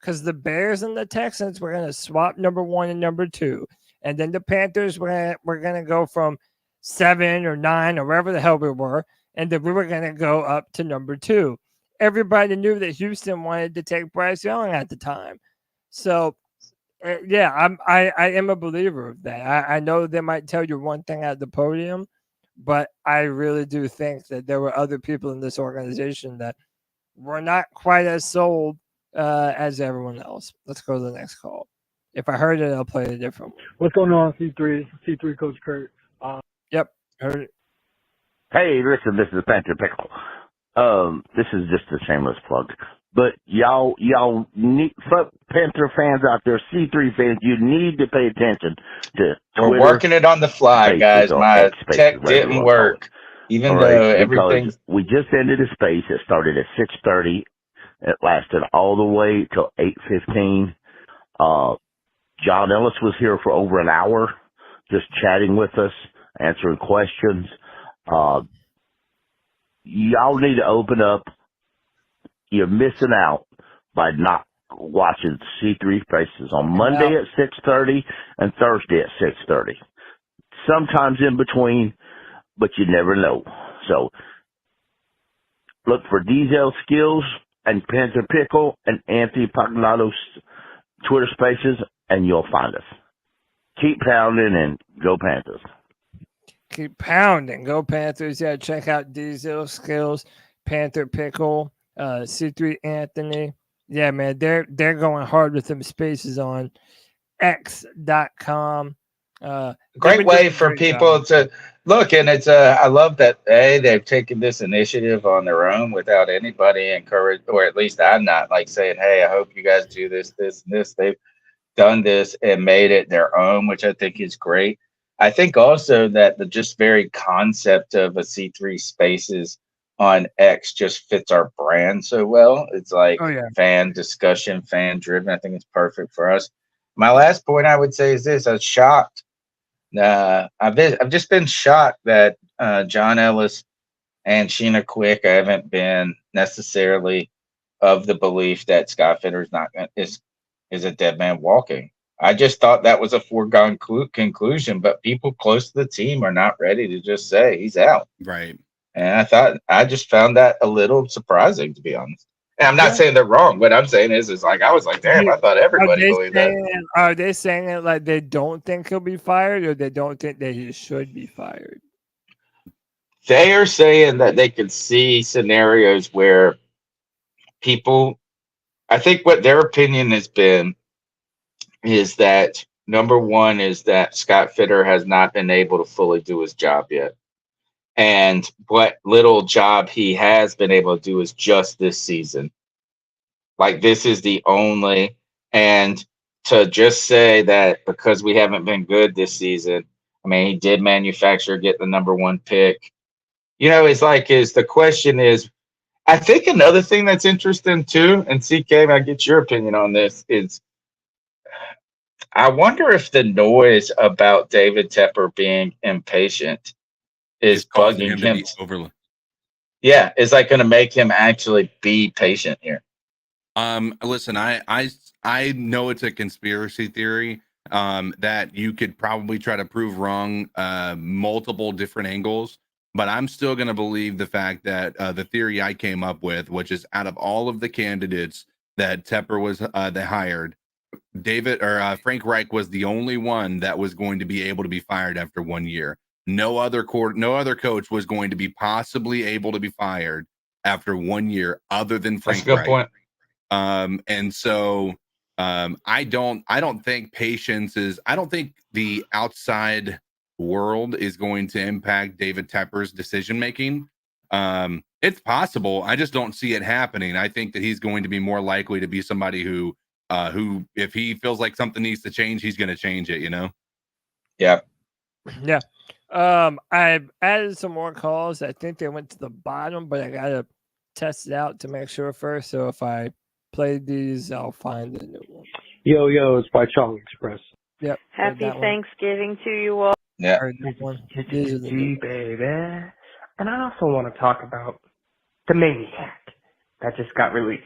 because the Bears and the Texans were going to swap number 1 and number 2. And then the Panthers were going to go from 7 or 9 or wherever the hell we were. And then we were going to go up to number 2. Everybody knew that Houston wanted to take Bryce Young at the time. So, yeah, I am a believer of that. I know they might tell you one thing at the podium, but I really do think that there were other people in this organization that were not quite as sold as everyone else. Let's go to the next call. If I heard it, I'll play it differently. What's going on, C3? C3 Coach Kurt. Yep, heard it. Hey, listen, this is Panther Pickle. This is just a shameless plug. But y'all need, Panther fans out there, C3 fans, you need to pay attention to Twitter. We're working it on the fly, guys. My tech didn't work, even though everything. We just ended a space. It started at 6:30. It lasted all the way till 8:15. John Ellis was here for over an hour, just chatting with us, answering questions. Y'all need to open up. You're missing out by not watching C3 Faces on Monday at 6:30 and Thursday at 6:30. Sometimes in between, but you never know. So look for Diesel Skills and Panther Pickle and Anthony Pagnato's Twitter Spaces, and you'll find us. Keep pounding and go Panthers. Keep pounding. Go Panthers. Yeah, check out Diesel Skills. Panther Pickle, C3 Anthony. Yeah, man, they're going hard with them spaces on X.com. Great way for people to look, and it's I love that they've taken this initiative on their own without anybody encouraged, or at least I'm not like saying, hey, I hope you guys do this, this, and this. They've done this and made it their own, which I think is great. I think also that the just very concept of a C3 Spaces on X just fits our brand so well. It's like fan discussion, fan driven. I think it's perfect for us. My last point I would say is this: I was shocked. I've just been shocked that John Ellis and Sheena Quick. I haven't been necessarily of the belief that Scott Fitter's is a dead man walking. I just thought that was a foregone conclusion, but people close to the team are not ready to just say he's out. Right. And I just found that a little surprising, to be honest. And I'm not saying they're wrong. What I'm saying is like, I was like, damn, I thought everybody believed that. Are they saying it like they don't think he'll be fired, or they don't think that he should be fired? They are saying that they could see scenarios where people, I think what their opinion has been is that number one is that Scott Fitter has not been able to fully do his job yet. And what little job he has been able to do is just this season. Like, this is the only, and to just say that because we haven't been good this season, I mean, he did manufacture, get the number one pick. The question is, I think another thing that's interesting too, and CK, I get your opinion on this, is I wonder if the noise about David Tepper being impatient is bugging him. Yeah, is like going to make him actually be patient here. Listen, I know it's a conspiracy theory that you could probably try to prove wrong multiple different angles, but I'm still going to believe the fact that the theory I came up with, which is out of all of the candidates that Tepper was they hired, Frank Reich was the only one that was going to be able to be fired after 1 year. No other coach was going to be possibly able to be fired after 1 year other than Frank Reich. That's a good point. And so I don't think patience is, I don't think the outside world is going to impact David Tepper's decision making. It's possible. I just don't see it happening. I think that he's going to be more likely to be somebody who if he feels like something needs to change, he's going to change it, Yeah. Yeah. I've added some more calls. I think they went to the bottom, but I gotta test it out to make sure first. So if I play these, I'll find the new one. Yo, it's by Chong Express. Yep. Happy Thanksgiving to you all. Yeah. Baby. And I also want to talk about the Maniac that just got released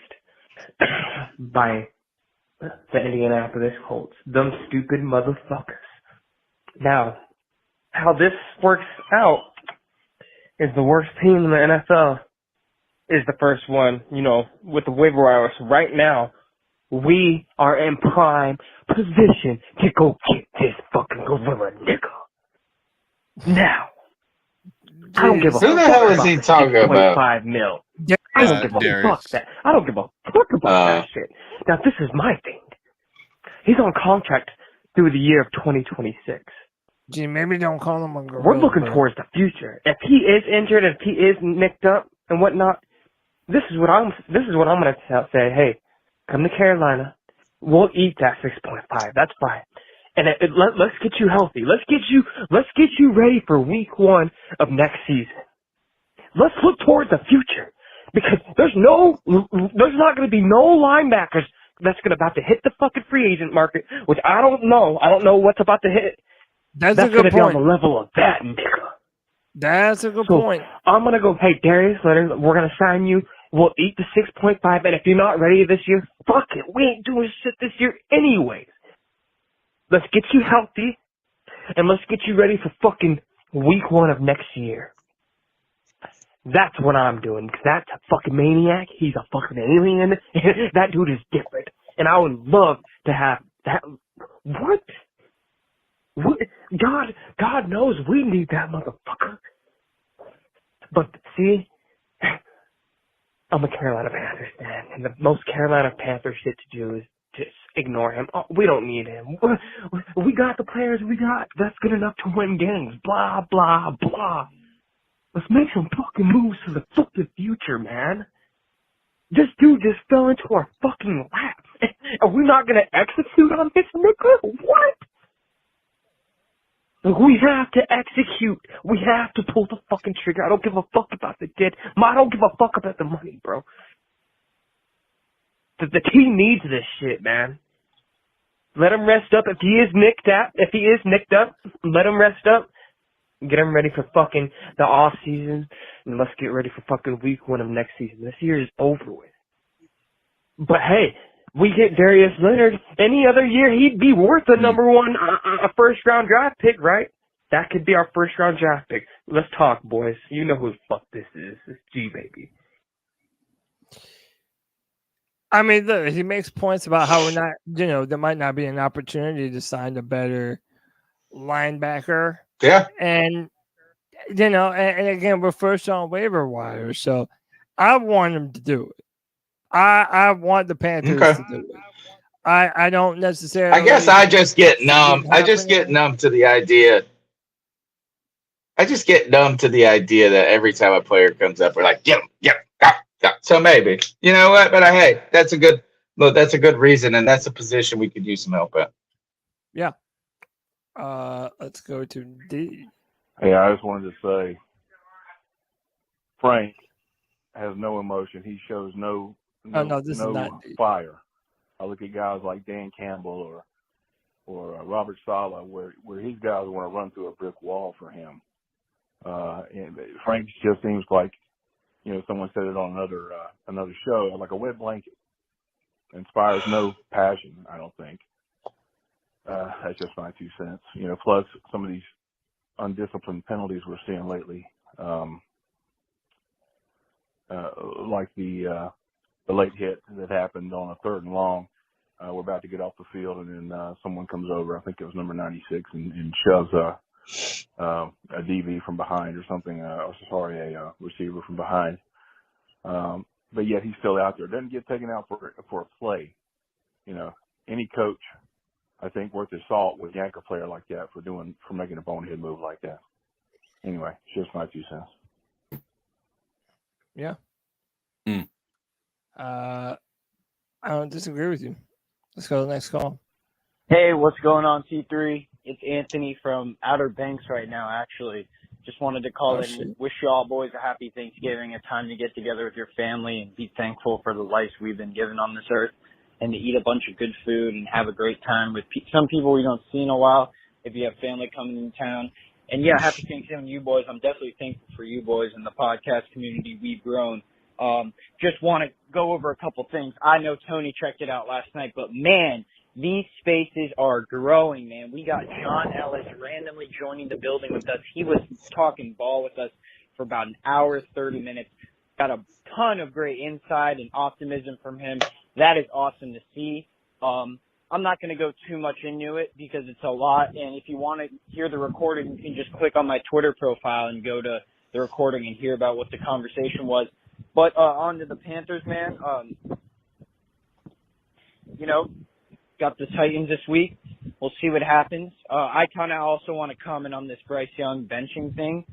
by the Indianapolis Colts. Them stupid motherfuckers. Now, how this works out is the worst team in the NFL is the first one, with the waiver wire. So right now, we are in prime position to go get this fucking gorilla nigga. Now, I don't give a fuck. Who the hell is he talking about? $6.5 million. I don't give a fuck that. I don't give a fuck about that shit. Now, this is my thing. He's on contract through the year of 2026. Gee, maybe don't call him a gorilla. We're looking towards the future. If he is injured, if he is nicked up and whatnot, this is what I'm going to say. Hey, come to Carolina. We'll eat that 6.5. That's fine. And let's get you healthy. Let's get you ready for week 1 of next season. Let's look towards the future, because there's not going to be no linebackers that's about to hit the fucking free agent market, which I don't know. I don't know what's about to hit. That's a good going to be on point. the level of that nigga. That's a good point. I'm going to go, hey, Darius Leonard, we're going to sign you. We'll eat the 6.5, and if you're not ready this year, fuck it. We ain't doing shit this year anyways. Let's get you healthy, and let's get you ready for fucking week 1 of next year. That's what I'm doing, because that's a fucking maniac. He's a fucking alien. That dude is different. And I would love to have that. What? God knows we need that motherfucker. But see, I'm a Carolina Panthers fan, and the most Carolina Panthers shit to do is just ignore him. Oh, we don't need him. We got the players we got. That's good enough to win games. Blah, blah, blah. Let's make some fucking moves for the fucking future, man. This dude just fell into our fucking lap. Are we not going to execute on this, nigga? What? We have to execute. We have to pull the fucking trigger. I don't give a fuck about the kid. I don't give a fuck about the money, bro. The team needs this shit, man. Let him rest up. If he is nicked up, let him rest up. Get him ready for fucking the off season, and let's get ready for fucking week 1 of next season. This year is over with. But hey, we get Darius Leonard. Any other year, he'd be worth a number 1, a first round draft pick, right? That could be our first round draft pick. Let's talk, boys. You know who the fuck this is. It's G, baby. I mean, look, he makes points about how we're not, there might not be an opportunity to sign a better linebacker. Yeah. And, and again, we're first on waiver wire. So I want him to do it. I want the Panthers to do it. I don't necessarily. I guess I just get numb. I just get numb to the idea. I just get numb to the idea that every time a player comes up, we're like, get him, get him. So maybe, you know what? But hey, that's a good reason, and that's a position we could use some help at. Yeah. Let's go to D. Hey, I just wanted to say, Frank has no emotion. He shows no fire. I look at guys like Dan Campbell or Robert Saleh, where his guys want to run through a brick wall for him. And Frank just seems like, someone said it on another show, like a wet blanket. Inspires no passion, I don't think. That's just my 2 cents. Plus some of these undisciplined penalties we're seeing lately, like the late hit that happened on a 3rd and long. We're about to get off the field, and then someone comes over. I think it was number 96, and shoves a DB from behind or something. A receiver from behind. But yet he's still out there. Doesn't get taken out for a play. Any coach, I think, worth his salt would yank a player like that for making a bonehead move like that. Anyway, it's just my 2 cents. Yeah. I don't disagree with you. Let's go to the next call. Hey, what's going on, C3? It's Anthony from Outer Banks right now, actually. Just wanted to call in and wish you all boys a happy Thanksgiving, a time to get together with your family and be thankful for the life we've been given on this earth, and to eat a bunch of good food and have a great time with some people we don't see in a while if you have family coming in town. And yeah, happy Thanksgiving to you boys. I'm definitely thankful for you boys and the podcast community we've grown. Just want to go over a couple things. I know Tony checked it out last night, but man, these spaces are growing, man. We got John Ellis randomly joining the building with us. He was talking ball with us for about an hour, 30 minutes. Got a ton of great insight and optimism from him. That is awesome to see. I'm not going to go too much into it because it's a lot. And if you want to hear the recording, you can just click on my Twitter profile and go to the recording and hear about what the conversation was. But on to the Panthers, man. Got the Titans this week. We'll see what happens. I kind of also want to comment on this Bryce Young benching thing.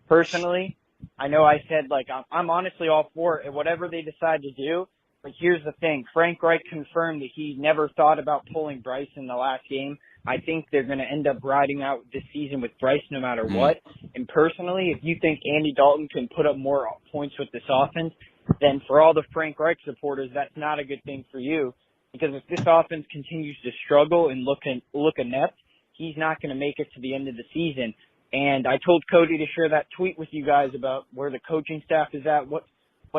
Personally, I know I said, I'm honestly all for it, whatever they decide to do. But here's the thing. Frank Reich confirmed that he never thought about pulling Bryce in the last game. I think they're going to end up riding out this season with Bryce no matter what. And personally, if you think Andy Dalton can put up more points with this offense, then for all the Frank Reich supporters, that's not a good thing for you. Because if this offense continues to struggle and look inept, he's not going to make it to the end of the season. And I told Cody to share that tweet with you guys about where the coaching staff is at, what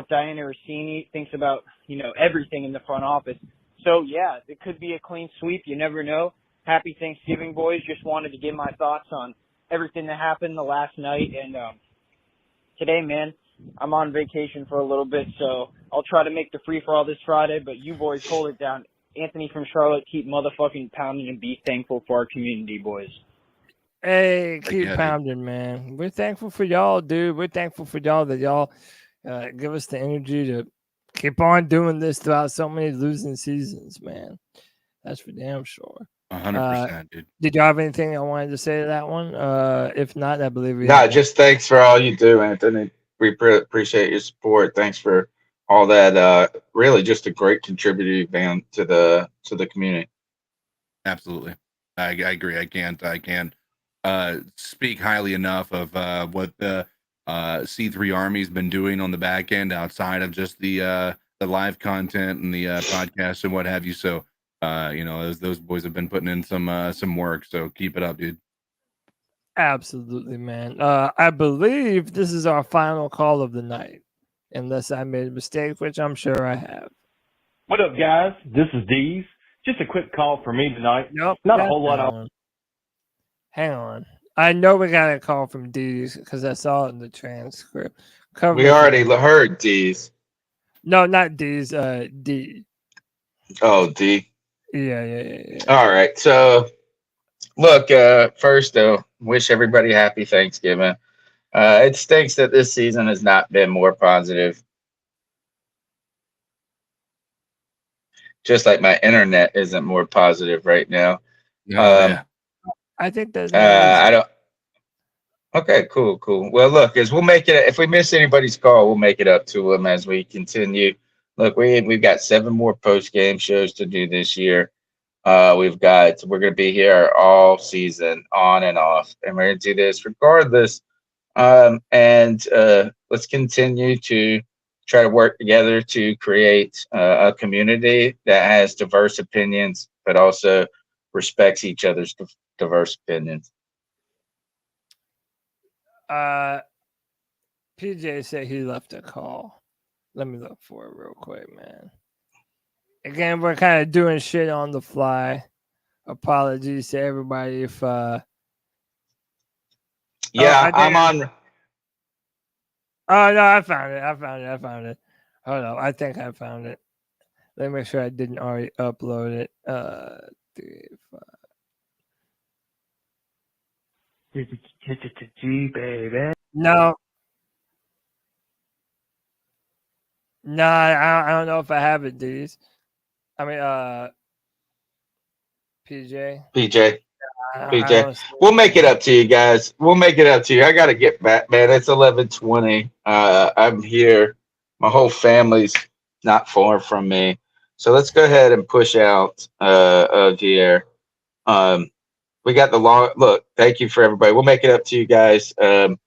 Diana Rossini thinks about, everything in the front office. So, yeah, it could be a clean sweep. You never know. Happy Thanksgiving, boys. Just wanted to give my thoughts on everything that happened the last night. And today, man, I'm on vacation for a little bit, so I'll try to make the free-for-all this Friday, but you boys hold it down. Anthony from Charlotte, keep motherfucking pounding and be thankful for our community, boys. Hey, keep pounding, man. We're thankful for y'all, dude. We're thankful for y'all that y'all give us the energy to Keep on doing this throughout so many losing seasons, man. That's for damn sure. 100%, dude. Did you have anything I wanted to say to that one? If not, I believe we No, have just thanks for all you do, Anthony. We appreciate your support. Thanks for all that. Really, just a great contributor you've been to the community. Absolutely. I agree. I can't speak highly enough of what the C3 Army's been doing on the back end outside of just the live content and the podcast and what have you. So those boys have been putting in some work. So keep it up, dude. Absolutely, man. I believe this is our final call of the night, unless I made a mistake, which I'm sure I have. What up, guys? This is Deez. Just a quick call for me tonight. Nope, Not a whole lot. Hang on. I know we got a call from D's because I saw it in the transcript. We already heard D's. No, not D's. D. Oh, D. Yeah. All right. So, look. First, though, wish everybody happy Thanksgiving. It stinks that this season has not been more positive. Just like my internet isn't more positive right now. Yeah. I think that. I don't. Okay, cool. Well, look, we'll make it. If we miss anybody's call, we'll make it up to them as we continue. Look, we've got 7 more post game shows to do this year. We're going to be here all season, on and off, and we're going to do this regardless. And let's continue to try to work together to create a community that has diverse opinions, but also respects each other's diverse opinions. PJ said he left a call. Let me look for it real quick, man. Again, we're kind of doing shit on the fly. Apologies to everybody if I'm on. Oh no, I found it. Hold on, I think I found it. Let me make sure I didn't already upload it. 3, 5. G, baby. No, I don't know if I have it, D's. I mean, PJ. We'll make it up to you guys. We'll make it up to you. I got to get back, man. It's 11:20. I'm here. My whole family's not far from me. So let's go ahead and push out of here. We got the long look. Thank you for everybody. We'll make it up to you guys. And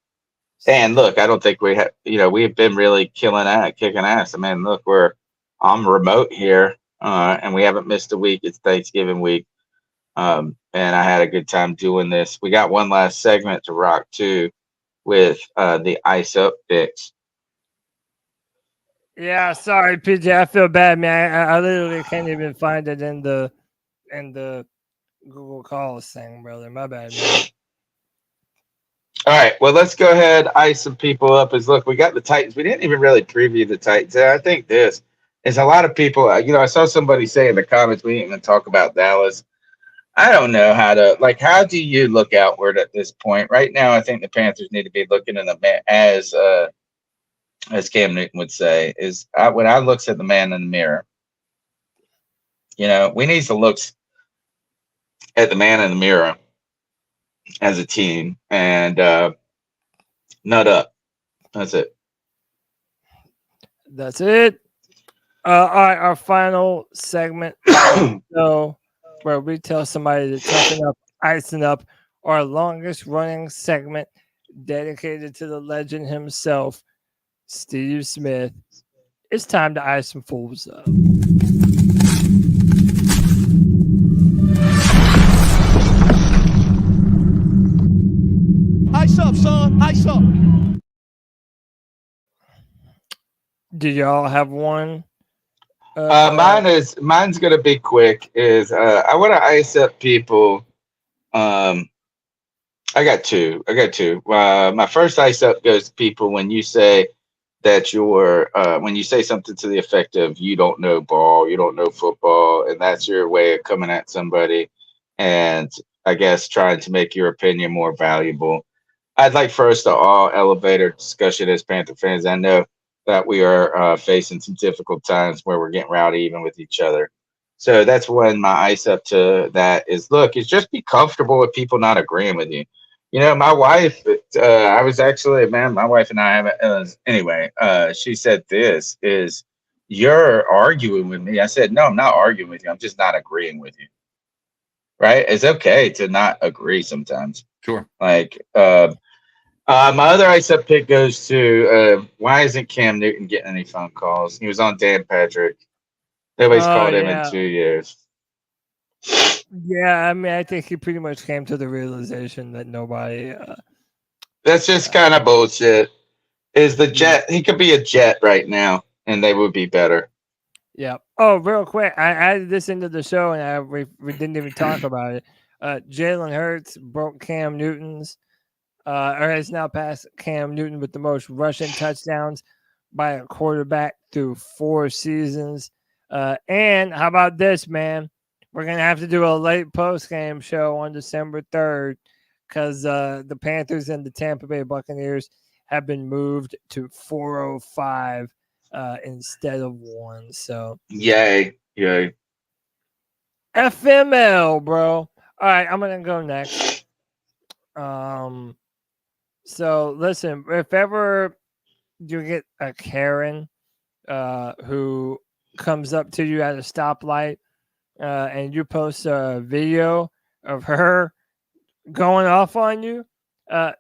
look, I don't think we have, we've been really kicking ass. I mean, look, I'm remote here, and we haven't missed a week. It's Thanksgiving week. And I had a good time doing this. We got one last segment to rock too with the ice up picks. Yeah, sorry, PJ. I feel bad, man. I literally can't even find it in the Google Calls thing, brother. My bad, man. All right, well, let's go ahead, ice some people up. Look, we got the Titans. We didn't even really preview the Titans. And I think this is a lot of people. I saw somebody say in the comments we didn't even talk about Dallas. I don't know how do you look outward at this point? Right now, I think the Panthers need to be looking in the as Cam Newton would say, when I looks at the man in the mirror. We need to look at the man in the mirror as a team and nut up. That's it. That's it. All right, our final segment. So, where we tell somebody to toughen up, icing up, our longest running segment dedicated to the legend himself, Steve Smith. It's time to ice some fools up. Ice up, son. Ice up. Do y'all have one? Mine's gonna be quick. I want to ice up people. I got two. My first ice up goes to people when you say that when you say something to the effect of you don't know ball, you don't know football, and that's your way of coming at somebody, and I guess trying to make your opinion more valuable. I'd like for us to all elevate our discussion as Panther fans. I know that we are facing some difficult times where we're getting rowdy even with each other. So that's when my ice up to that is, look, is just be comfortable with people not agreeing with you. You know, my wife, I was actually, man, my wife and I haven't, anyway, she said this is, you're arguing with me. I said, no, I'm not arguing with you. I'm just not agreeing with you. Right? It's okay to not agree sometimes. Sure. Like, my other ice up pick goes to, why isn't Cam Newton getting any phone calls? He was on Dan Patrick. Nobody's called him in 2 years. Yeah, I mean, I think he pretty much came to the realization that nobody. That's just kind of bullshit. Is the Jet? He could be a Jet right now, and they would be better. Yeah. Oh, real quick, I added this into the show, and we didn't even talk about it. Jalen Hurts broke Cam Newton's, or has now passed Cam Newton with the most rushing touchdowns by a quarterback through 4 seasons. And how about this, man? We're going to have to do a late post-game show on December 3rd because the Panthers and the Tampa Bay Buccaneers have been moved to 4:05 instead of 1. So yay. FML, bro. All right, I'm going to go next. So listen, if ever you get a Karen who comes up to you at a stoplight and you post a video of her going off on you,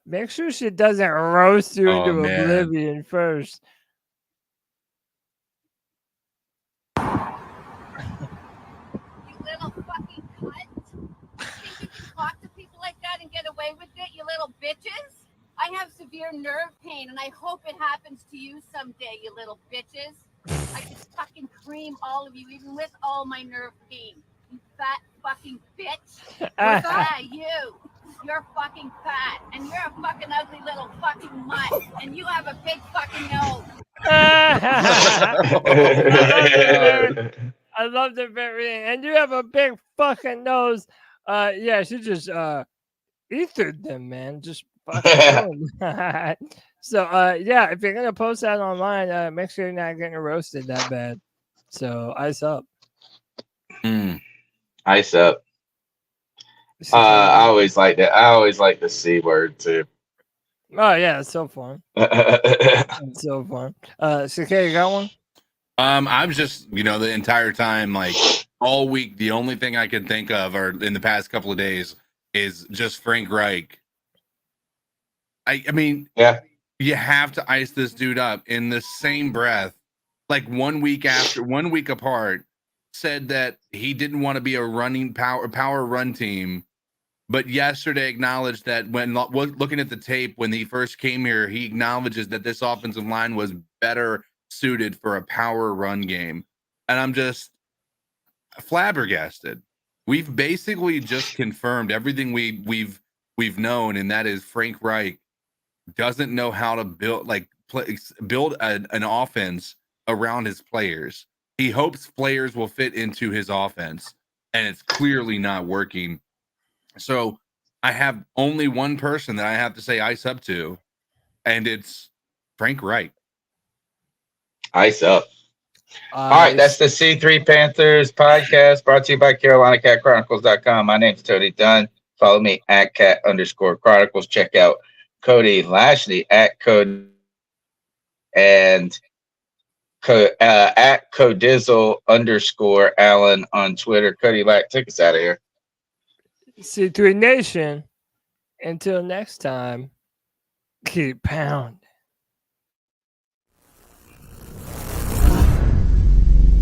make sure she doesn't roast you into oblivion first. You little fucking cunt. You think you can talk to people like that and get away with it, you little bitches? I have severe nerve pain, and I hope it happens to you someday, you little bitches. I just fucking cream all of you, even with all my nerve pain. You fat fucking bitch. Yeah, you. You're fucking fat, and you're a fucking ugly little fucking mutt, and you have a big fucking nose. I love the very end. And you have a big fucking nose. Yeah, she just ethered them, man. Just fucking So yeah, if you're gonna post that online, make sure you're not getting roasted that bad. So ice up. Ice up. I always like that. I always like the C word too. Oh yeah, it's so fun. It's so fun. Shaquille, you got one? I'm just, the entire time, like all week, the only thing I can think of, or in the past couple of days, is just Frank Reich. I mean, yeah, you have to ice this dude up in the same breath. Like 1 week apart, said that he didn't want to be a running power run team, but yesterday acknowledged that when looking at the tape when he first came here, he acknowledges that this offensive line was better suited for a power run game, and I'm just flabbergasted. We've basically just confirmed everything we've known, and that is Frank Reich doesn't know how to build an offense around his players. He hopes players will fit into his offense, and it's clearly not working. So I have only one person that I have to say ice up to, and it's Frank Reich. Ice up. All right, that's the C3 Panthers podcast brought to you by CarolinaCatChronicles.com. My name's Tony Dunn. Follow me at cat_chronicles. Check out Cody Lashley at Cody and at Codizzle_Allen on Twitter. Cody Lack, take us out of here. C3 Nation. Until next time, keep pounding.